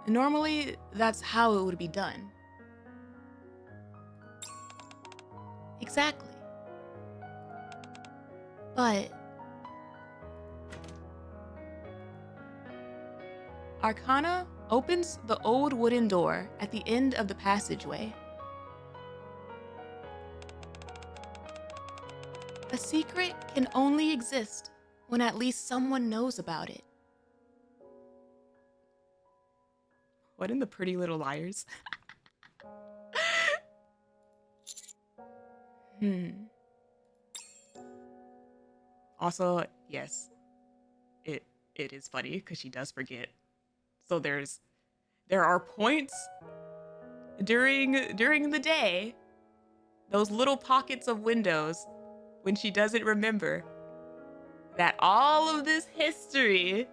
Normally, that's how it would be done. Exactly. But Arcana opens the old wooden door at the end of the passageway. A secret can only exist when at least someone knows about it. What in the Pretty Little Liars? Also, yes, it is funny because she does forget. So there are points during the day, those little pockets of windows when she doesn't remember that all of this history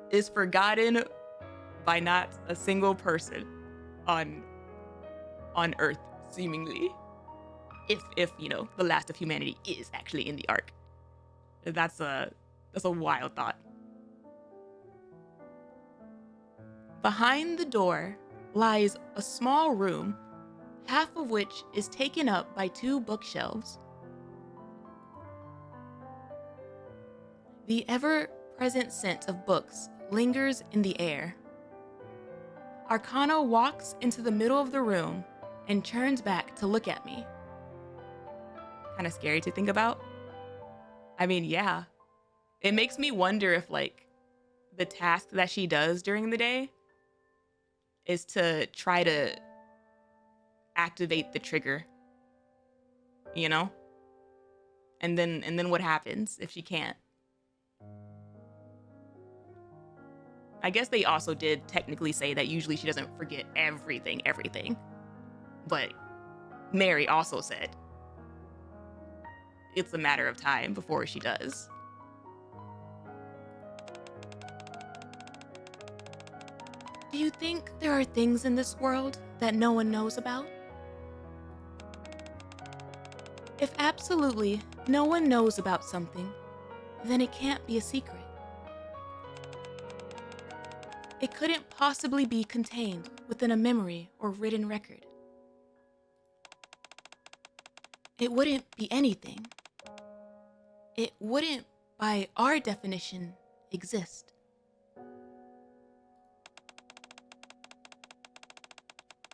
is forgotten by not a single person on Earth, seemingly. If you know, the last of humanity is actually in the arc. That's a wild thought. Behind the door lies a small room, half of which is taken up by 2 bookshelves. The ever-present scent of books lingers in the air. Arcana walks into the middle of the room and turns back to look at me. Kind of scary to think about. I mean, yeah. It makes me wonder if, like, the task that she does during the day is to try to activate the trigger, you know? And then what happens if she can't? I guess they also did technically say that usually she doesn't forget everything. But Mary also said it's a matter of time before she does. Do you think there are things in this world that no one knows about? If absolutely no one knows about something, then it can't be a secret. It couldn't possibly be contained within a memory or written record. It wouldn't be anything. It wouldn't, by our definition, exist.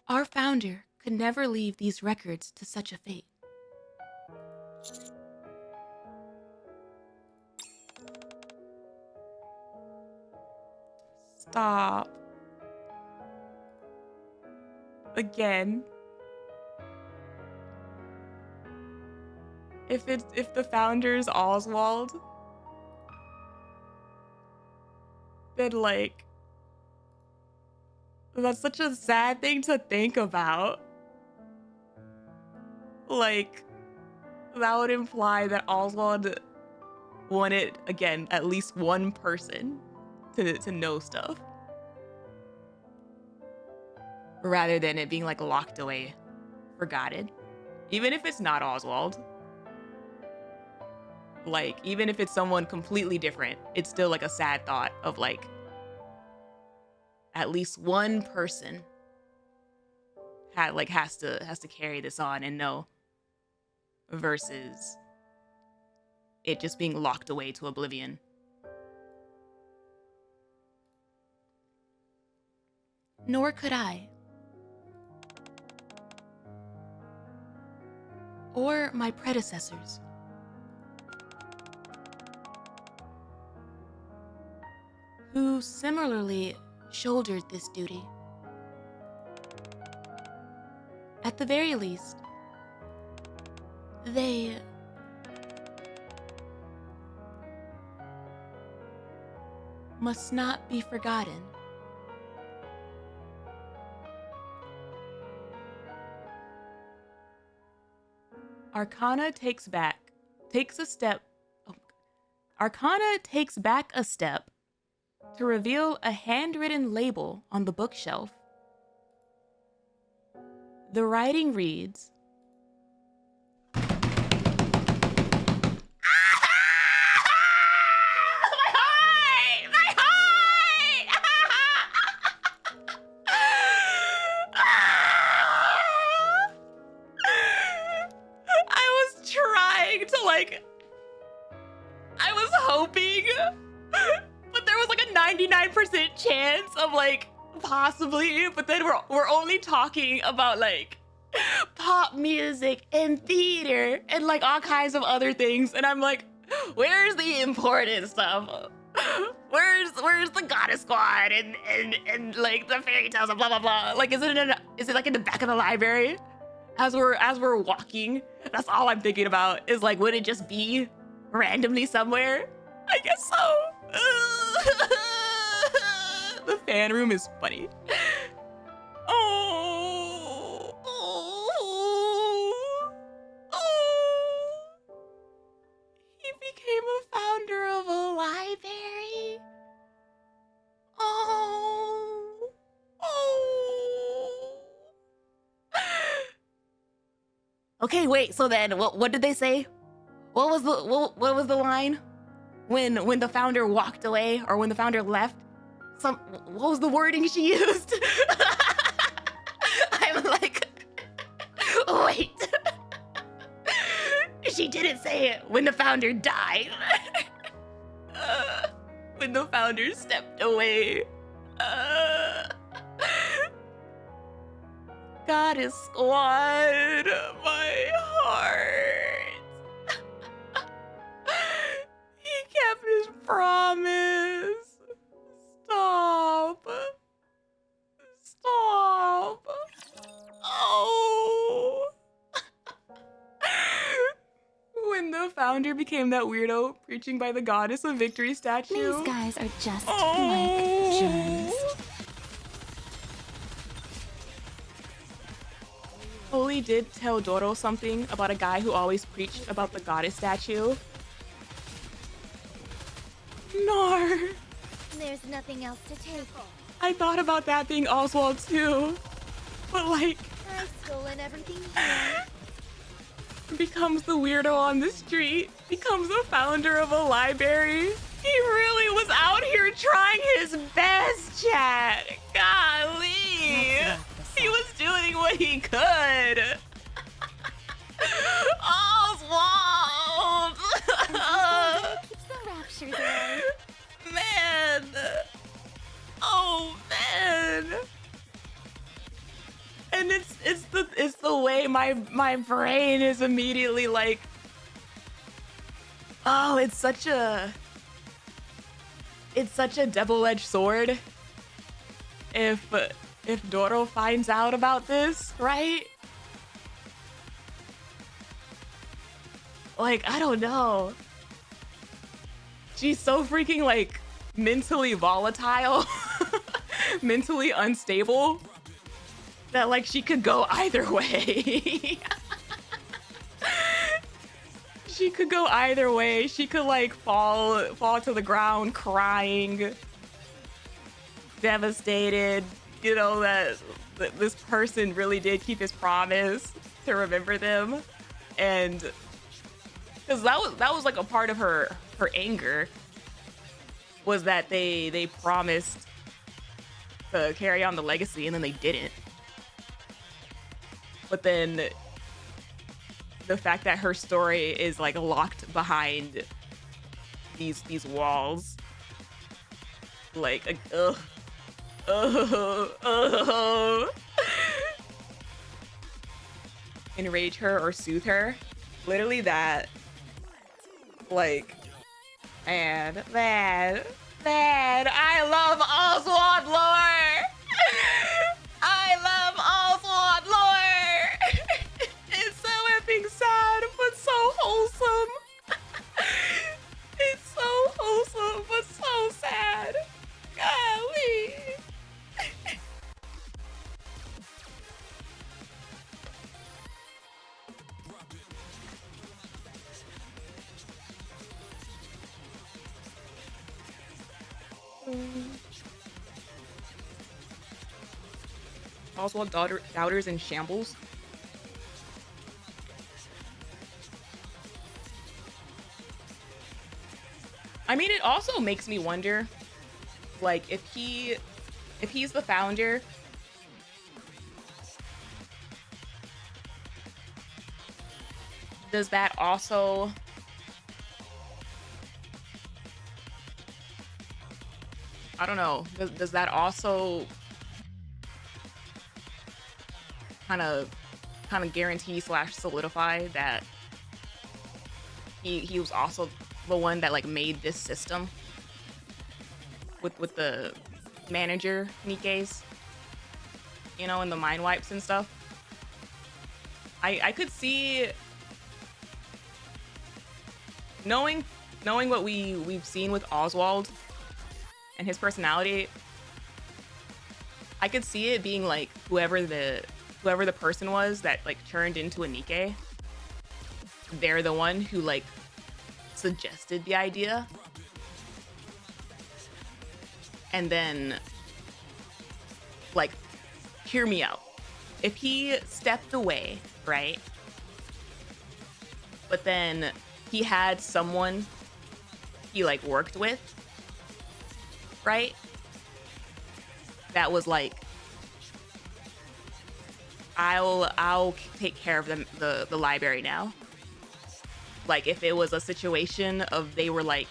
Our founder could never leave these records to such a fate. Stop. Again. If the founder's Oswald, then like that's such a sad thing to think about. Like, that would imply that Oswald wanted, again, at least one person to know stuff. Rather than it being like locked away, forgotten. Even if it's not Oswald. Like, even if it's someone completely different, it's still like a sad thought of like at least one person has to carry this on and know, versus it just being locked away to oblivion. Nor could I. or my predecessors. Who similarly shouldered this duty. At the very least, they must not be forgotten. Arcana takes back a step to reveal a handwritten label on the bookshelf. The writing reads, I was hoping, but there was like a 99% chance of like possibly, but then we're only talking about like pop music and theater and like all kinds of other things, and I'm like, where's the important stuff? Where's the goddess squad and like the fairy tales and blah blah blah? Like, is it like in the back of the library? As we're walking, that's all I'm thinking about is like, would it just be randomly somewhere? I guess so. The fan room is funny. He became a founder of a library. Okay, wait. So then, what did they say? What was the line when the founder walked away, or when the founder left? What was the wording she used? I'm like, wait. She didn't say it when the founder died. When the founder stepped away. Goddess squad, my heart. He kept his promise. Stop. Oh. When the founder became that weirdo preaching by the goddess of victory statue. These guys are just like germs. Oli did tell Doro something about a guy who always preached about the goddess statue. Nar. There's nothing else to take. I thought about that being Oswald too. But like, I've stolen everything here. becomes the weirdo on the street, becomes the founder of a library. He really was out here trying his best, chat. Golly. He was doing what he could. Oswald! Keeps the raptures away. Man. Oh, man. And it's the way my brain is immediately like, oh, it's such a double-edged sword. If Doro finds out about this, right? Like, I don't know. She's so freaking like mentally volatile, mentally unstable, that like she could go either way. She could go either way. She could like fall to the ground crying, devastated, you know, that this person really did keep his promise to remember them. And because that was like a part of her anger, was that they promised to carry on the legacy and then they didn't. But then the fact that her story is like locked behind these walls, like, ugh. enrage her or soothe her. Literally that. Like, man, I love Oswald lore. I love Oswald lore. It's so epic sad, but so wholesome. It's so wholesome, but so sad. Golly. Oswald doubters in shambles. I mean, it also makes me wonder, like, if he's the founder, does that also I don't know, does that also kind of guarantee / solidify that he was also the one that like made this system with the manager Nikkes, you know, and the mind wipes and stuff. I could see, knowing what we've seen with Oswald and his personality, I could see it being like whoever the person was that like turned into a Nikke, they're the one who like suggested the idea, and then like, hear me out, if he stepped away, right, but then he had someone he like worked with, right, that was like, I'll take care of the library now. Like, if it was a situation of they were like,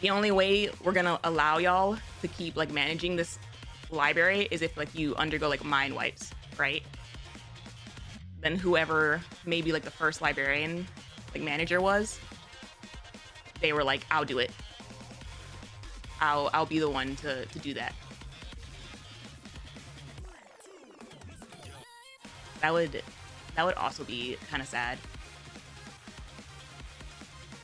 the only way we're gonna allow y'all to keep like managing this library is if like you undergo like mind wipes, right? Then whoever maybe like the first librarian like manager was, they were like, I'll do it. I'll be the one to do that. That would also be kind of sad,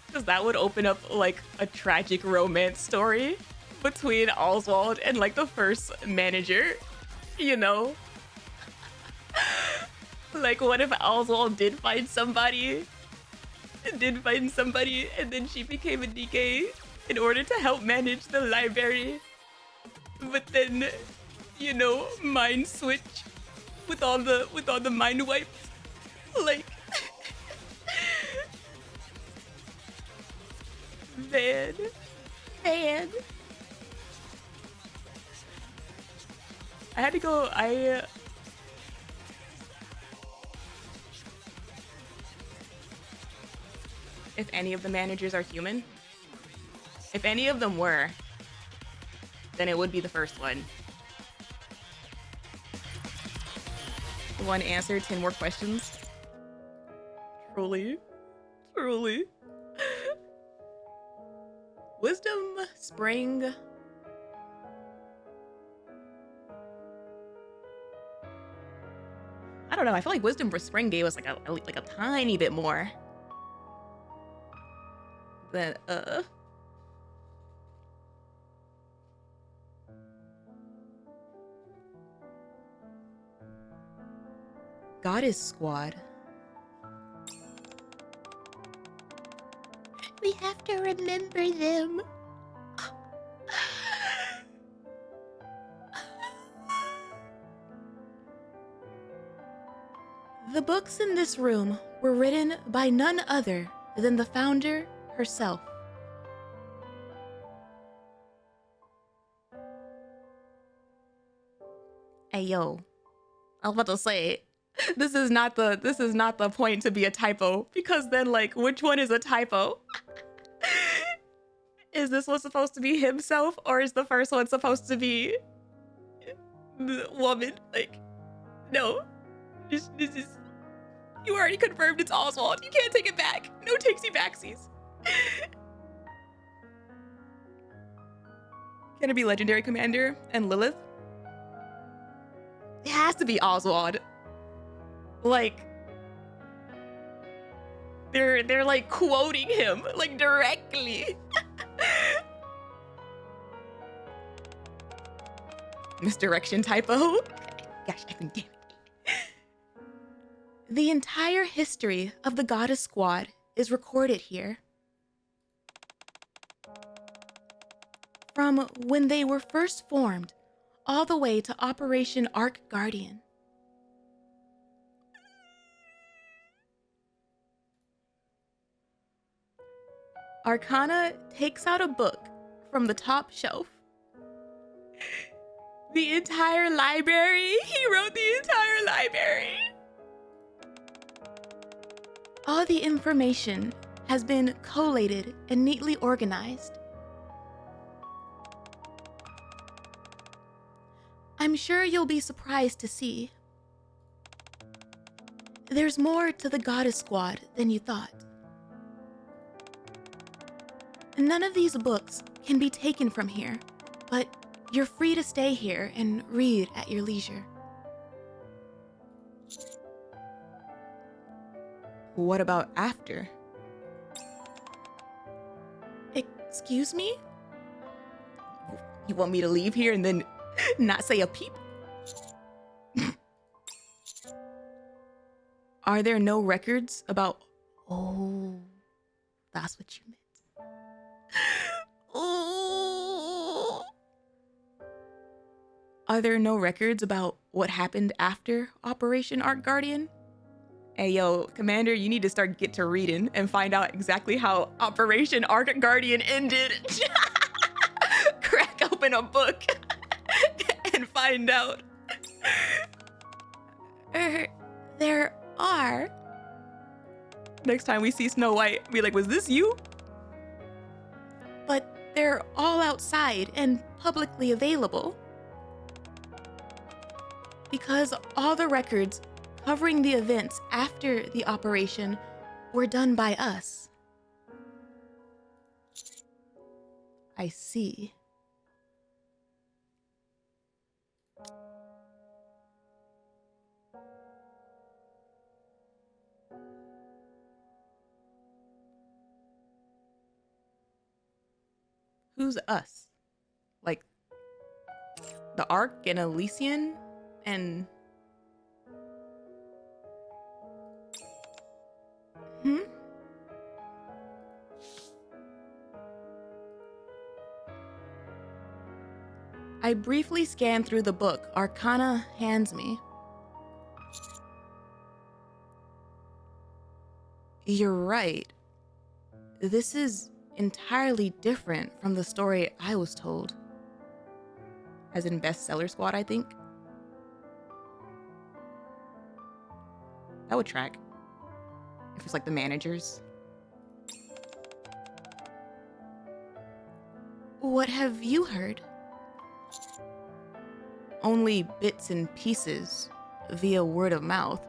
because that would open up like a tragic romance story between Oswald and like the first manager, you know? Like, what if Oswald did find somebody, and then she became a Nikke in order to help manage the library, but then, you know, mind switch with all the mind wipes, like, man. I had to go. If any of the managers are human, if any of them were, then it would be the first one. One answer, 10 more questions. Truly. Wisdom Spring. I don't know. I feel like Wisdom Spring gave us like a tiny bit more than Goddess Squad. We have to remember them. The books in this room were written by none other than the founder herself. Hey yo, I was about to say, this is not the point to be a typo, because then like, which one is a typo? Is this one supposed to be himself, or is the first one supposed to be the woman? Like, no. This is... You already confirmed it's Oswald. You can't take it back. No takesy-backsies. Can it be Legendary Commander and Lilith? It has to be Oswald. Like... They're like quoting him, like directly. Misdirection typo. Gosh, I can damn it. The entire history of the Goddess Squad is recorded here. From when they were first formed, all the way to Operation Arc Guardian. Arcana takes out a book from the top shelf. The entire library? He wrote the entire library. All the information has been collated and neatly organized. I'm sure you'll be surprised to see. There's more to the Goddess Squad than you thought. None of these books can be taken from here, but you're free to stay here and read at your leisure. What about after? Excuse me? You want me to leave here and then not say a peep? Are there no records about... Oh, that's what you meant. Oh. Are there no records about what happened after Operation Arc Guardian? Hey, yo, Commander, you need to get to reading and find out exactly how Operation Arc Guardian ended. Crack open a book and find out. There are. Next time we see Snow White, be like, was this you? But they're all outside and publicly available. Because all the records covering the events after the operation were done by us. I see. Who's us? Like, the Ark and Elysian and... I briefly scan through the book Arcana hands me. You're right. This is entirely different from the story I was told. As in Bestseller Squad, I think. That would track. If it's like the managers. What have you heard? Only bits and pieces via word of mouth.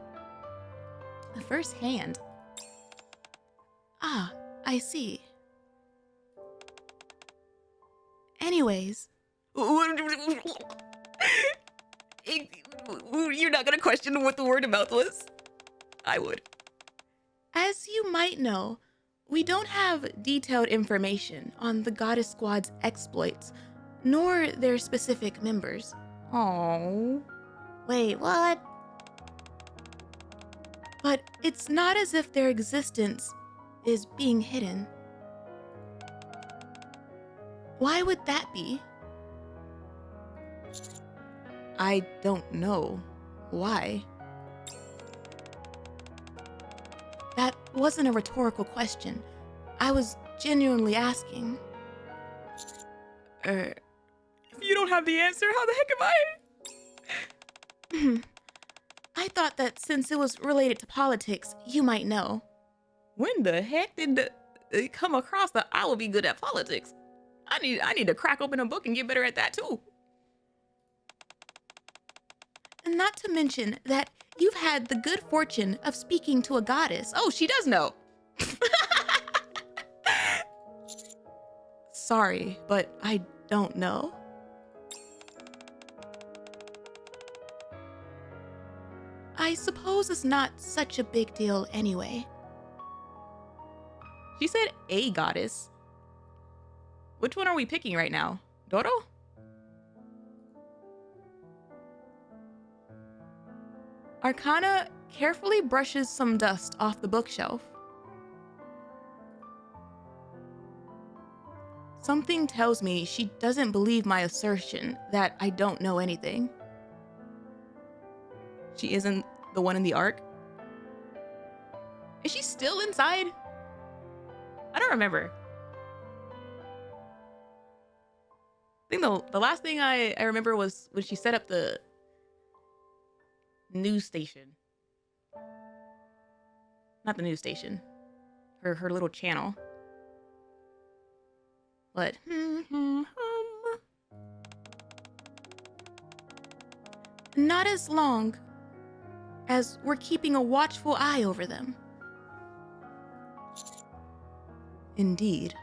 First hand. Ah, I see. Anyways. You're not gonna question what the word of mouth was? I would. As you might know, we don't have detailed information on the Goddess Squad's exploits, nor their specific members. Oh. Wait, what? But it's not as if their existence is being hidden. Why would that be? I don't know. Why? That wasn't a rhetorical question. I was genuinely asking. If you don't have the answer, how the heck am I? I thought that since it was related to politics, you might know. When the heck did it come across that I will be good at politics? I need to crack open a book and get better at that too. Not to mention that you've had the good fortune of speaking to a goddess. Oh, she does know. Sorry, but I don't know. I suppose it's not such a big deal anyway. She said a goddess. Which one are we picking right now? Doro? Arcana carefully brushes some dust off the bookshelf. Something tells me she doesn't believe my assertion that I don't know anything. She isn't the one in the arc? Is she still inside? I don't remember. I think the last thing I remember was when she set up the news station. Not the news station. Her little channel. But not as long as we're keeping a watchful eye over them. Indeed.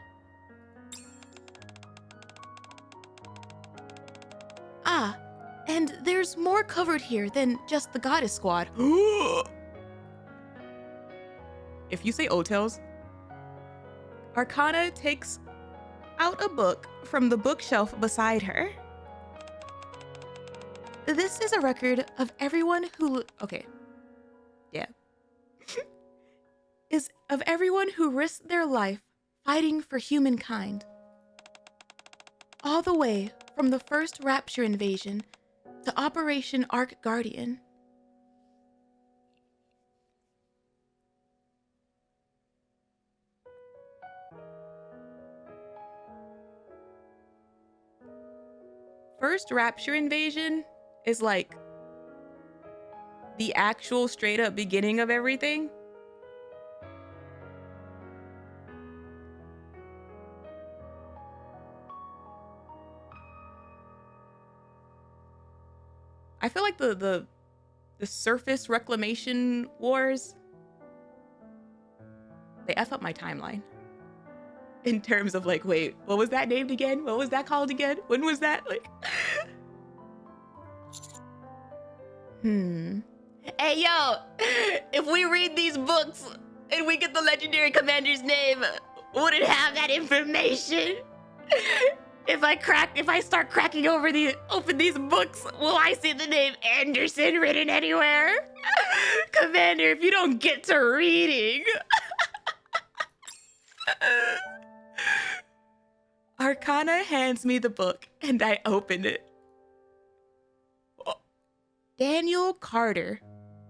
Ah, and there's more covered here than just the goddess squad. If you say Otels, Arcana takes out a book from the bookshelf beside her. This is a record of everyone who... Okay. Yeah. Is of everyone who risked their life fighting for humankind. All the way from the first Rapture invasion to Operation Ark Guardian. First Rapture invasion is like the actual straight up beginning of everything. I feel like the surface reclamation wars, they F up my timeline. In terms of like, wait, what was that named again? What was that called again? When was that? Like, Hey, yo, if we read these books and we get the legendary commander's name, would it have that information? If I start cracking open these books, will I see the name Anderson written anywhere? Commander, if you don't get to reading. Arcana hands me the book and I open it. Daniel Carter.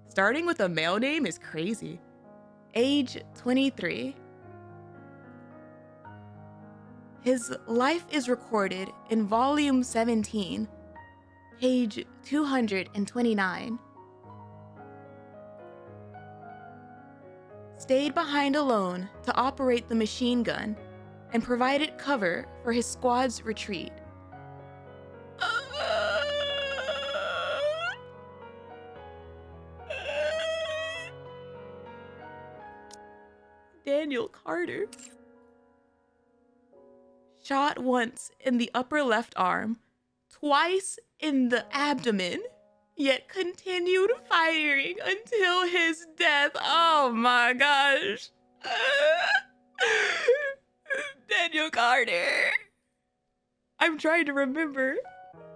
Starting with a male name is crazy. Age 23. His life is recorded in volume 17, page 229. Stayed behind alone to operate the machine gun and provided cover for his squad's retreat. Daniel Carter. Shot once in the upper left arm, twice in the abdomen, yet continued firing until his death. Oh my gosh. Daniel Carter. I'm trying to remember.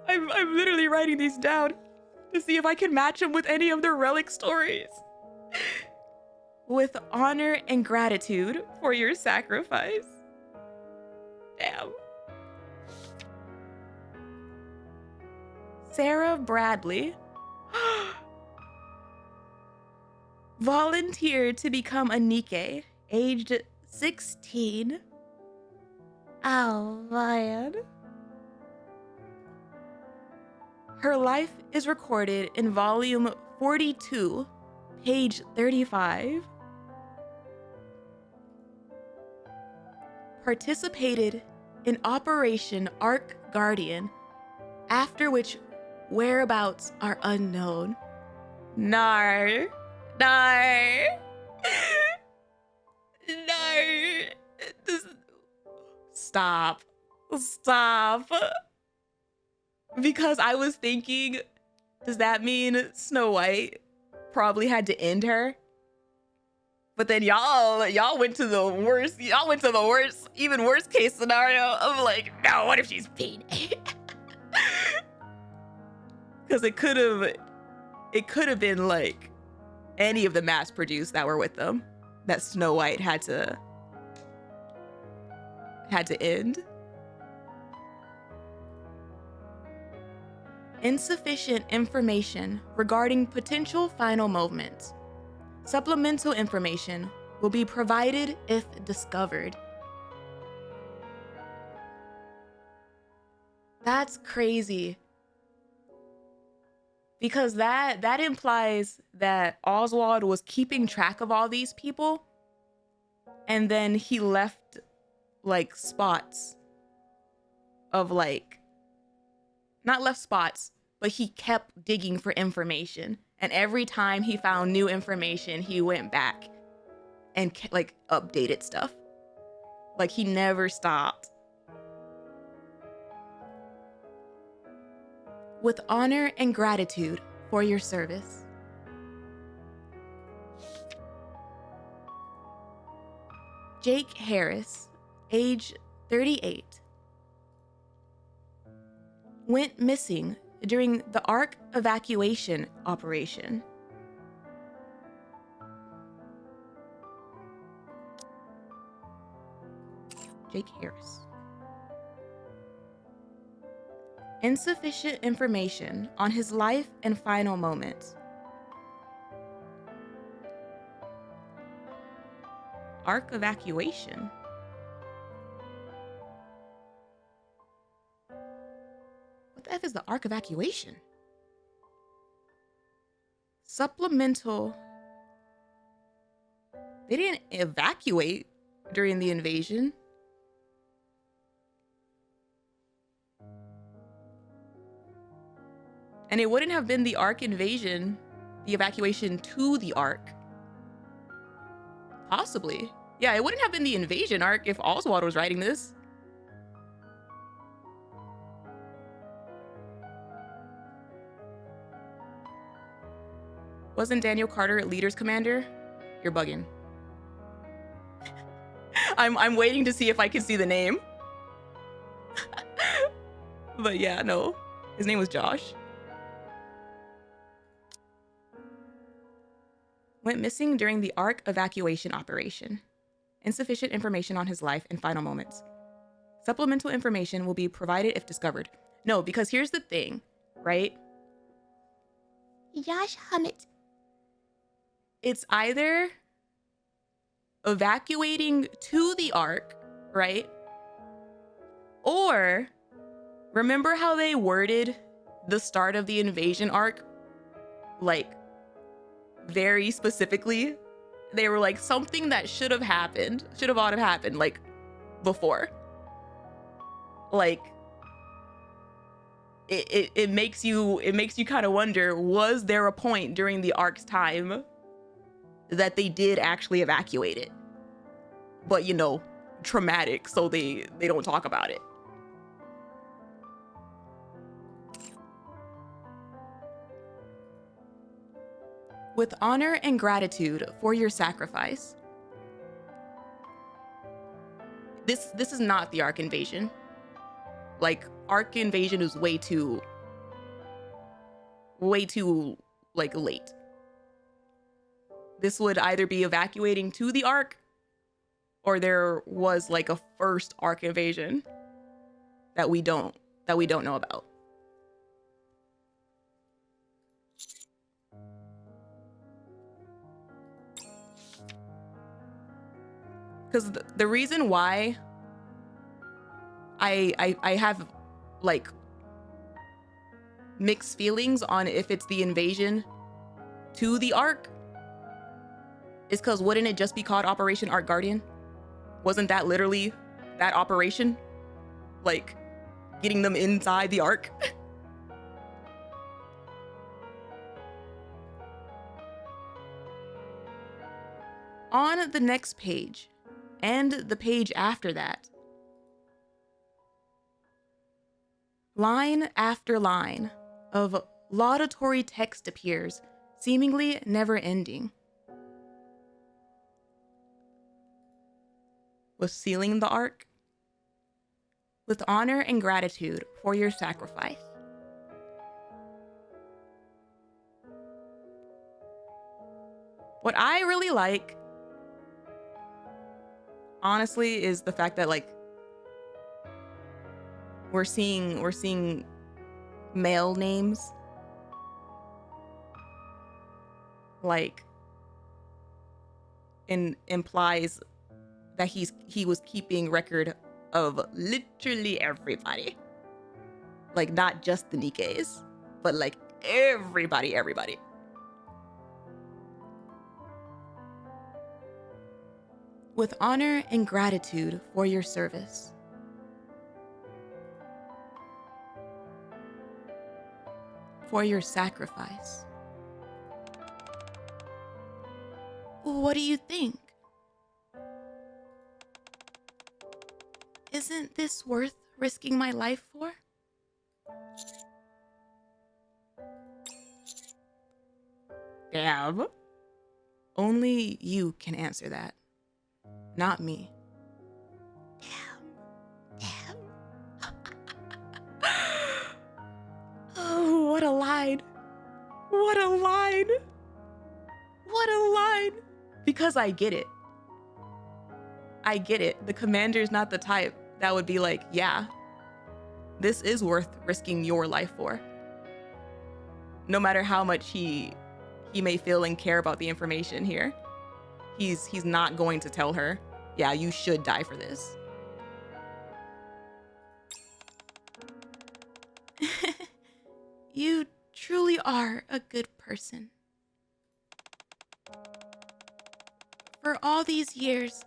I'm literally writing these down to see if I can match them with any of the relic stories. With honor and gratitude for your sacrifice. Damn. Sarah Bradley volunteered to become a NIKKE, aged 16. Oh, man. Her life is recorded in volume 42, page 35. Participated in Operation Ark Guardian, after which whereabouts are unknown. No. No. No. Stop. Stop. Because I was thinking, does that mean Snow White probably had to end her? But then y'all went to the worst, even worse case scenario of like, no, what if she's Phoenix? Because it could have been like any of the mass produced that were with them that Snow White had to end. Insufficient information regarding potential final movements. Supplemental information will be provided if discovered. That's crazy. Because that implies that Oswald was keeping track of all these people, and then he left like spots of like, not left spots, but he kept digging for information. And every time he found new information, he went back and like updated stuff. Like he never stopped. With honor and gratitude for your service. Jake Harris, age 38, went missing during the Ark evacuation operation. Jake Harris. Insufficient information on his life and final moments. Ark evacuation. What the F is the Ark evacuation? Supplemental. They didn't evacuate during the invasion. And it wouldn't have been the Ark invasion, the evacuation to the Ark. Possibly. Yeah, it wouldn't have been the invasion arc if Oswald was writing this. Wasn't Daniel Carter leader's commander? You're bugging. I'm waiting to see if I can see the name. But yeah, no. His name was Josh. Went missing during the Ark evacuation operation. Insufficient information on his life and final moments. Supplemental information will be provided if discovered. No, because here's the thing, right? Josh Hammett. It's either evacuating to the Ark, right? Or, remember how they worded the start of the invasion arc? Like, very specifically? They were like, something that should have ought to have happened, like, before. Like, it makes you kind of wonder, was there a point during the arc's time that they did actually evacuate it? But, you know, traumatic, so they don't talk about it. With honor and gratitude for your sacrifice. This is not the Ark invasion. Like, Ark invasion is way too like late. This would either be evacuating to the Ark, or there was like a first Ark invasion that we don't know about. Because the reason why I have like mixed feelings on if it's the invasion to the Ark is because wouldn't it just be called Operation Ark Guardian? Wasn't that literally that operation? Like getting them inside the Ark? On the next page, and the page after that, line after line of laudatory text appears, seemingly never ending. Was sealing the arc? With honor and gratitude for your sacrifice. What I really like, honestly, is the fact that like we're seeing male names. Like implies that he was keeping record of literally everybody. Like not just the Nikkes, but like everybody. With honor and gratitude for your service. For your sacrifice. What do you think? Isn't this worth risking my life for? Damn. Only you can answer that. Not me. Damn. Oh, what a line. What a line. What a line. Because I get it. I get it. The commander's not the type that would be like, yeah, this is worth risking your life for. No matter how much he may feel and care about the information here, he's not going to tell her, yeah, you should die for this. You truly are a good person. For all these years,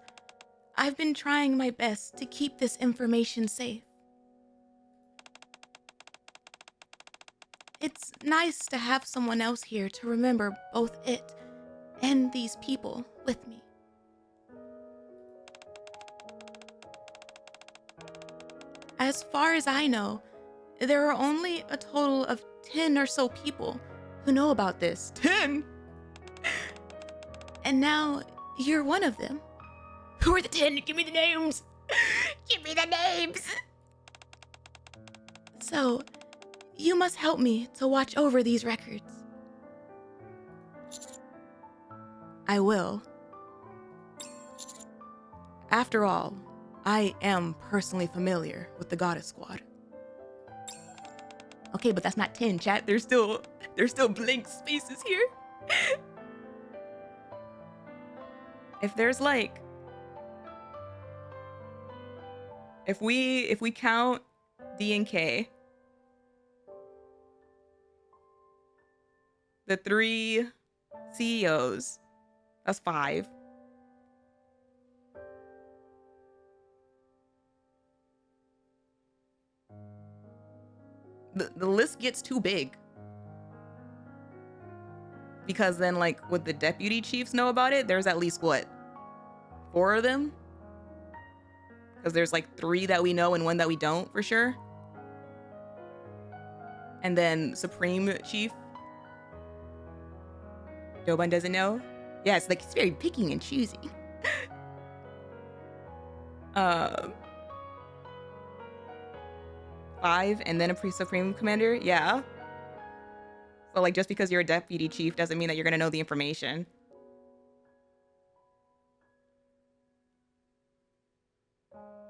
I've been trying my best to keep this information safe. It's nice to have someone else here to remember both it and these people with me. As far as I know, there are only a total of 10 or so people who know about this. 10? And now you're one of them. Who are the 10? Give me the names. Give me the names. So, you must help me to watch over these records. I will. After all, I am personally familiar with the Goddess Squad. Okay, but that's not 10, chat. There's still blank spaces here. If there's like, if we count D and K, the 3 CEOs, that's 5. The list gets too big. Because then, like, would the deputy chiefs know about it? There's at least, what, 4 of them? Because there's, like, 3 that we know and 1 that we don't, for sure. And then Supreme Chief. Doban doesn't know? Yeah, it's like, it's very picking and choosing. 5, and then a Supreme Commander? Yeah. So, like, just because you're a deputy chief doesn't mean that you're gonna know the information.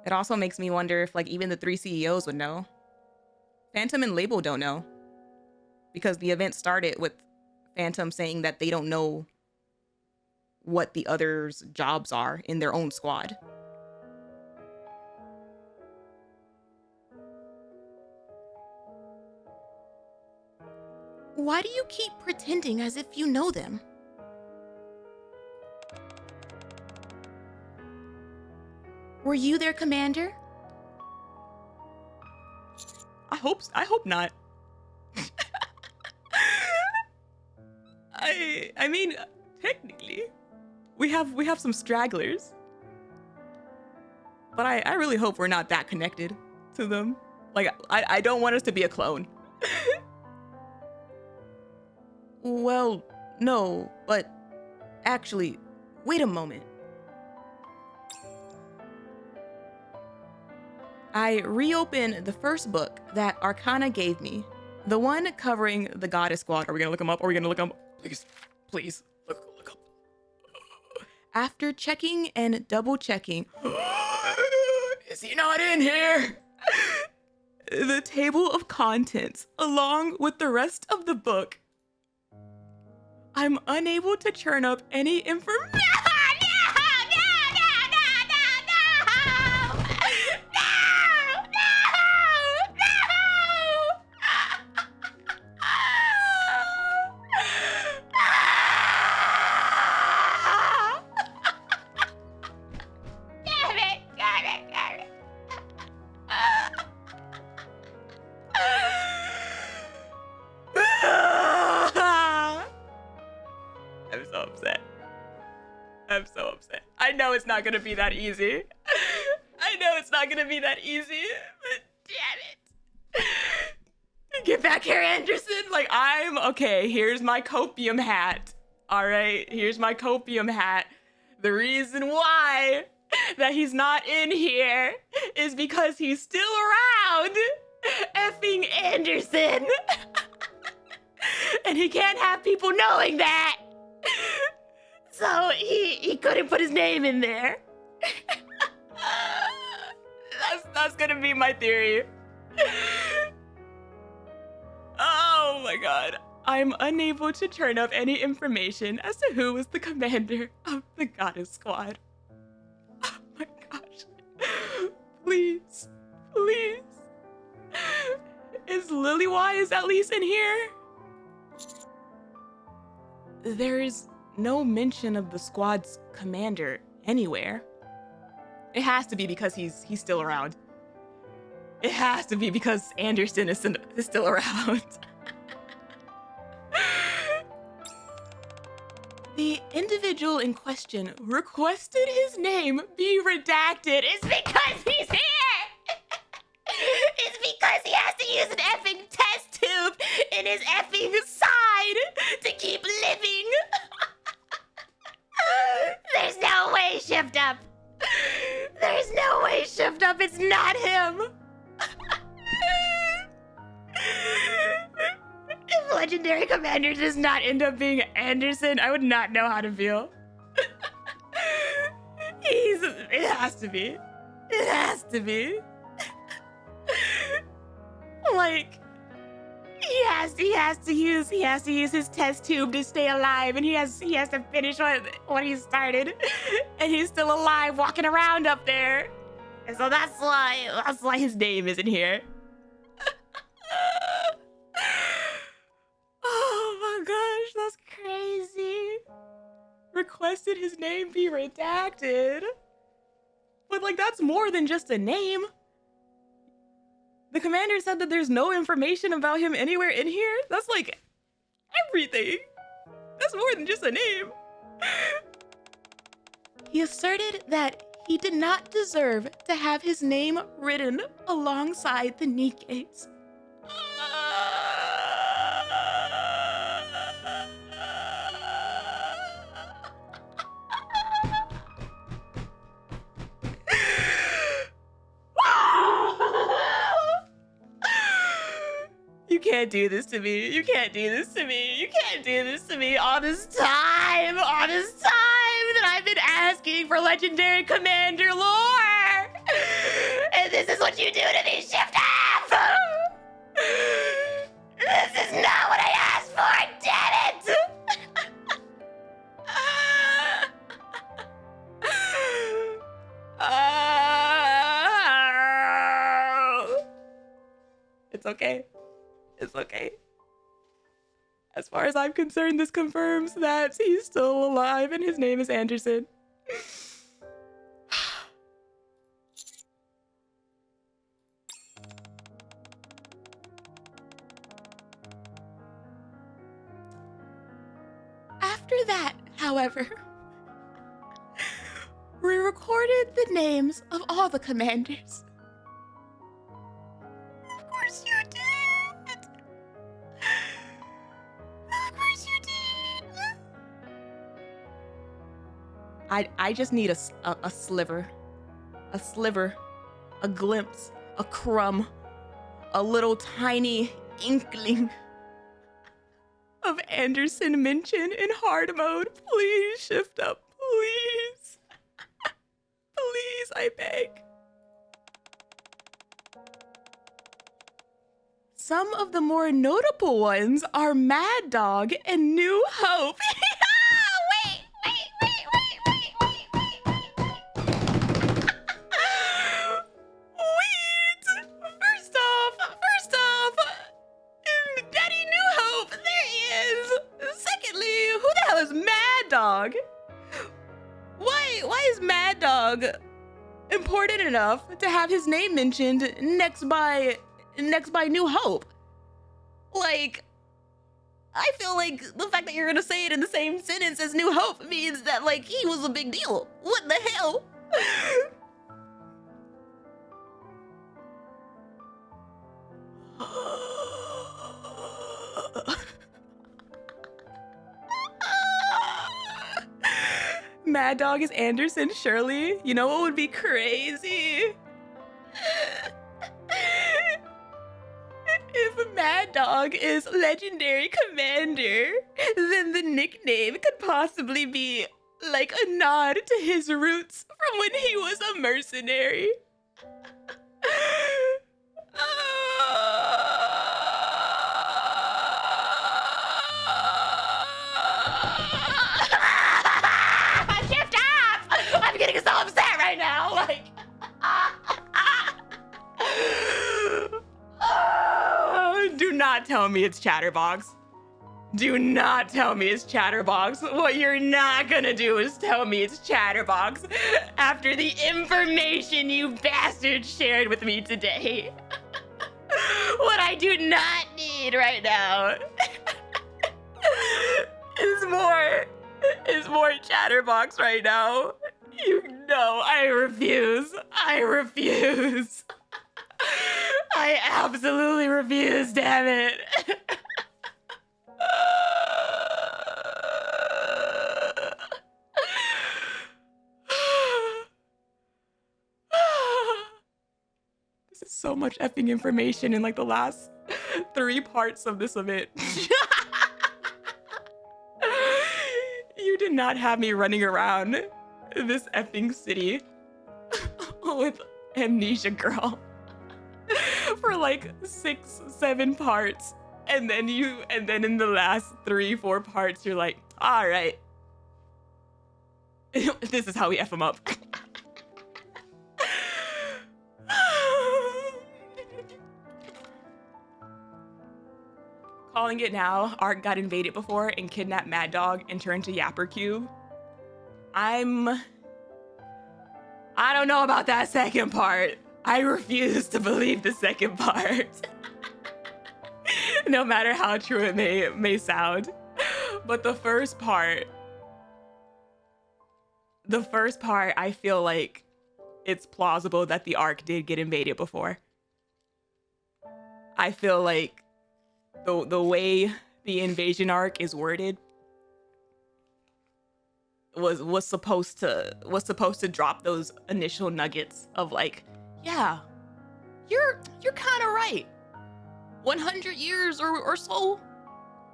It also makes me wonder if, like, even the 3 CEOs would know. Phantom and Label don't know. Because the event started with Phantom saying that they don't know what the others' jobs are in their own squad. Why do you keep pretending as if you know them? Were you their commander? I hope not. I mean, technically, we have some stragglers. But I really hope we're not that connected to them. Like, I don't want us to be a clone. Well, no, but actually, wait a moment. I reopened the first book that Arcana gave me. The one covering the goddess squad. Are we gonna look them up? Are we gonna look them up? Please, look up. After checking and double checking, is he not in here? The table of contents, along with the rest of the book, I'm unable to churn up any information. I'm so upset. I know it's not gonna be that easy. I know it's not gonna be that easy, but damn it. Get back here, Anderson. Like, I'm okay. Here's my copium hat. All right, here's my copium hat. The reason why that he's not in here is because he's still around. Effing Anderson. And he can't have people knowing that. So he couldn't put his name in there. That's gonna be my theory. Oh my god. I'm unable to turn up any information as to who was the commander of the goddess squad. Oh my gosh. Please. Please. Is Lilywise at least in here? There's no mention of the squad's commander anywhere. It has to be because he's still around. It has to be because Anderson is still around. The individual in question requested his name be redacted. It's because he's here! It's because he has to use an effing test tube in his effing side to keep living. There's no way, Shift Up. There's no way, Shift Up. It's not him. If Legendary Commander does not end up being Anderson, I would not know how to feel. It has to be. It has to be. Like, he has to use his test tube to stay alive, and he has to finish what he started, and he's still alive, walking around up there, and so that's why his name isn't here. Oh my gosh, that's crazy. Requested his name be redacted, but like, that's more than just a name. The commander said that there's no information about him anywhere in here. That's like everything. That's more than just a name. He asserted that he did not deserve to have his name written alongside the Nikkes. You can't do this to me. You can't do this to me. You can't do this to me all this time. All this time that I've been asking for Legendary Commander lore. And this is what you do to me, Shift Up. This is not what I asked for, damn it. It's okay. It's okay. As far as I'm concerned, this confirms that he's still alive and his name is Anderson. After that, however, recorded the names of all the commanders. Of course you did. Of course you did. I just need a sliver, a glimpse, a crumb, a little tiny inkling of Anderson mention in hard mode. Please shift up, please. Please, I beg. Some of the more notable ones are Mad Dog and New Hope. Wait. Wait! First off, Daddy New Hope, there he is. Secondly, who the hell is Mad Dog? Why is Mad Dog important enough to have his name mentioned next by New Hope? Like, I feel like the fact that you're gonna say it in the same sentence as New Hope means that, like, he was a big deal. What the hell? Mad Dog is Anderson Shirley. You know what would be crazy? If Mad Dog is legendary commander, then the nickname could possibly be like a nod to his roots from when he was a mercenary. I can't stop. I'm getting so upset right now. Like, Do not tell me it's Chatterbox. Do not tell me it's Chatterbox. What you're not gonna do is tell me it's Chatterbox after the information you bastards shared with me today. What I do not need right now is more Chatterbox right now. You know, I refuse. I absolutely refuse, damn it. This is so much effing information in like the last 3 parts of this event. You did not have me running around this effing city with Amnesia Girl for like 6-7 parts, and then in the last 3-4 parts you're like, all right, this is how we F them up. Calling it now, Ark got invaded before and kidnapped Mad Dog and turned to Yapper Cube. I don't know about that second part. I refuse to believe the second part. No matter how true it may sound. But the first part, I feel like it's plausible that the Ark did get invaded before. I feel like the way the invasion arc is worded was supposed to drop those initial nuggets of like, yeah, you're kind of right. 100 years or so,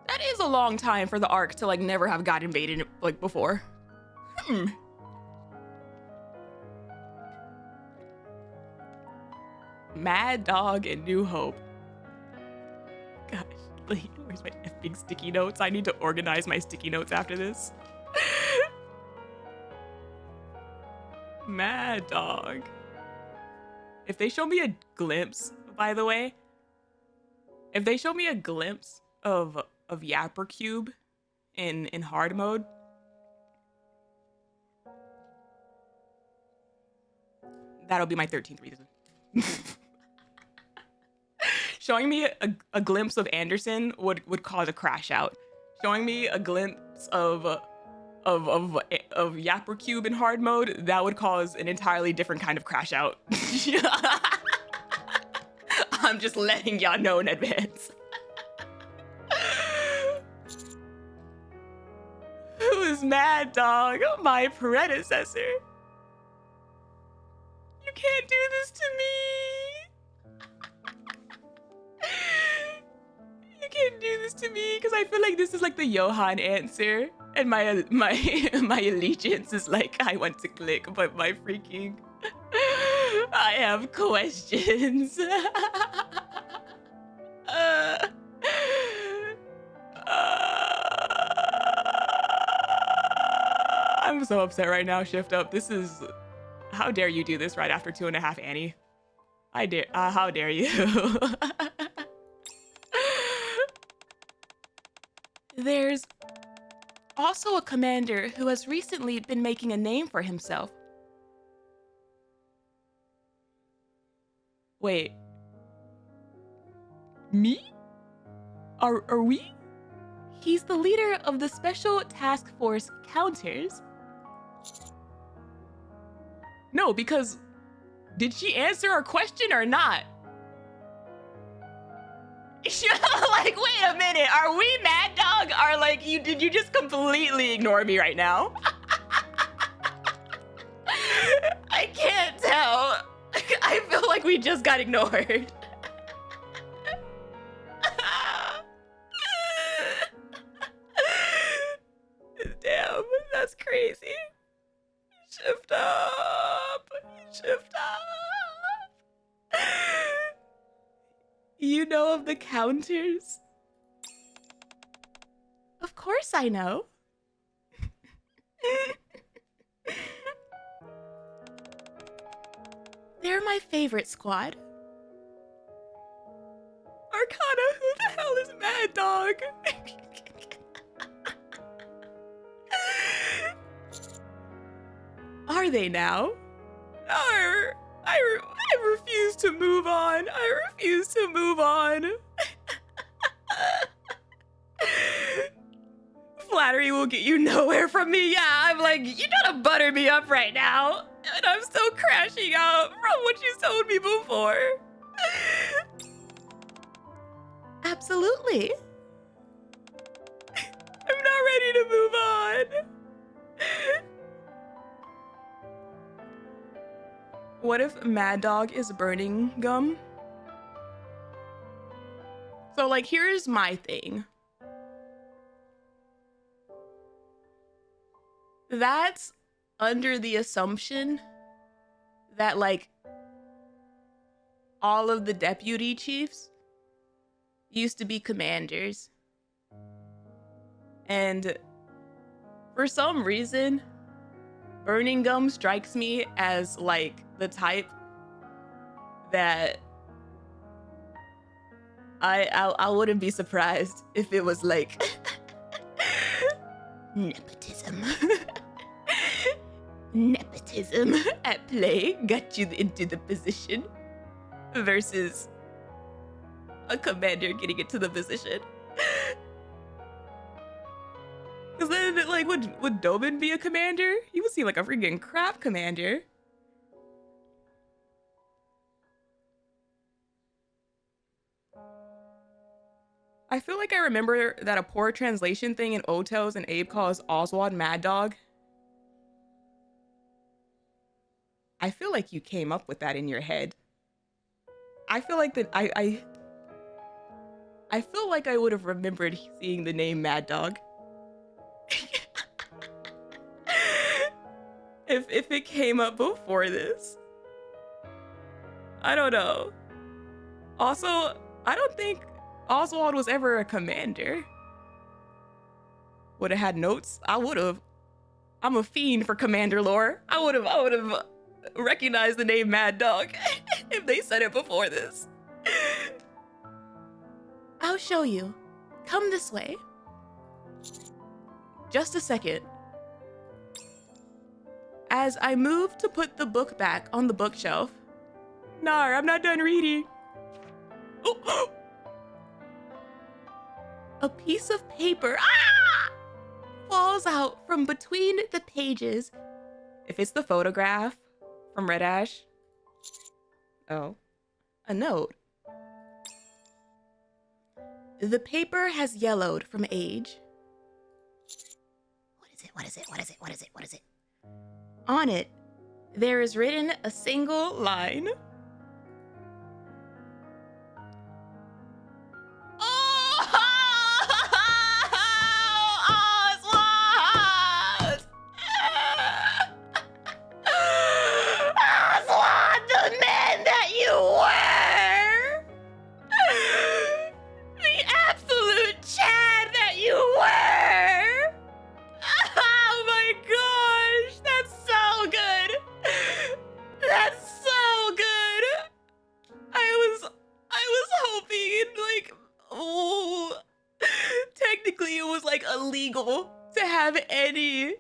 that is a long time for the arc to like never have got invaded like before. Mad Dog and New Hope. Gosh, where's my effing sticky notes? I need to organize my sticky notes after this. Mad Dog. If they show me a glimpse, by the way, if they show me a glimpse of Yapper Cube in hard mode, that'll be my 13th reason. Showing me a glimpse of Anderson would cause a crash out. Showing me a glimpse of of Yapper Cube in hard mode, that would cause an entirely different kind of crash out. I'm just letting y'all know in advance. Who is Mad Dog? My predecessor. You can't do this to me. You can't do this to me, because I feel like this is like the Johan answer. And my allegiance is like, I want to click, but my freaking... I have questions. I'm so upset right now, Shift Up. This is... How dare you do this right after 2.5 Annie? I dare... how dare you? There's also a commander who has recently been making a name for himself. Wait. Me? Are we? He's the leader of the Special Task Force Counters. No, because did she answer our question or not? Like, wait a minute, are we Mad Dog? Or like, did you just completely ignore me right now? I can't tell. I feel like we just got ignored. Damn, that's crazy. Shift up. Shift up. You know of the counters? Of course I know. They're my favorite squad. Arcana, who the hell is Mad Dog? Are they now? I refuse to move on. I refuse to move on. Flattery will get you nowhere from me. Yeah, I'm like, you gotta butter me up right now. And I'm still crashing out from what you told me before. Absolutely. I'm not ready to move on. What if Mad Dog is burning gum? So, like, here's my thing. That's under the assumption that, like, all of the deputy chiefs used to be commanders. And for some reason, burning gum strikes me as, like, the type that I wouldn't be surprised if it was like nepotism. Nepotism at play got you into the position versus a commander getting into the position. Because then, like, would Dobin be a commander? He would seem like a freaking crap commander. I feel like I remember that a poor translation thing in Otos and Abe calls Oswald Mad Dog. I feel like you came up with that in your head. I feel like that I feel like I would have remembered seeing the name Mad Dog. if it came up before this. I don't know. Also, I don't think Oswald was ever a commander. Would have had notes. I would have. I'm a fiend for commander lore. I would have recognized the name Mad Dog if they said it before this. I'll show you. Come this way. Just a second. As I move to put the book back on the bookshelf. Nar, I'm not done reading. Oh. A piece of paper falls out from between the pages. If it's the photograph from Red Ash. Oh, a note. The paper has yellowed from age. What is it? What is it? What is it? What is it? What is it? On it, there is written a single line. Illegal to have any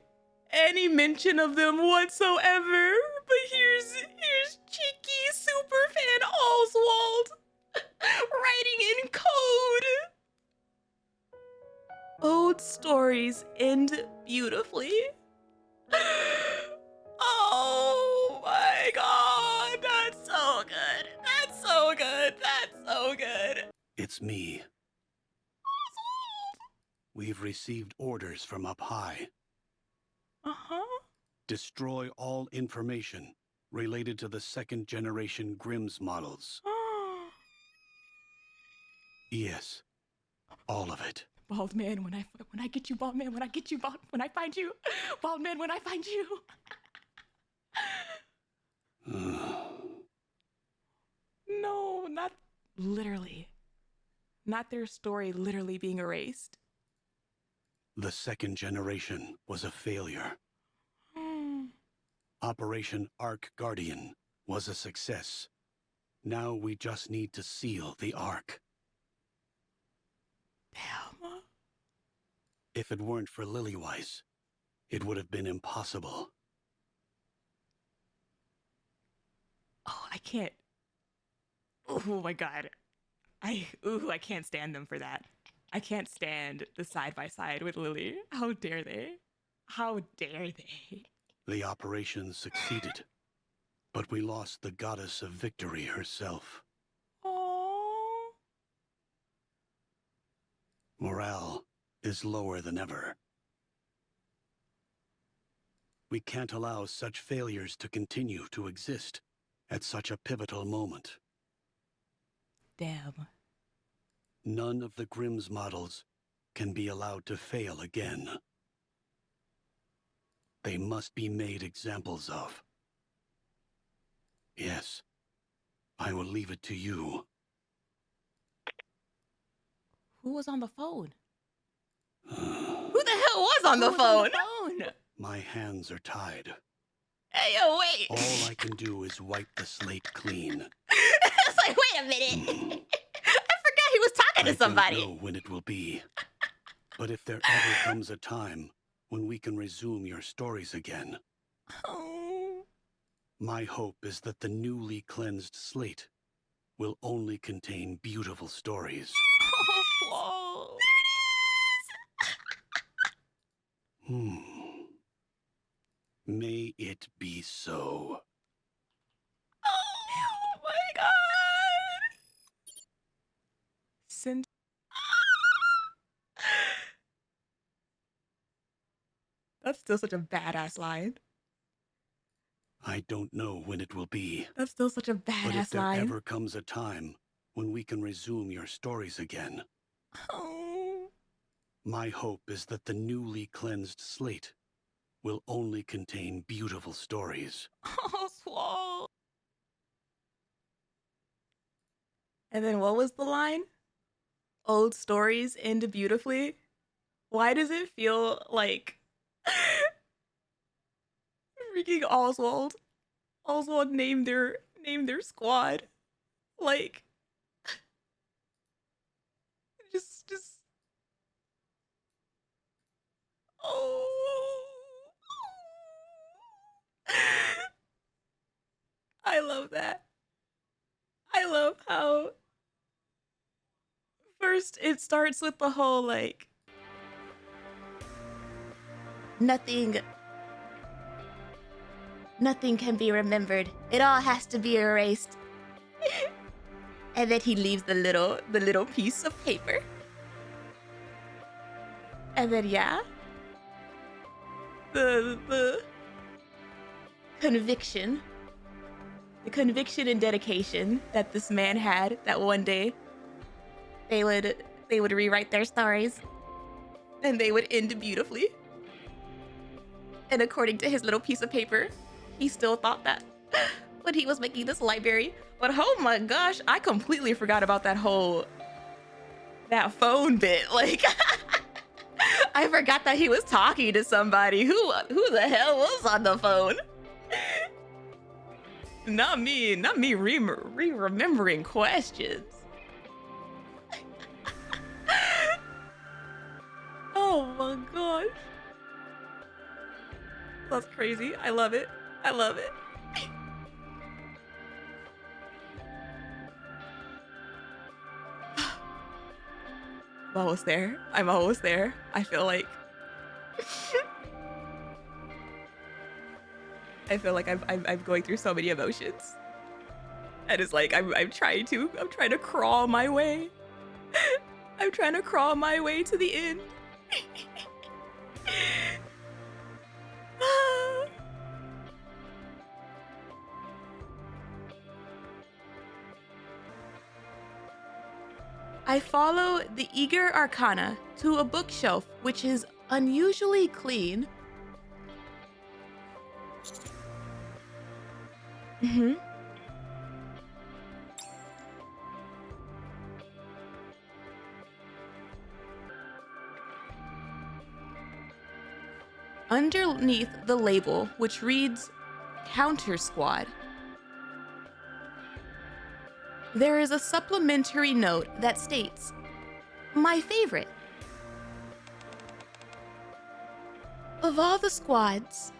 mention of them whatsoever. But here's cheeky superfan Oswald writing in code. Old stories end beautifully. Oh my god, that's so good. That's so good. That's so good. It's me. We've received orders from up high. Uh-huh. Destroy all information related to the second generation Grimm's models. Yes, all of it. Bald man, when I get you, bald man, when I get you, when I find you, bald man, when I find you. No, not literally. Not their story literally being erased. The second generation was a failure. Operation Ark Guardian was a success. Now we just need to seal the Ark. Damn. If it weren't for Lillyweiss, it would have been impossible. Oh, I can't. Oh my god. I can't stand them for that. I can't stand the side by side with Lily. How dare they? How dare they? The operation succeeded, but we lost the goddess of victory herself. Oh. Morale is lower than ever. We can't allow such failures to continue to exist at such a pivotal moment. Damn. None of the Grimm's models can be allowed to fail again. They must be made examples of. Yes, I will leave it to you. Who was on the phone? Who the hell was on the phone? My hands are tied. Hey, yo, wait. All I can do is wipe the slate clean. It's like, wait a minute. I forgot he was talking to somebody. I don't know when it will be. But if there ever comes a time when we can resume your stories again, my hope is that the newly cleansed slate will only contain beautiful stories. Oh, May it be so. oh my god. Send. That's still such a badass line. I don't know when it will be. That's still such a But if badass there line. ever comes a time when we can resume your stories again, Oh. my hope is that the newly cleansed slate will only contain beautiful stories. Oswald. And then what was the line? Old stories end beautifully. Why does it feel like freaking Oswald? Oswald named their squad. Like just oh. I love that. I love how first it starts with the whole like nothing can be remembered. It all has to be erased. And then he leaves the little piece of paper. And then yeah, the conviction and dedication that this man had, that one day they would rewrite their stories and they would end beautifully. And according to his little piece of paper, he still thought that when he was making this library. But oh my gosh, I completely forgot about that phone bit. Like, I forgot that he was talking to somebody. Who the hell was on the phone? Not me remembering questions. Oh my gosh. That's crazy. I love it. I love it. I'm almost there. I'm almost there. I feel like I'm going through so many emotions. And it's like I'm trying to crawl my way. I'm trying to crawl my way to the end. I follow the eager arcana to a bookshelf which is unusually clean. Underneath the label, which reads Counter Squad, there is a supplementary note that states, "My favorite. Of all the squads,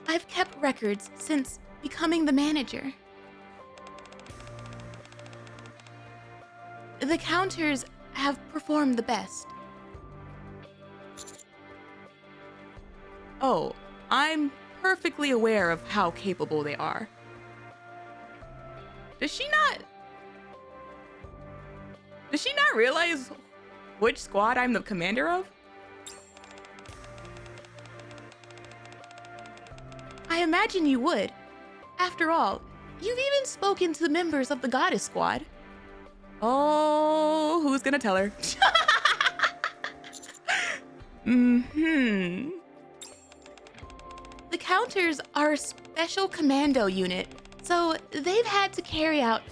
I've kept records since becoming the manager. The counters have performed the best." Oh, I'm perfectly aware of how capable they are. Does she not realize which squad I'm the commander of? I imagine you would. After all, you've even spoken to the members of the goddess squad. Oh, who's gonna tell her? The counters are a special commando unit, so they've had to carry out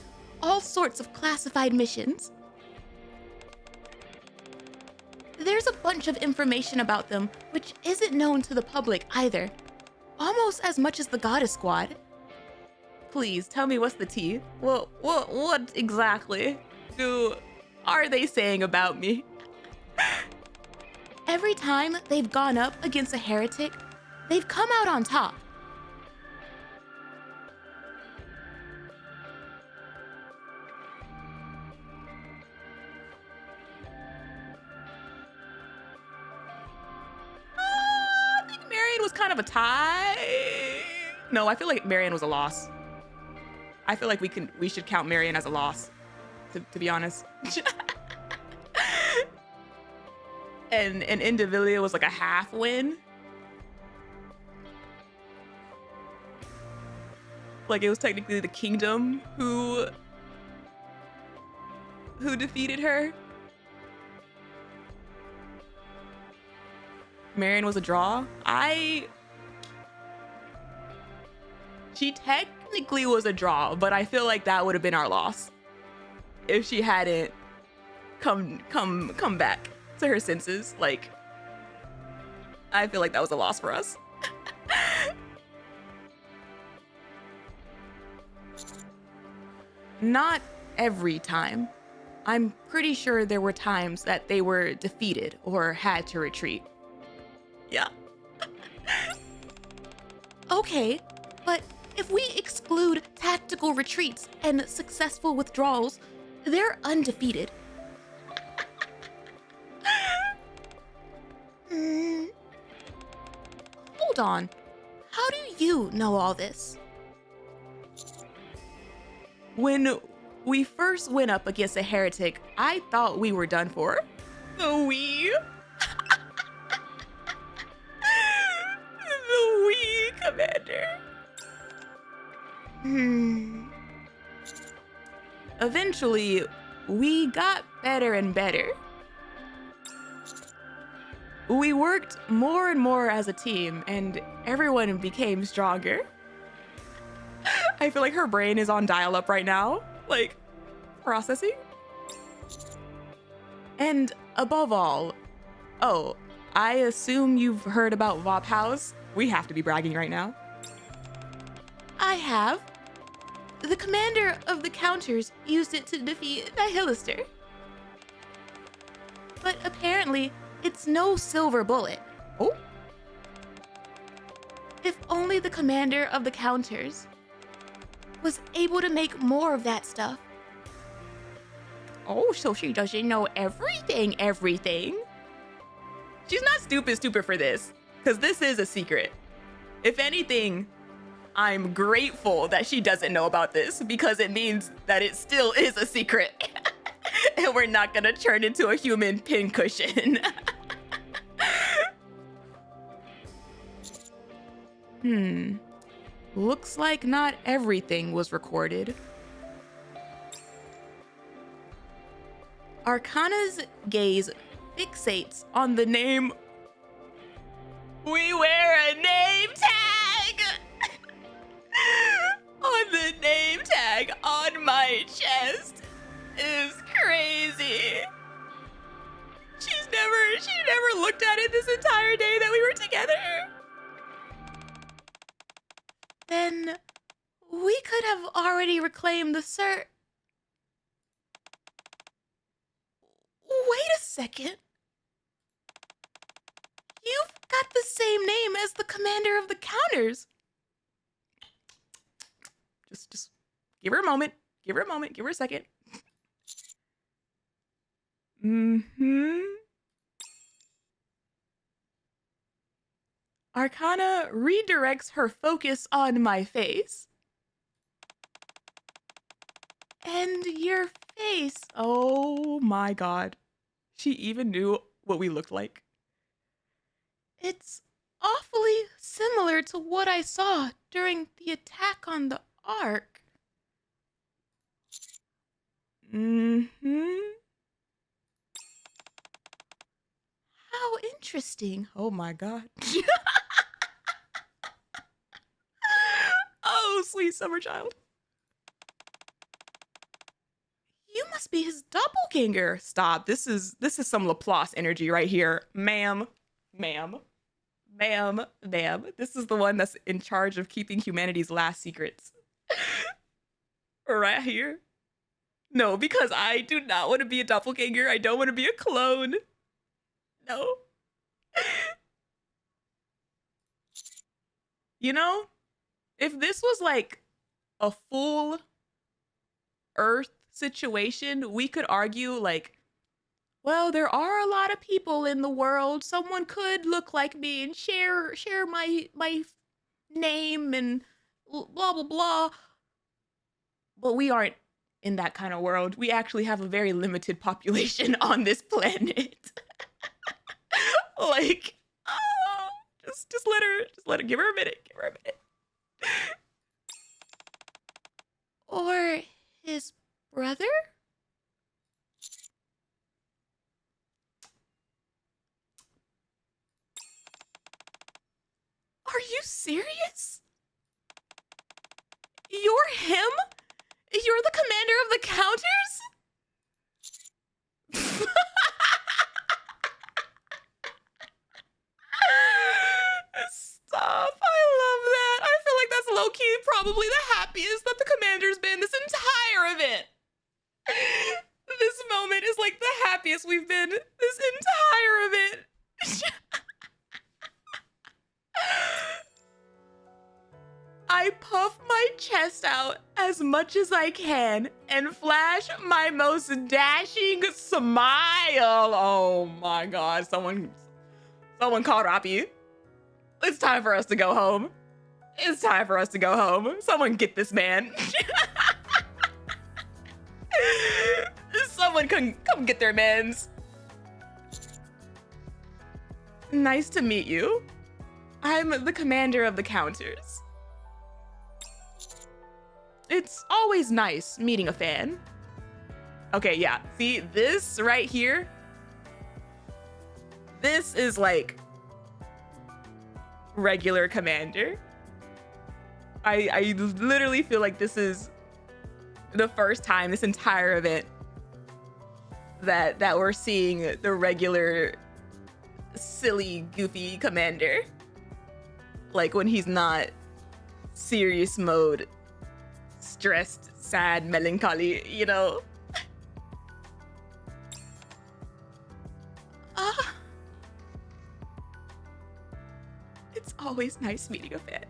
all sorts of classified missions. There's a bunch of information about them which isn't known to the public either, almost as much as the goddess squad. Please tell me what's the tea? What exactly are they saying about me? Every time they've gone up against a heretic, they've come out on top. I think Marion was kind of a tie. No, I feel like Marion was a loss. I feel like we should count Marion as a loss, to be honest. and Indivilia was like a half win. Like it was technically the kingdom who defeated her. Marion was a draw. She technically was a draw, but I feel like that would have been our loss if she hadn't come back to her senses. Like, I feel like that was a loss for us. Not every time. I'm pretty sure there were times that they were defeated or had to retreat. Yeah. Okay, but if we exclude tactical retreats and successful withdrawals, they're undefeated. on. How do you know all this? When we first went up against a heretic, I thought we were done for. The we? The we, Commander. Eventually, we got better and better. We worked more and more as a team, and everyone became stronger. I feel like her brain is on dial-up right now, like, processing. And above all, oh, I assume you've heard about Vop House? We have to be bragging right now. I have. The commander of the counters used it to defeat the Hillister. But apparently, it's no silver bullet. Oh. If only the commander of the counters was able to make more of that stuff. Oh, so she doesn't know everything. She's not stupid for this, because this is a secret. If anything, I'm grateful that she doesn't know about this, because it means that it still is a secret. And we're not gonna turn into a human pincushion. Looks like not everything was recorded. Arcana's gaze fixates on the name. We wear a name tag! On the name tag on my chest is crazy. She never looked at it this entire day that we were together. Then we could have already reclaimed the cert. Wait a second. You've got the same name as the commander of the counters. Just give her a moment. Give her a second. Arcana redirects her focus on my face. And your face. Oh my god. She even knew what we looked like. It's awfully similar to what I saw during the attack on the Ark. How interesting. Oh my god. Oh, sweet summer child. You must be his doppelganger. Stop. This is some Laplace energy right here. Ma'am. This is the one that's in charge of keeping humanity's last secrets. Right here. No, because I do not want to be a doppelganger. I don't want to be a clone. No. You know, if this was like a full Earth situation, we could argue like, well, there are a lot of people in the world. Someone could look like me and share my name and blah blah blah. But we aren't in that kind of world. We actually have a very limited population on this planet. Like, oh, just let her, give her a minute. Or his brother? Are you serious? You're him? You're the commander of the counters? Stop. I love that. I feel like that's low-key probably the happiest that the commander's been this entire event. This moment is like the happiest we've been this entire event. I puff my chest out as much as I can and flash my most dashing smile. Oh my god, someone called Roppy. It's time for us to go home. It's time for us to go home. Someone get this man. Someone come get their mans. Nice to meet you. I'm the commander of the counters. It's always nice meeting a fan. Okay, yeah. See, this right here, this is like regular commander. I literally feel like this is the first time this entire event that we're seeing the regular silly, goofy commander. Like when he's not serious mode, stressed, sad, melancholy, you know? It's always nice meeting a fan.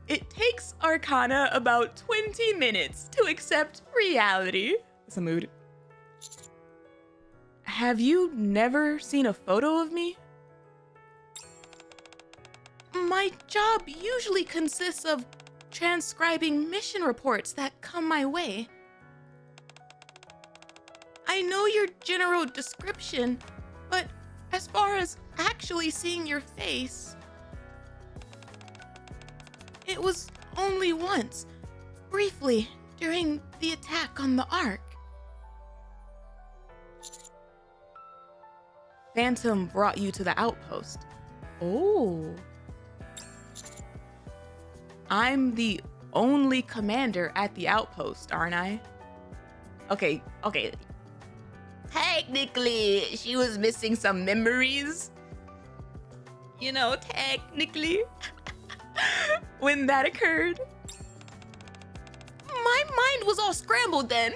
It takes Arcana about 20 minutes to accept reality. It's a mood. Have you never seen a photo of me? My job usually consists of transcribing mission reports that come my way. I know your general description, but as far as actually seeing your face, it was only once, briefly, during the attack on the Ark. Phantom brought you to the outpost. Oh. I'm the only commander at the outpost, aren't I? Okay. Technically, she was missing some memories. You know, technically. When that occurred, my mind was all scrambled then.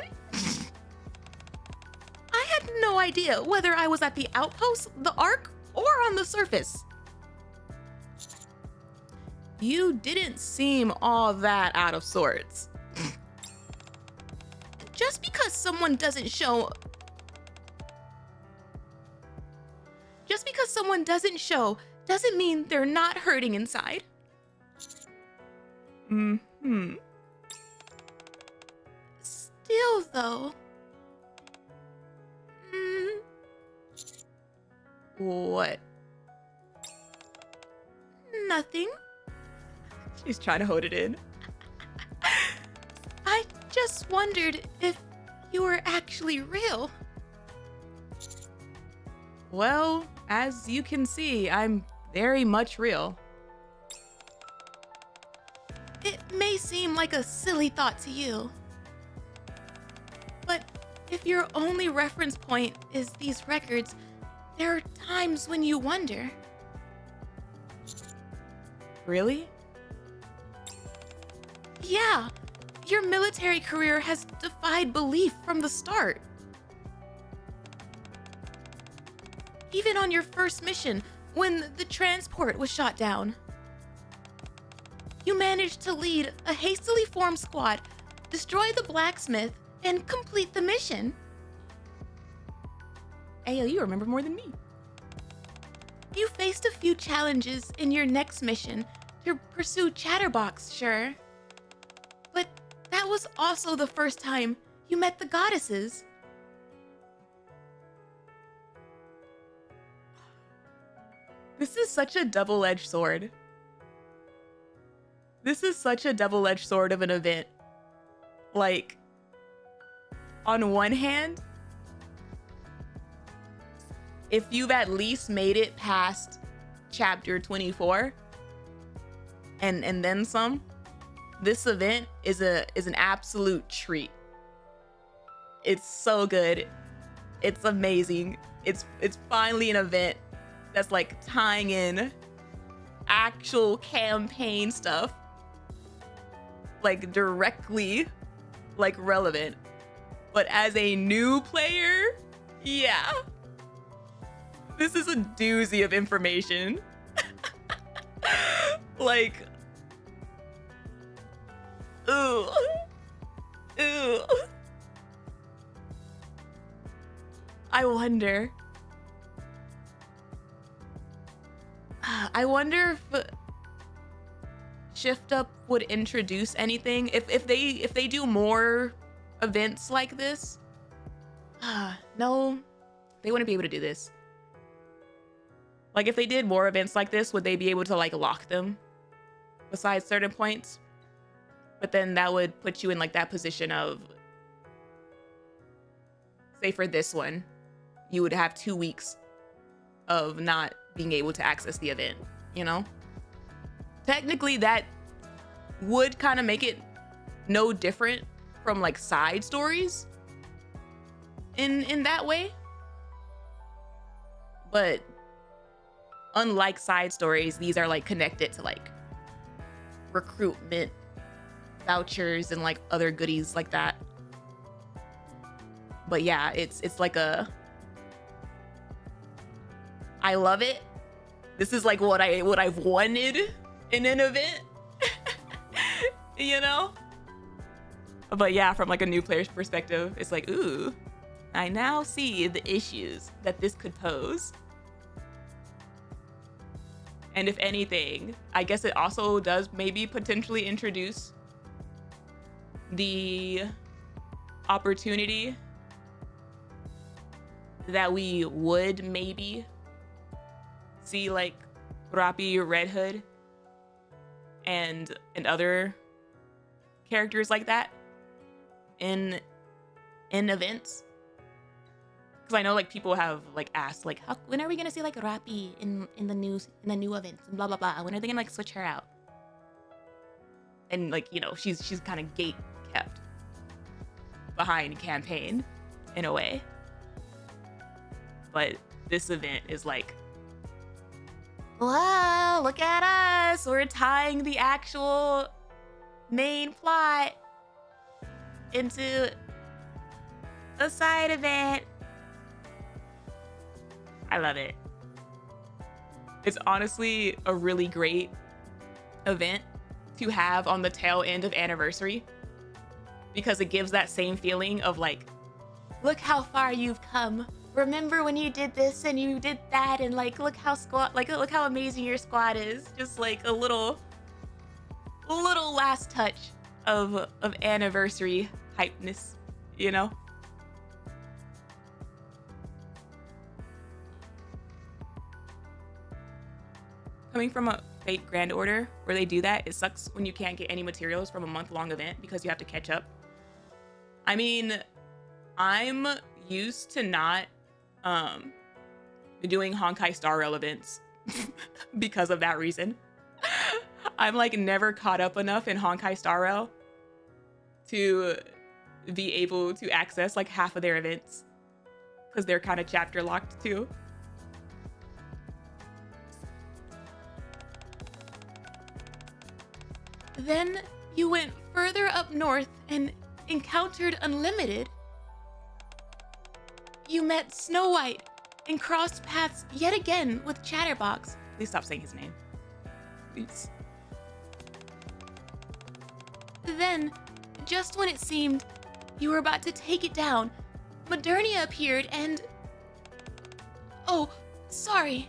I had no idea whether I was at the outpost, the Ark, or on the surface. You didn't seem all that out of sorts. Just because someone doesn't show doesn't mean they're not hurting inside. Still, though. What? Nothing. She's trying to hold it in. I just wondered if you were actually real. Well, as you can see, I'm very much real. It may seem like a silly thought to you, but if your only reference point is these records, there are times when you wonder. Really? Yeah, your military career has defied belief from the start. Even on your first mission, when the transport was shot down. You managed to lead a hastily formed squad, destroy the blacksmith, and complete the mission. Ayo, you remember more than me. You faced a few challenges in your next mission to pursue Chatterbox, sure. But that was also the first time you met the goddesses. This is such a double-edged sword. This is such a double-edged sword of an event. Like, on one hand, if you've at least made it past chapter 24 and then some, this event is an absolute treat. It's so good. It's amazing. It's finally an event that's like tying in actual campaign stuff, like directly like relevant. But as a new player, yeah, this is a doozy of information. Like, ooh. I wonder if Shift Up would introduce anything if they do more events like this. No, they wouldn't be able to do this. Like if they did more events like this, would they be able to like lock them besides certain points? But then that would put you in like that position of, say for this one, you would have 2 weeks of not being able to access the event, you know? Technically that would kind of make it no different from like side stories in that way. But unlike side stories, these are like connected to like recruitment vouchers and like other goodies like that. But yeah, it's like I love it. This is like what I've wanted in an event. You know? But yeah, from like a new player's perspective, it's like, ooh, I now see the issues that this could pose. And if anything, I guess it also does maybe potentially introduce the opportunity that we would maybe see like Rappi, Red Hood, and other characters like that in events. Because I know like people have like asked like, when are we gonna see like Rappi in the new events and blah blah blah. When are they gonna like switch her out? And like, you know, she's kind of gate kept behind campaign in a way. But this event is like, wow, look at us. We're tying the actual main plot into a side event. I love it. It's honestly a really great event to have on the tail end of Anniversary, because it gives that same feeling of like, look how far you've come. Remember when you did this and you did that, and like look how amazing your squad is. Just like a little last touch of Anniversary hypeness, you know? Coming from a Fate Grand Order where they do that, it sucks when you can't get any materials from a month-long event because you have to catch up. I mean, I'm used to not doing Honkai Star Rail events because of that reason. I'm like never caught up enough in Honkai Star Rail to be able to access like half of their events because they're kind of chapter locked too. Then you went further up north and encountered Unlimited. You met Snow White and crossed paths yet again with Chatterbox. Please stop saying his name. Please. Then, just when it seemed you were about to take it down, Modernia appeared and... Oh, sorry.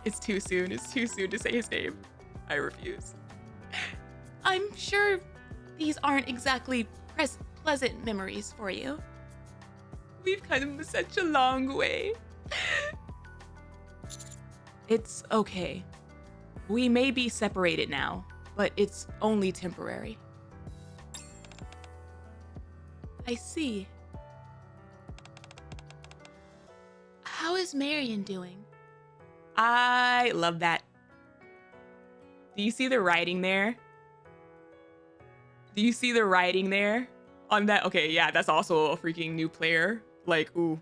It's too soon. It's too soon to say his name. I refuse. I'm sure these aren't exactly pleasant memories for you. We've come such a long way. It's okay. We may be separated now, but it's only temporary. I see. How is Marion doing? I love that. Do you see the writing there? Do you see the writing there on that? Okay, yeah, that's also a freaking new player. Like, ooh.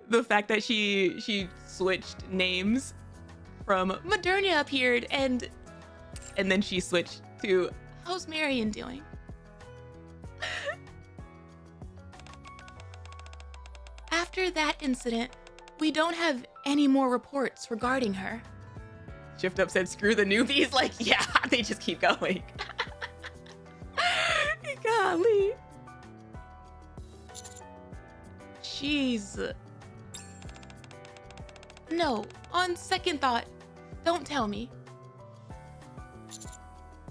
The fact that she switched names from Modernia appeared and then she switched to how's Marion doing? After that incident, we don't have any more reports regarding her. Shift Up said, screw the newbies. Like, yeah, they just keep going. Golly. She's No, on second thought, don't tell me.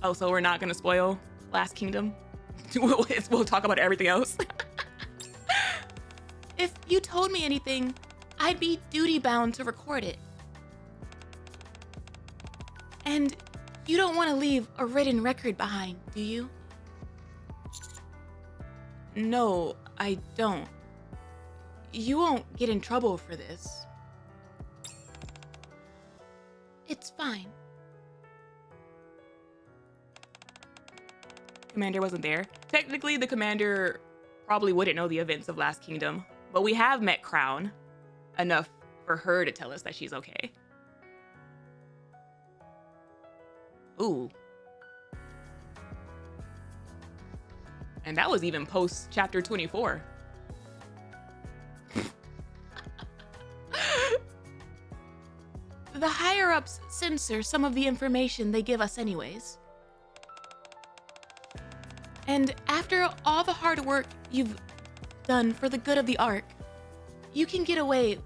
Oh, so we're not gonna spoil Last Kingdom? We'll talk about everything else. If you told me anything, I'd be duty-bound to record it. And you don't want to leave a written record behind, do you? No, I don't. You won't get in trouble for this. It's fine. Commander wasn't there. Technically, the commander probably wouldn't know the events of Last Kingdom, but we have met Crown enough for her to tell us that she's okay. Ooh. And that was even post chapter 24. The higher-ups censor some of the information they give us anyways. And after all the hard work you've done for the good of the Ark, you can get away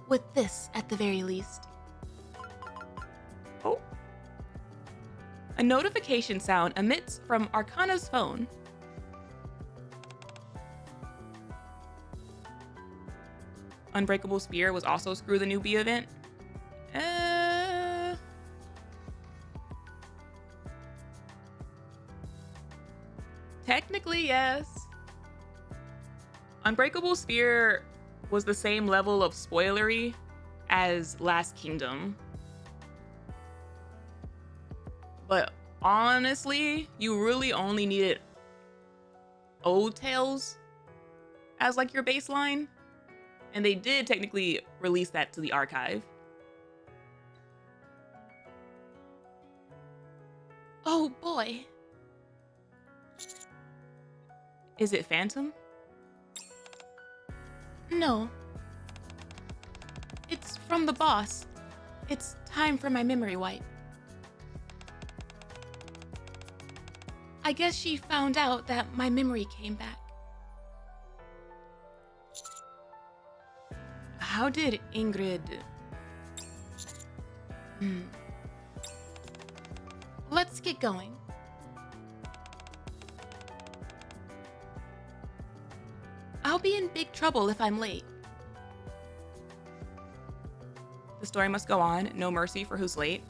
with this at the very least. Oh. A notification sound emits from Arcana's phone. Unbreakable Spear was also Screw the Newbie event. Technically, yes. Unbreakable Spear was the same level of spoilery as Last Kingdom. But honestly, you really only needed Old Tales as like your baseline. And they did technically release that to the archive. Oh boy. Is it Phantom? No. It's from the boss. It's time for my memory wipe. I guess she found out that my memory came back. How did Ingrid... Let's get going. I'll be in big trouble if I'm late. The story must go on. No mercy for who's late.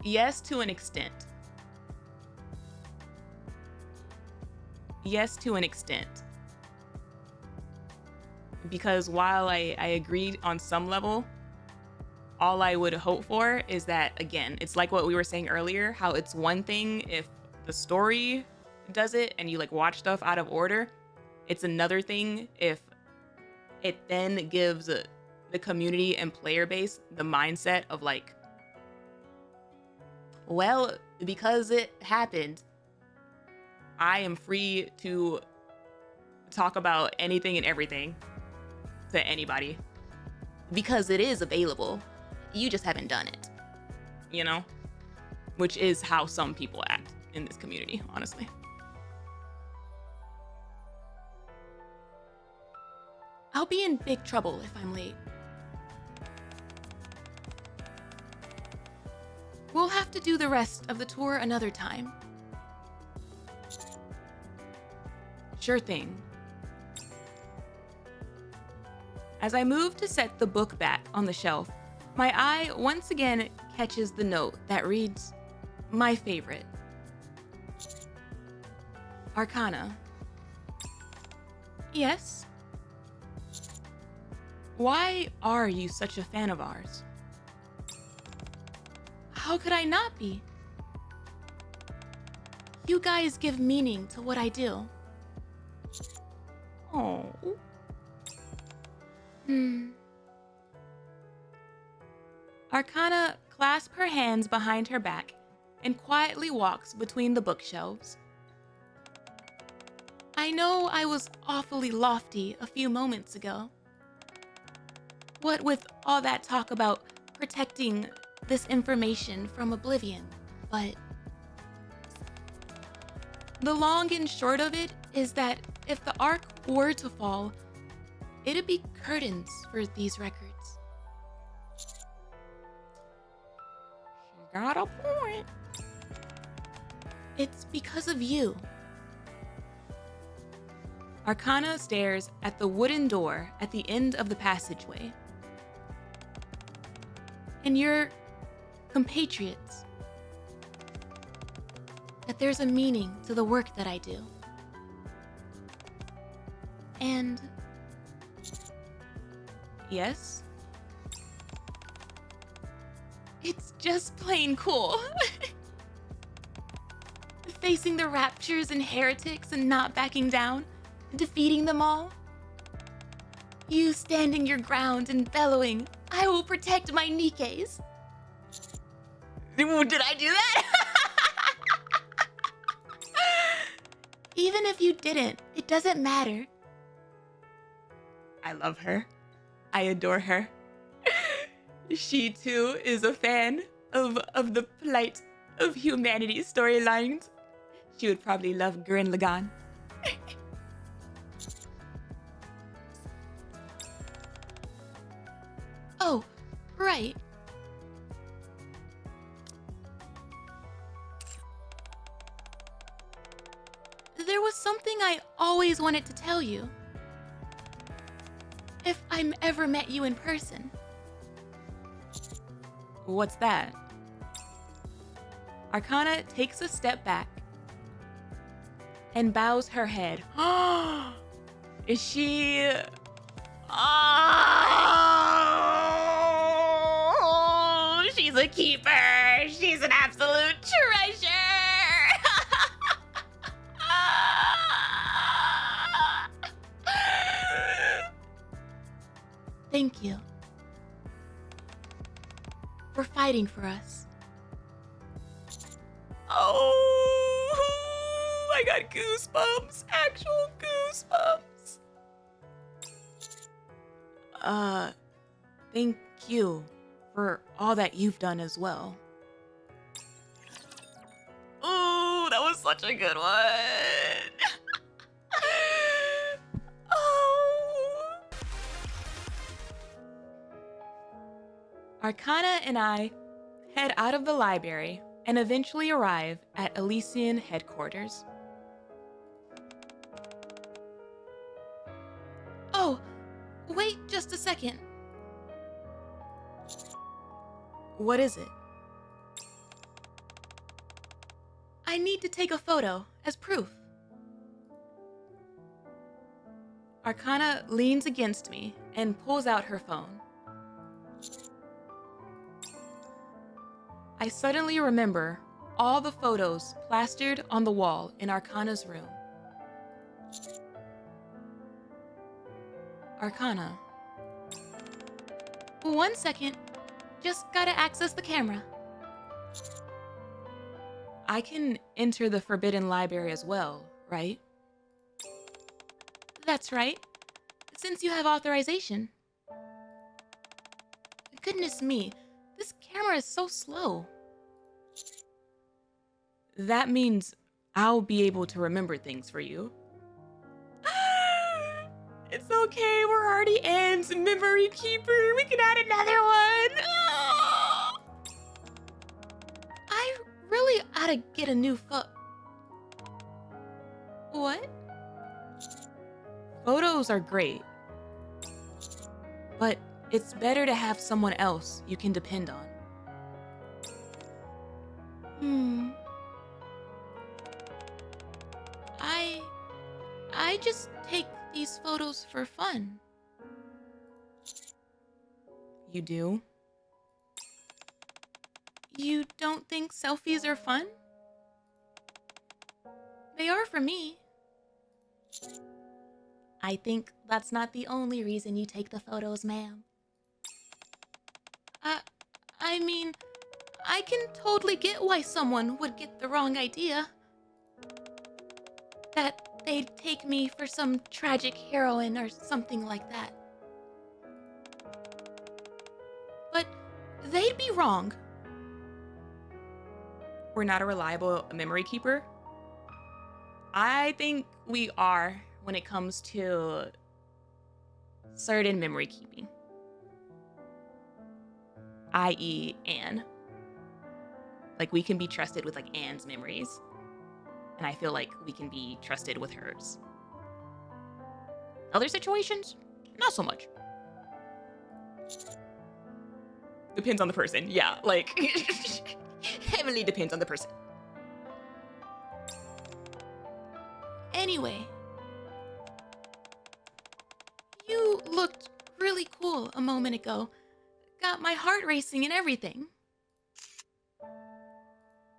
Yes, to an extent. Yes, to an extent. Because while I agreed on some level, all I would hope for is that, again, it's like what we were saying earlier, how it's one thing if the story does it and you like watch stuff out of order. It's another thing if it then gives the community and player base the mindset of like, well, because it happened, I am free to talk about anything and everything to anybody because it is available. You just haven't done it, you know? Which is how some people act in this community, honestly. I'll be in big trouble if I'm late. We'll have to do the rest of the tour another time. Sure thing. As I move to set the book back on the shelf, my eye once again catches the note that reads, "My favorite. Arcana." Yes? Why are you such a fan of ours? How could I not be? You guys give meaning to what I do. Oh. Arcana clasps her hands behind her back and quietly walks between the bookshelves. I know I was awfully lofty a few moments ago. What with all that talk about protecting this information from oblivion, but The long and short of it is that if the Ark were to fall, it'd be curtains for these records. She got a point. It's because of you. Arcana stares at the wooden door at the end of the passageway. And your compatriots. That there's a meaning to the work that I do. And yes, it's just plain cool. Facing the raptures and heretics and not backing down, defeating them all. You standing your ground and bellowing, "I will protect my Nikkes." Did I do that? Even if you didn't, it doesn't matter. I love her. I adore her. She too is a fan of the plight of humanity storylines. She would probably love Gurren Lagann. Oh, right. There was something I always wanted to tell you. If I'm ever met you in person. What's that? Arcana takes a step back and bows her head. Is she... Oh, she's a keeper. She's an absolute treasure. Thank you for fighting for us. Oh, I got goosebumps. Actual goosebumps. Thank you for all that you've done as well. Ooh, that was such a good one. Oh. Arcana and I head out of the library and eventually arrive at Elysian headquarters. Oh, wait just a second. What is it? I need to take a photo as proof. Arcana leans against me and pulls out her phone. I suddenly remember all the photos plastered on the wall in Arcana's room. Arcana. 1 second. Just gotta access the camera. I can enter the Forbidden Library as well, right? That's right. Since you have authorization. Goodness me, this camera is so slow. That means I'll be able to remember things for you. It's okay, we're already Anne's memory keeper. We can add another one. I really ought to get a new What? Photos are great, but it's better to have someone else you can depend on. I just take these photos for fun. You do? You don't think selfies are fun? They are for me. I think that's not the only reason you take the photos, ma'am. I mean, I can totally get why someone would get the wrong idea. That they'd take me for some tragic heroine or something like that. But they'd be wrong. We're not a reliable memory keeper? I think we are when it comes to certain memory keeping, i.e. Anne. Like, we can be trusted with like Anne's memories, and I feel like we can be trusted with hers. Other situations, not so much. Depends on the person. Yeah, like heavily depends on the person. Anyway, you looked really cool a moment ago. Got my heart racing and everything.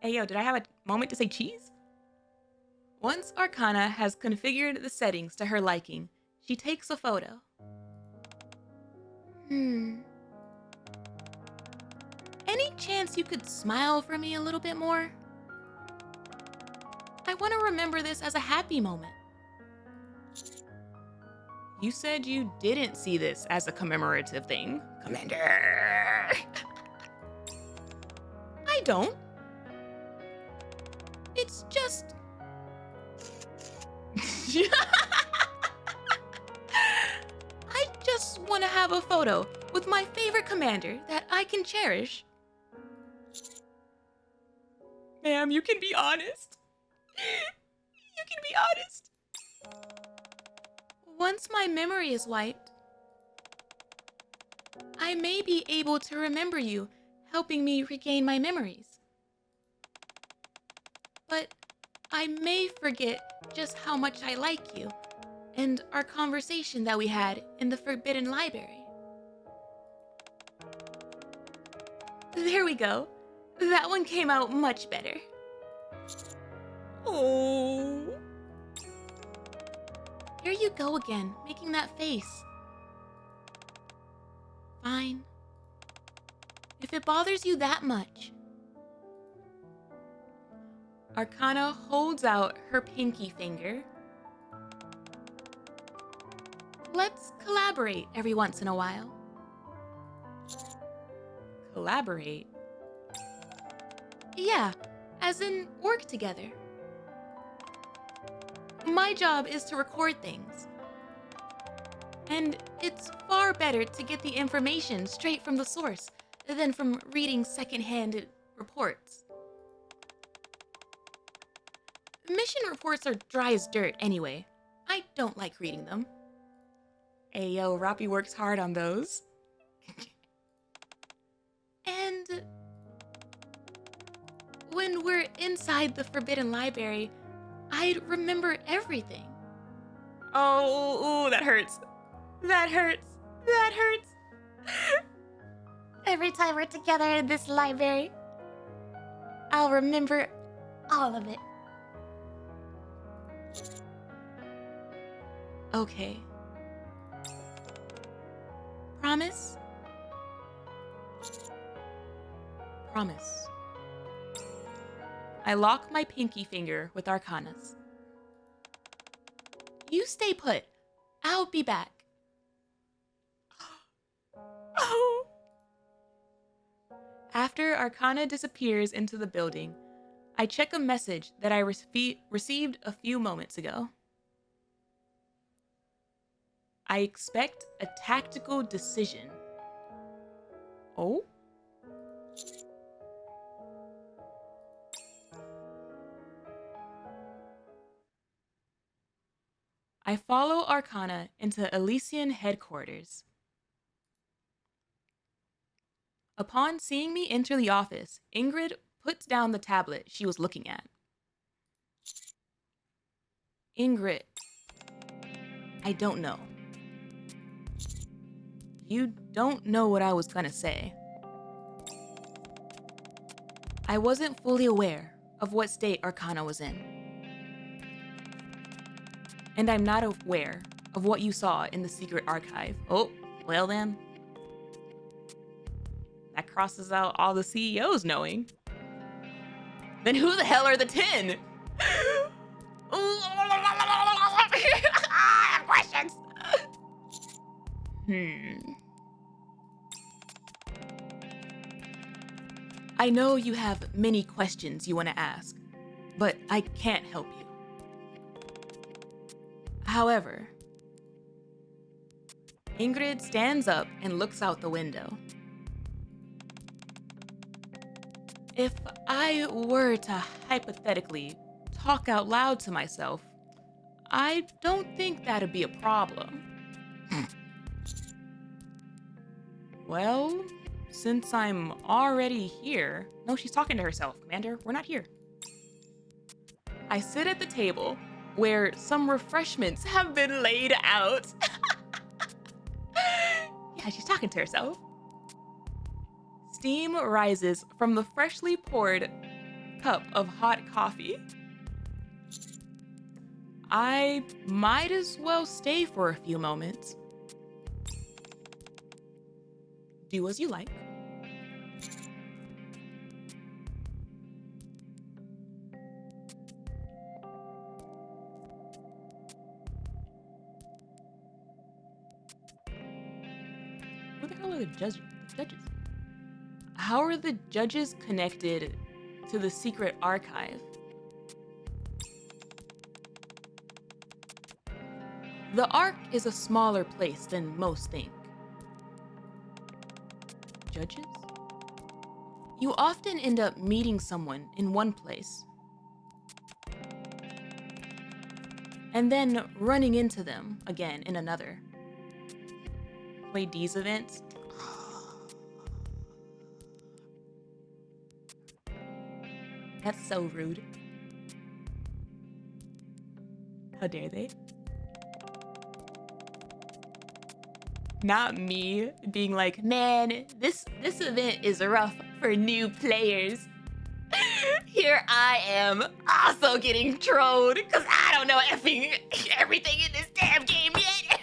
Hey, yo, did I have a moment to say cheese? Once Arcana has configured the settings to her liking, she takes a photo. Any chance you could smile for me a little bit more? I want to remember this as a happy moment. You said you didn't see this as a commemorative thing, Commander. I don't. It's just... I just want to have a photo with my favorite commander that I can cherish. Ma'am, you can be honest. You can be honest. Once my memory is wiped, I may be able to remember you, helping me regain my memories. But I may forget just how much I like you and our conversation that we had in the Forbidden Library. There we go. That one came out much better. Oh. Here you go again, making that face. Fine. If it bothers you that much. Arcana holds out her pinky finger. Let's collaborate every once in a while. Collaborate? Yeah, as in work together. My job is to record things. And it's far better to get the information straight from the source than from reading secondhand reports. Mission reports are dry as dirt anyway. I don't like reading them. Hey yo, Roppy works hard on those. And when we're inside the Forbidden Library, I'd remember everything. Oh, ooh, that hurts. That hurts. That hurts. Every time we're together in this library, I'll remember all of it. Okay. Promise? Promise. I lock my pinky finger with Arcana's. You stay put. I'll be back. Oh. After Arcana disappears into the building, I check a message that I received a few moments ago. I expect a tactical decision. Oh? I follow Arcana into Elysian headquarters. Upon seeing me enter the office, Ingrid puts down the tablet she was looking at. Ingrid, I don't know. You don't know what I was gonna say. I wasn't fully aware of what state Arcana was in. And I'm not aware of what you saw in the secret archive. Oh, well then. That crosses out all the CEOs knowing. Then who the hell are the 10? I have questions. I know you have many questions you want to ask, but I can't help you. However, Ingrid stands up and looks out the window. If I were to hypothetically talk out loud to myself, I don't think that'd be a problem. Well, since I'm already here... No, she's talking to herself. Commander, we're not here. I sit at the table where some refreshments have been laid out. Yeah, she's talking to herself. Steam rises from the freshly poured cup of hot coffee. I might as well stay for a few moments. Do as you like. Who the hell are the judges? How are the judges connected to the secret archive? The Ark is a smaller place than most think. Judges? You often end up meeting someone in one place and then running into them again in another. Play D's events. That's so rude. How dare they? Not me being like, man, this event is rough for new players. Here I am, also getting trolled because I don't know effing everything in this damn game yet.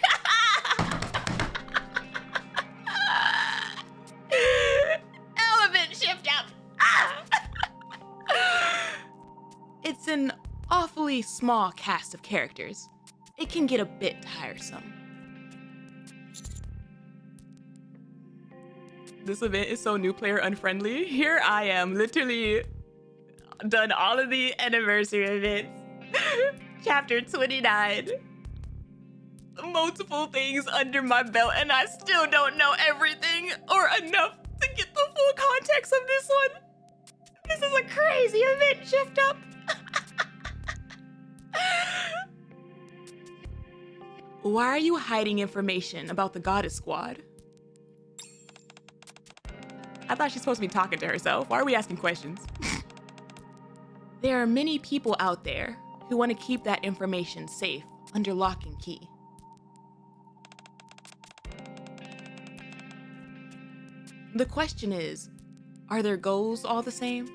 Element shift up. It's an awfully small cast of characters. It can get a bit tiresome. This event is so new player unfriendly. Here I am, literally done all of the anniversary events. Chapter 29. Multiple things under my belt, and I still don't know everything or enough to get the full context of this one. This is a crazy event shift up. Why are you hiding information about the Goddess Squad? I thought she's supposed to be talking to herself. Why are we asking questions? There are many people out there who want to keep that information safe under lock and key. The question is, are their goals all the same?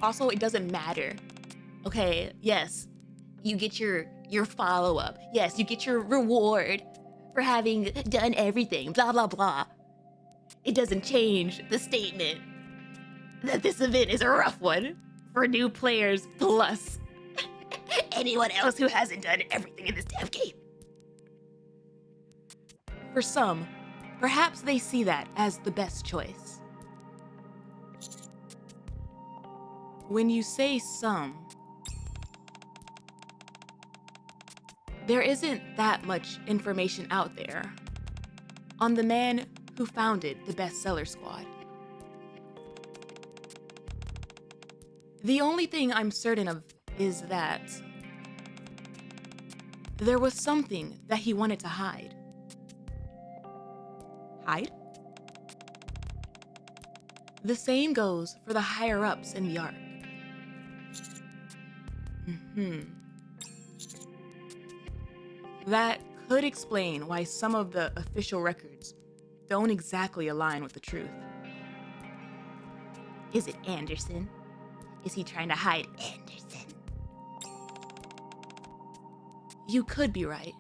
Also, it doesn't matter. Okay, yes, you get your follow-up. Yes, you get your reward for having done everything, blah, blah, blah. It doesn't change the statement that this event is a rough one for new players plus anyone else who hasn't done everything in this damn game. For some, perhaps they see that as the best choice. When you say some, there isn't that much information out there on the man who founded the Bestseller Squad. The only thing I'm certain of is that there was something that he wanted to hide. Hide? The same goes for the higher-ups in the Ark. That could explain why some of the official records don't exactly align with the truth. Is it Anderson? Is he trying to hide Anderson? You could be right.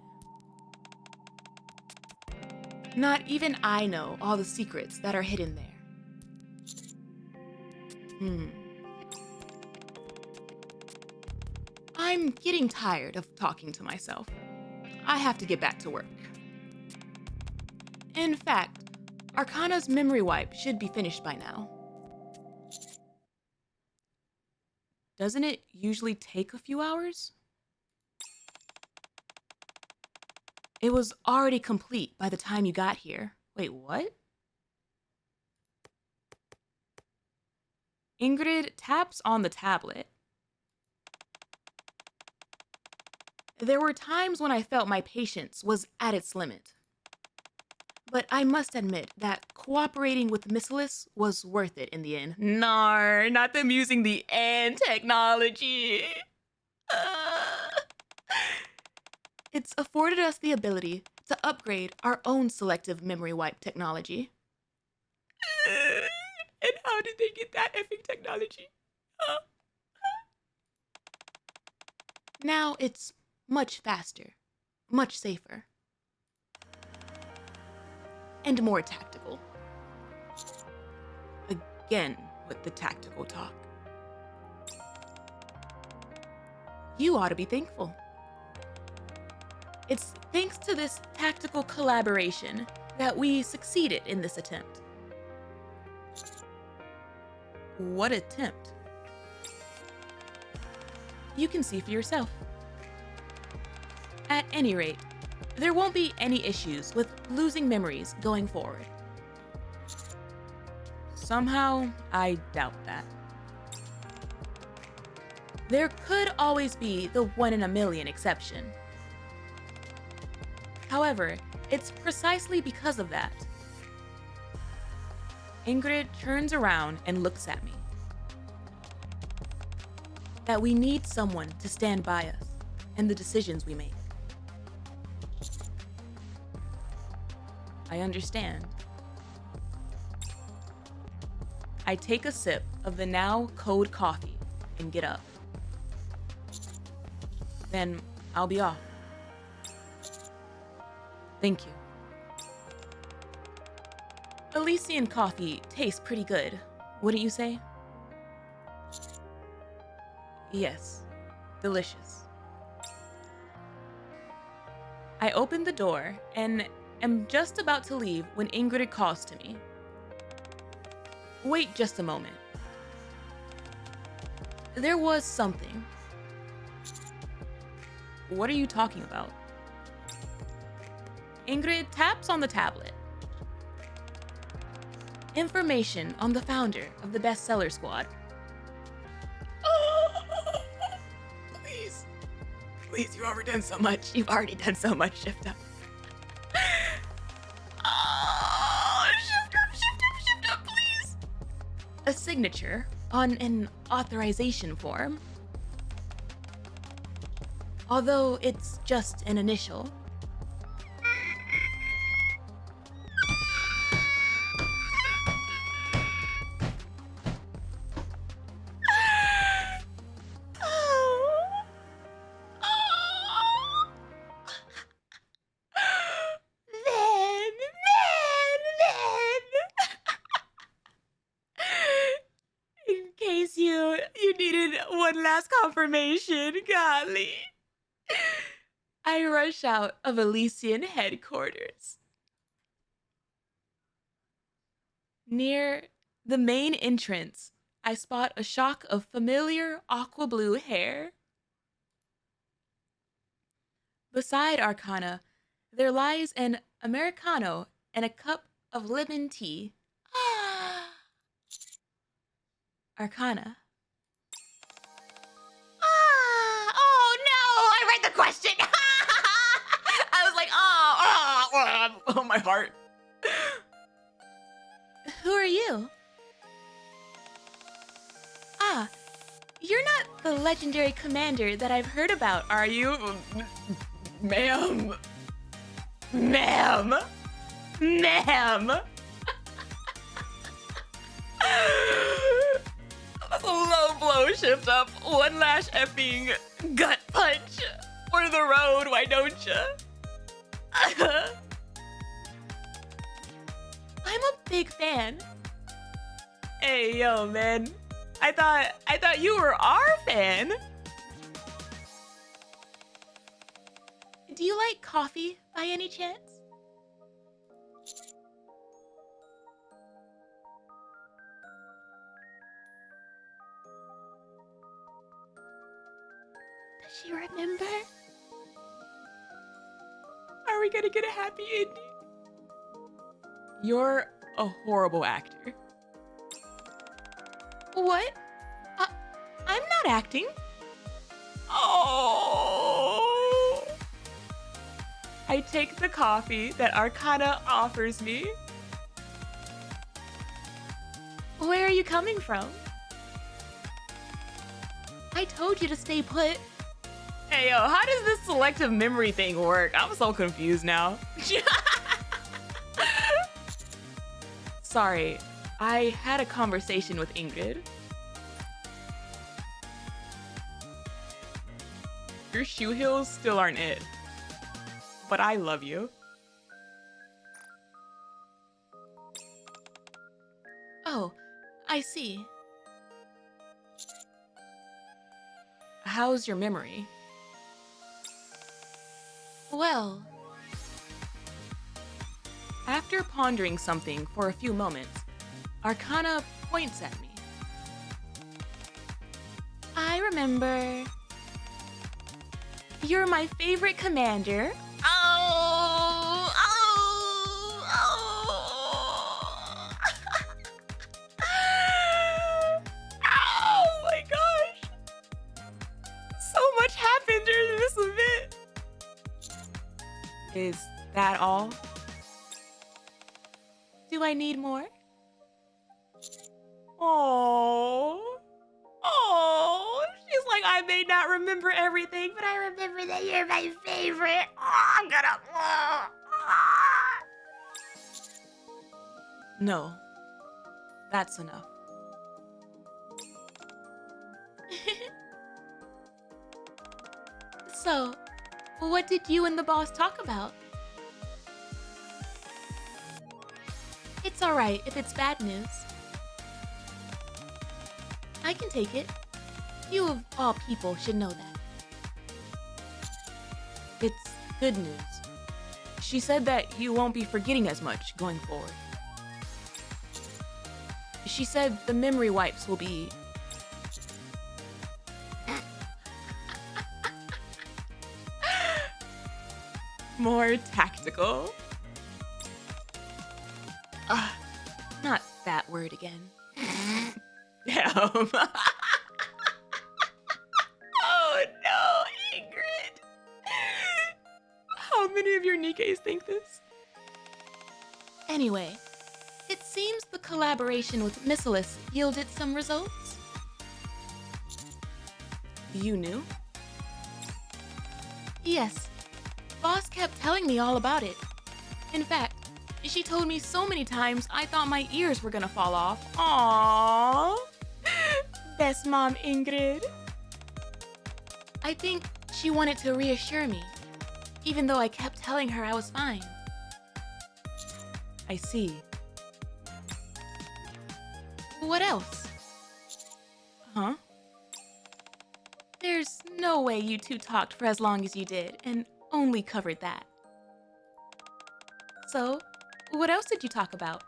Not even I know all the secrets that are hidden there. I'm getting tired of talking to myself. I have to get back to work. In fact, Arcana's memory wipe should be finished by now. Doesn't it usually take a few hours? It was already complete by the time you got here. Wait, what? Ingrid taps on the tablet. There were times when I felt my patience was at its limit. But I must admit that cooperating with Missilus was worth it in the end. Nar, not them using the and technology. It's afforded us the ability to upgrade our own selective memory wipe technology. And how did they get that effing technology? Now it's much faster, much safer, and more tactical. Again with the tactical talk. You ought to be thankful. It's thanks to this tactical collaboration that we succeeded in this attempt. What attempt? You can see for yourself. At any rate, there won't be any issues with losing memories going forward. Somehow, I doubt that. There could always be the 1 in a million exception. However, it's precisely because of that. Ingrid turns around and looks at me. That we need someone to stand by us and the decisions we make. I understand. I take a sip of the now cold coffee and get up. Then I'll be off. Thank you. Elysian coffee tastes pretty good, wouldn't you say? Yes, delicious. I open the door and am just about to leave when Ingrid calls to me. Wait just a moment. There was something. What are you talking about? Ingrid taps on the tablet. Information on the founder of the bestseller squad. Please. Please, you've already done so much. You've already done so much, Shift Up. Shift up, please. A signature on an authorization form. Although it's just an initial. In case you needed one last confirmation, golly. I rush out of Elysian headquarters. Near the main entrance, I spot a shock of familiar aqua blue hair. Beside Arcana, there lies an Americano and a cup of lemon tea. Arcana. Oh no! I read the question! I was like, Oh, my heart. Who are you? Ah, you're not the legendary commander that I've heard about, are you? Ma'am. Ma'am. That's a low blow, Shift Up. One last effing gut punch. For the road, why don't ya? I'm a big fan. Hey, yo, man. I thought you were our fan. Do you like coffee by any chance? remember? Are we gonna get a happy ending? You're a horrible actor. What? I'm not acting. Oh! I take the coffee that Arcane offers me. Where are you coming from? I told you to stay put. Hey, yo, how does this selective memory thing work? I'm so confused now. Sorry, I had a conversation with Ingrid. Your shoe heels still aren't it, but I love you. Oh, I see. How's your memory? Well, After pondering something for a few moments, Arcane points at me. I remember. You're my favorite commander. Oh, Oh my gosh! So much happened during this event. Is that all? Do I need more? Oh, she's like, I may not remember everything, but I Remember that you're my favorite. I'm gonna. no. That's enough. So, what did you and the boss talk about? It's alright if it's bad news. I can take it. You of all people should know that. It's good news. She said that you won't be forgetting as much going forward. She said the memory wipes will be... more tactical. Not that word again. Damn. Oh no, Ingrid. How many of your Nikkes think this? Anyway, it seems the collaboration with Missilus yielded some results. You knew? Yes, Boss kept telling me all about it. In fact, she told me so many times I thought my ears were gonna fall off. Aww. Best mom, Ingrid. I think she wanted to reassure me, even though I kept telling her I was fine. I see. What else? Huh? There's no way you two talked for as long as you did and only covered that. So, what else did you talk about?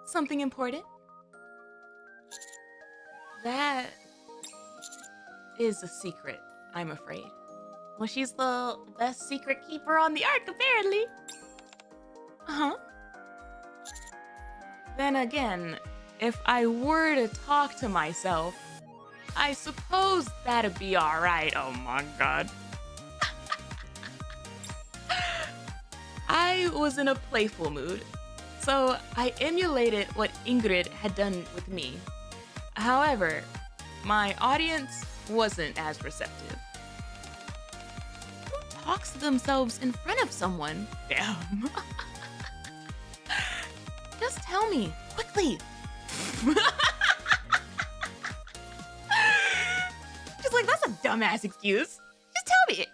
Something important? That is a secret, I'm afraid. Well, she's the best secret keeper on the ark, apparently. Huh? Then again, if I were to talk to myself, I suppose that'd be alright. Oh my god. I was in a playful mood, so I emulated what Ingrid had done with me. However, my audience wasn't as receptive. Who talks to themselves in front of someone? Damn. Just tell me, quickly. Just like, that's a dumbass excuse. Just tell me.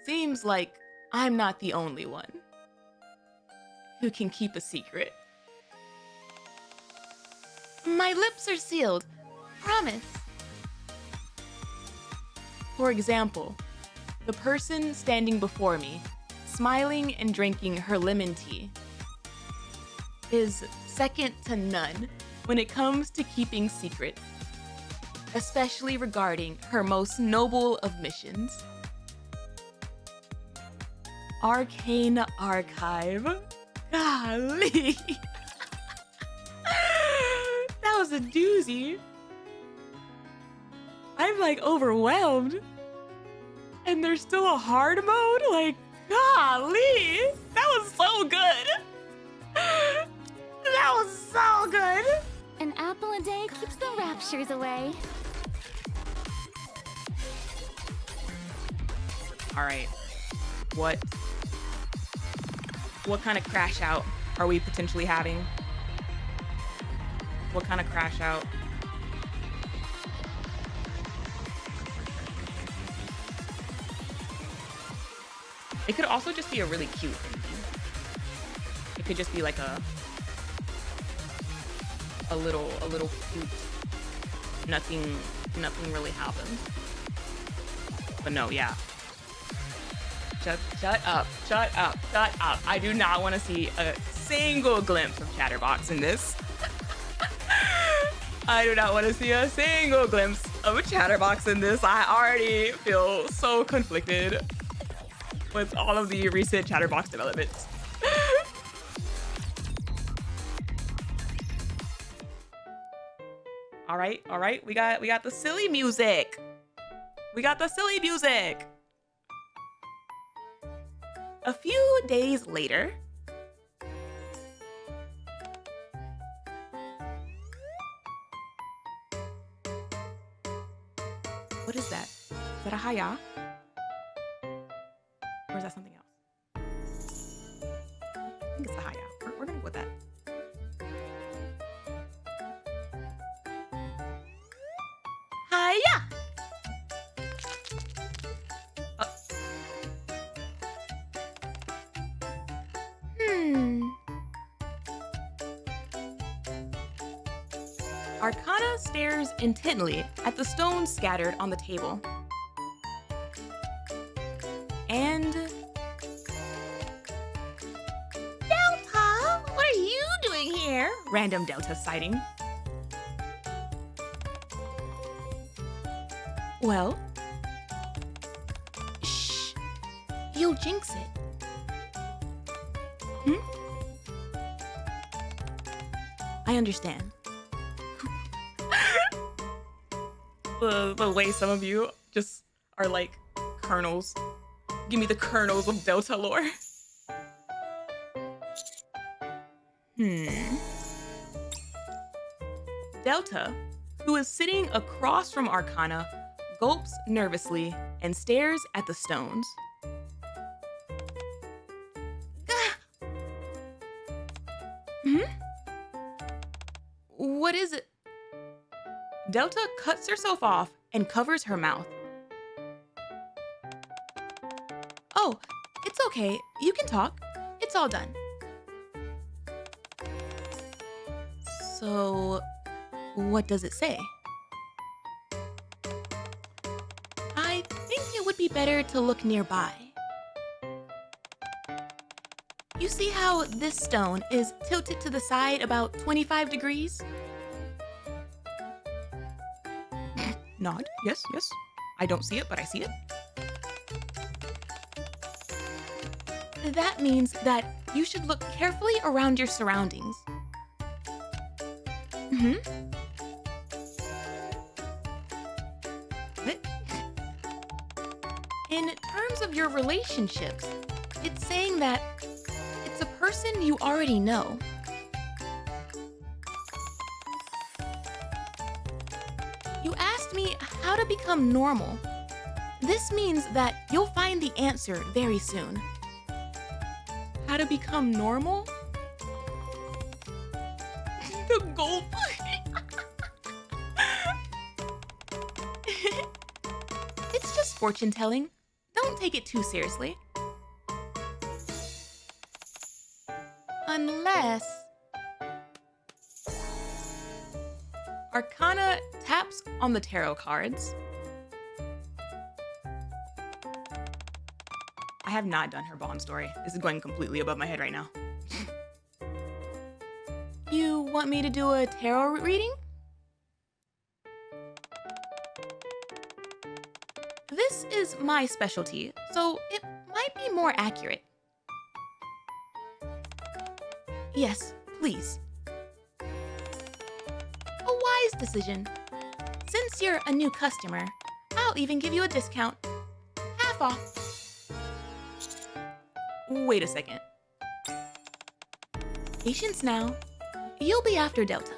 Seems like I'm not the only one who can keep a secret. My lips are sealed. Promise. For example, the person standing before me, smiling and drinking her lemon tea, is second to none when it comes to keeping secrets. especially regarding her most noble of missions. Arcane Archive. Golly. That was a doozy. I'm like overwhelmed. And there's still a hard mode? Like, golly. That was so good. That was so good. An apple a day keeps the raptures away. All right. What kind of crash out are we potentially having? What kind of crash out? It could also just be a really cute thing. It could just be like a little cute. Nothing really happens. But no, yeah. Shut up. I do not want to see a single glimpse of Chatterbox in this. I do not want to see a single glimpse of a Chatterbox in this. I already feel so conflicted with all of the recent Chatterbox developments. All right. We got the silly music. A few days later, what is that? Is that a haya? Or is that something else? I think it's a haya. We're gonna go with that. Haya! Arcana stares intently at the stones scattered on the table. And... Delta, what are you doing here? Random Delta sighting. Well... Shh. You'll jinx it. I understand. The way some of you just are like kernels. Give me the kernels of Delta lore. Delta, who is sitting across from Arcana, gulps nervously and stares at the stones. What is it? Delta cuts herself off and covers her mouth. Oh, it's okay. You can talk. It's all done. So, what does it say? I think it would be better to look nearby. You see how this stone is tilted to the side about 25 degrees? Nod. Yes. I don't see it, but I see it. That means that you should look carefully around your surroundings. What? In terms of your relationships, it's saying that it's a person you already know. You asked me how to become normal. This means that you'll find the answer very soon. How to become normal? The gulp. It's just fortune telling. Don't take it too seriously. Unless... Arcana taps on the tarot cards. I have not done her Bond story. This is going completely above my head right now. You want me to do a tarot reading? my specialty, so it might be more accurate. Yes, please. A wise decision. Since you're a new customer, I'll even give you a discount. Half off. Wait a second. Patience now. You'll be after Delta.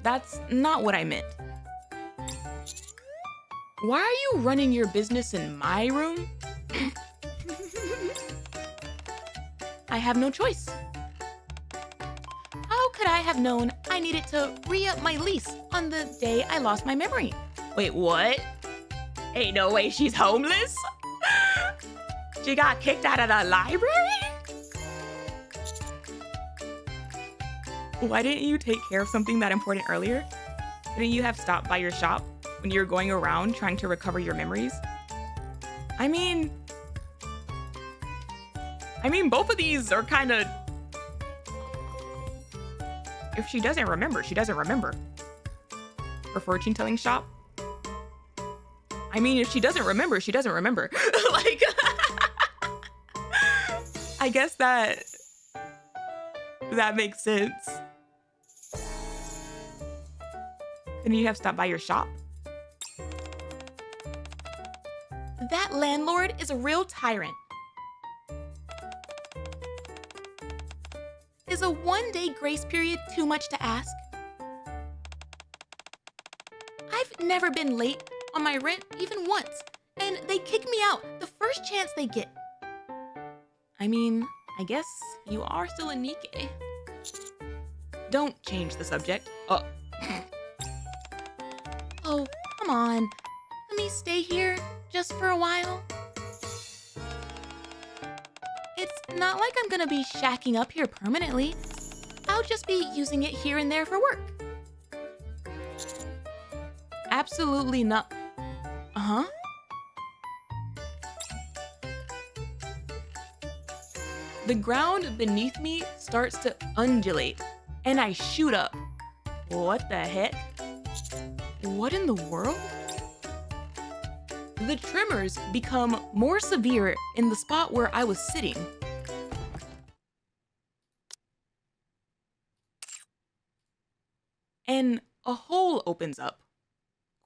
That's not what I meant. Why are you running your business in my room? I have no choice. How could I have known I needed to re-up my lease on the day I lost my memory? Wait, what? Ain't no way she's homeless? She got kicked out of the library? Why didn't you take care of something that important earlier? Couldn't you have stopped by your shop when you were going around trying to recover your memories? I mean, both of these are kind of... If she doesn't remember, she doesn't remember. Her fortune-telling shop? I mean, if she doesn't remember, she doesn't remember. Like, I guess that makes sense. Couldn't you have stopped by your shop? That landlord is a real tyrant. Is a one-day grace period too much to ask? I've never been late on my rent even once, and they kick me out the first chance they get. I mean, I guess you are still a Nikke. Don't change the subject. Oh, come on. Let me stay here just for a while. It's not like I'm gonna be shacking up here permanently. I'll just be using it here and there for work. Absolutely not. Uh-huh. The ground beneath me starts to undulate, and I shoot up. What the heck? What in the world? The tremors become more severe in the spot where I was sitting. And a hole opens up.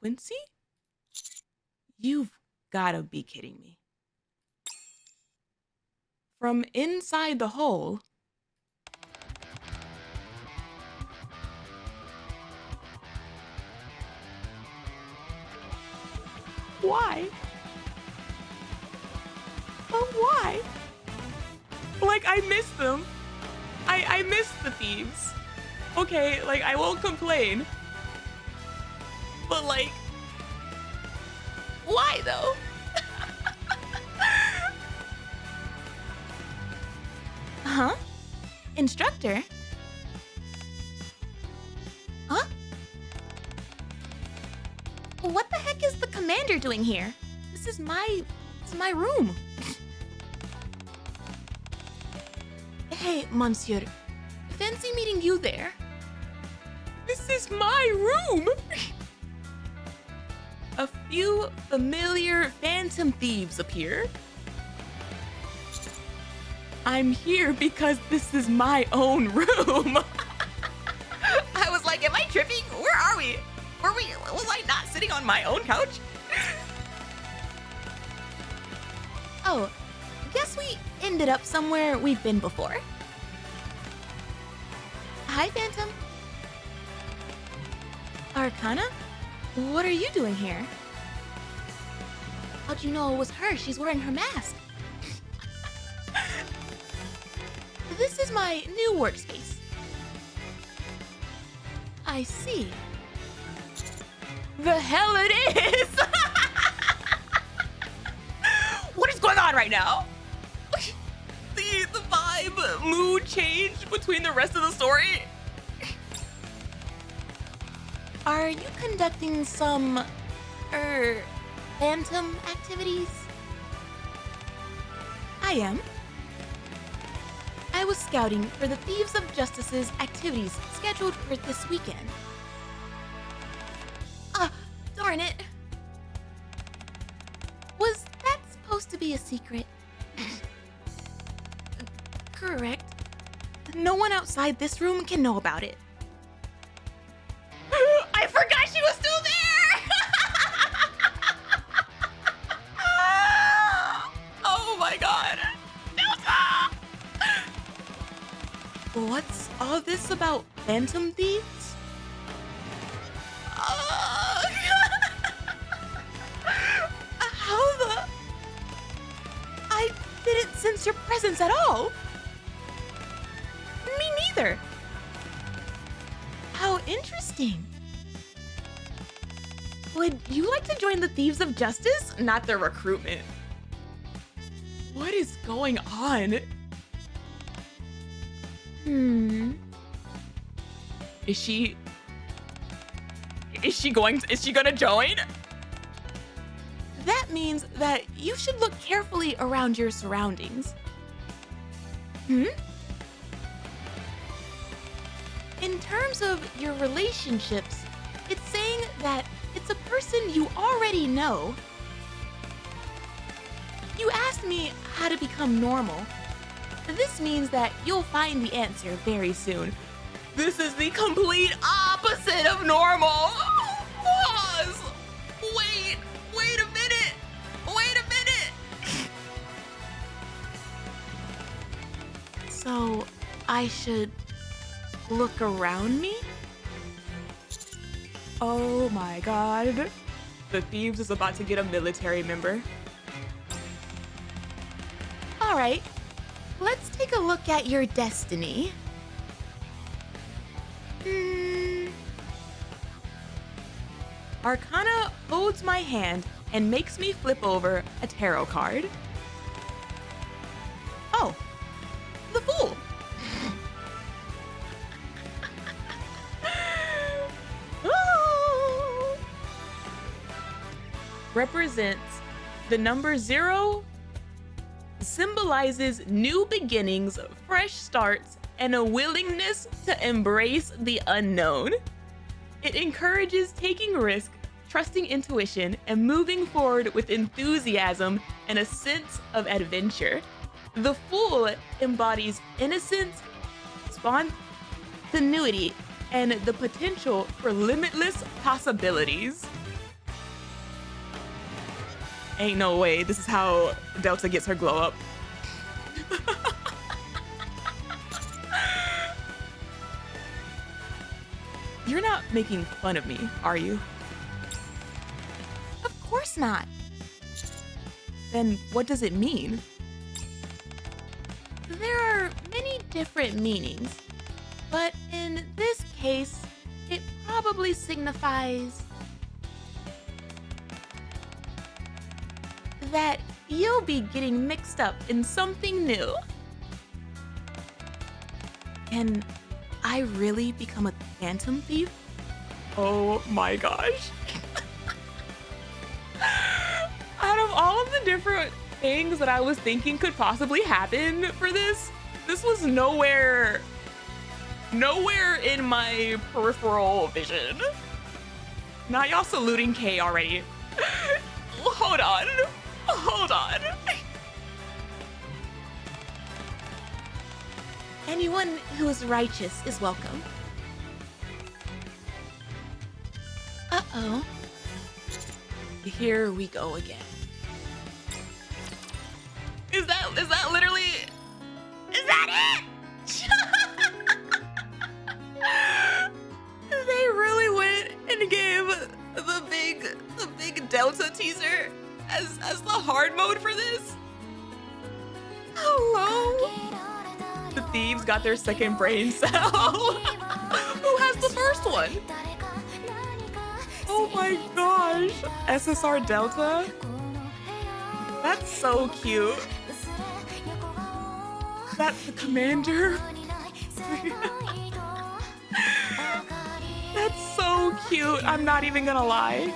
Quincy? You've gotta be kidding me. From inside the hole, why? Why? Like, I miss them. I miss the thieves. Okay, like, I won't complain. But, like, why though? Huh? Instructor? Huh? What the heck is the commander doing here? This is my room. Hey, monsieur. Fancy meeting you there. This is my room! A few familiar phantom thieves appear. I'm here because this is my own room. I was like, am I tripping? Where are we? Was I not sitting on my own couch? Oh, guess we ended up somewhere we've been before. Hi, Phantom. Arcana? What are you doing here? How'd you know it was her? She's wearing her mask. This is my new workspace. I see. The hell it is! What is going on right now? The vibe, mood change between the rest of the story. Are you conducting some, phantom activities? I am. I was scouting for the Thieves of Justice's activities scheduled for this weekend. Ah, darn it. supposed to be a secret. Correct. No one outside this room can know about it. I forgot she was still there! Oh my god. Delta! What's all this about phantom thieves? How the... I didn't sense your presence at all. Me neither. How interesting. Would you like to join the Thieves of Justice? Not the recruitment. What is going on? Is she gonna join? That means that you should look carefully around your surroundings. In terms of your relationships, it's saying that it's a person you already know. You asked me how to become normal. This means that you'll find the answer very soon. This is the complete opposite of normal. Pause. Wait a minute. So, I should look around me? Oh my god. The Thieves is about to get a military member. All right, let's take a look at your destiny. Arcana holds my hand and makes me flip over a tarot card. Oh, the Fool. Represents the number 0, symbolizes new beginnings, fresh starts, and a willingness to embrace the unknown. It encourages taking risk, trusting intuition, and moving forward with enthusiasm and a sense of adventure. The Fool embodies innocence, spontaneity, and the potential for limitless possibilities. Ain't no way this is how Delta gets her glow up. You're not making fun of me, are you? Of course not. Then what does it mean? There are many different meanings, but in this case, it probably signifies that you'll be getting mixed up in something new. Can I really become a phantom thief? Oh my gosh. Out of all of the different things that I was thinking could possibly happen for this was nowhere in my peripheral vision. Now y'all saluting K already. Hold on. Anyone who is righteous is welcome. Uh-oh. Here we go again. Is that literally? Is that it? They really went and gave the big Delta teaser as the hard mode for this? Hello? The Thieves got their second brain cell. Who has the first one? Oh my gosh. SSR Delta? That's so cute. That's the commander. That's so cute. I'm not even gonna lie.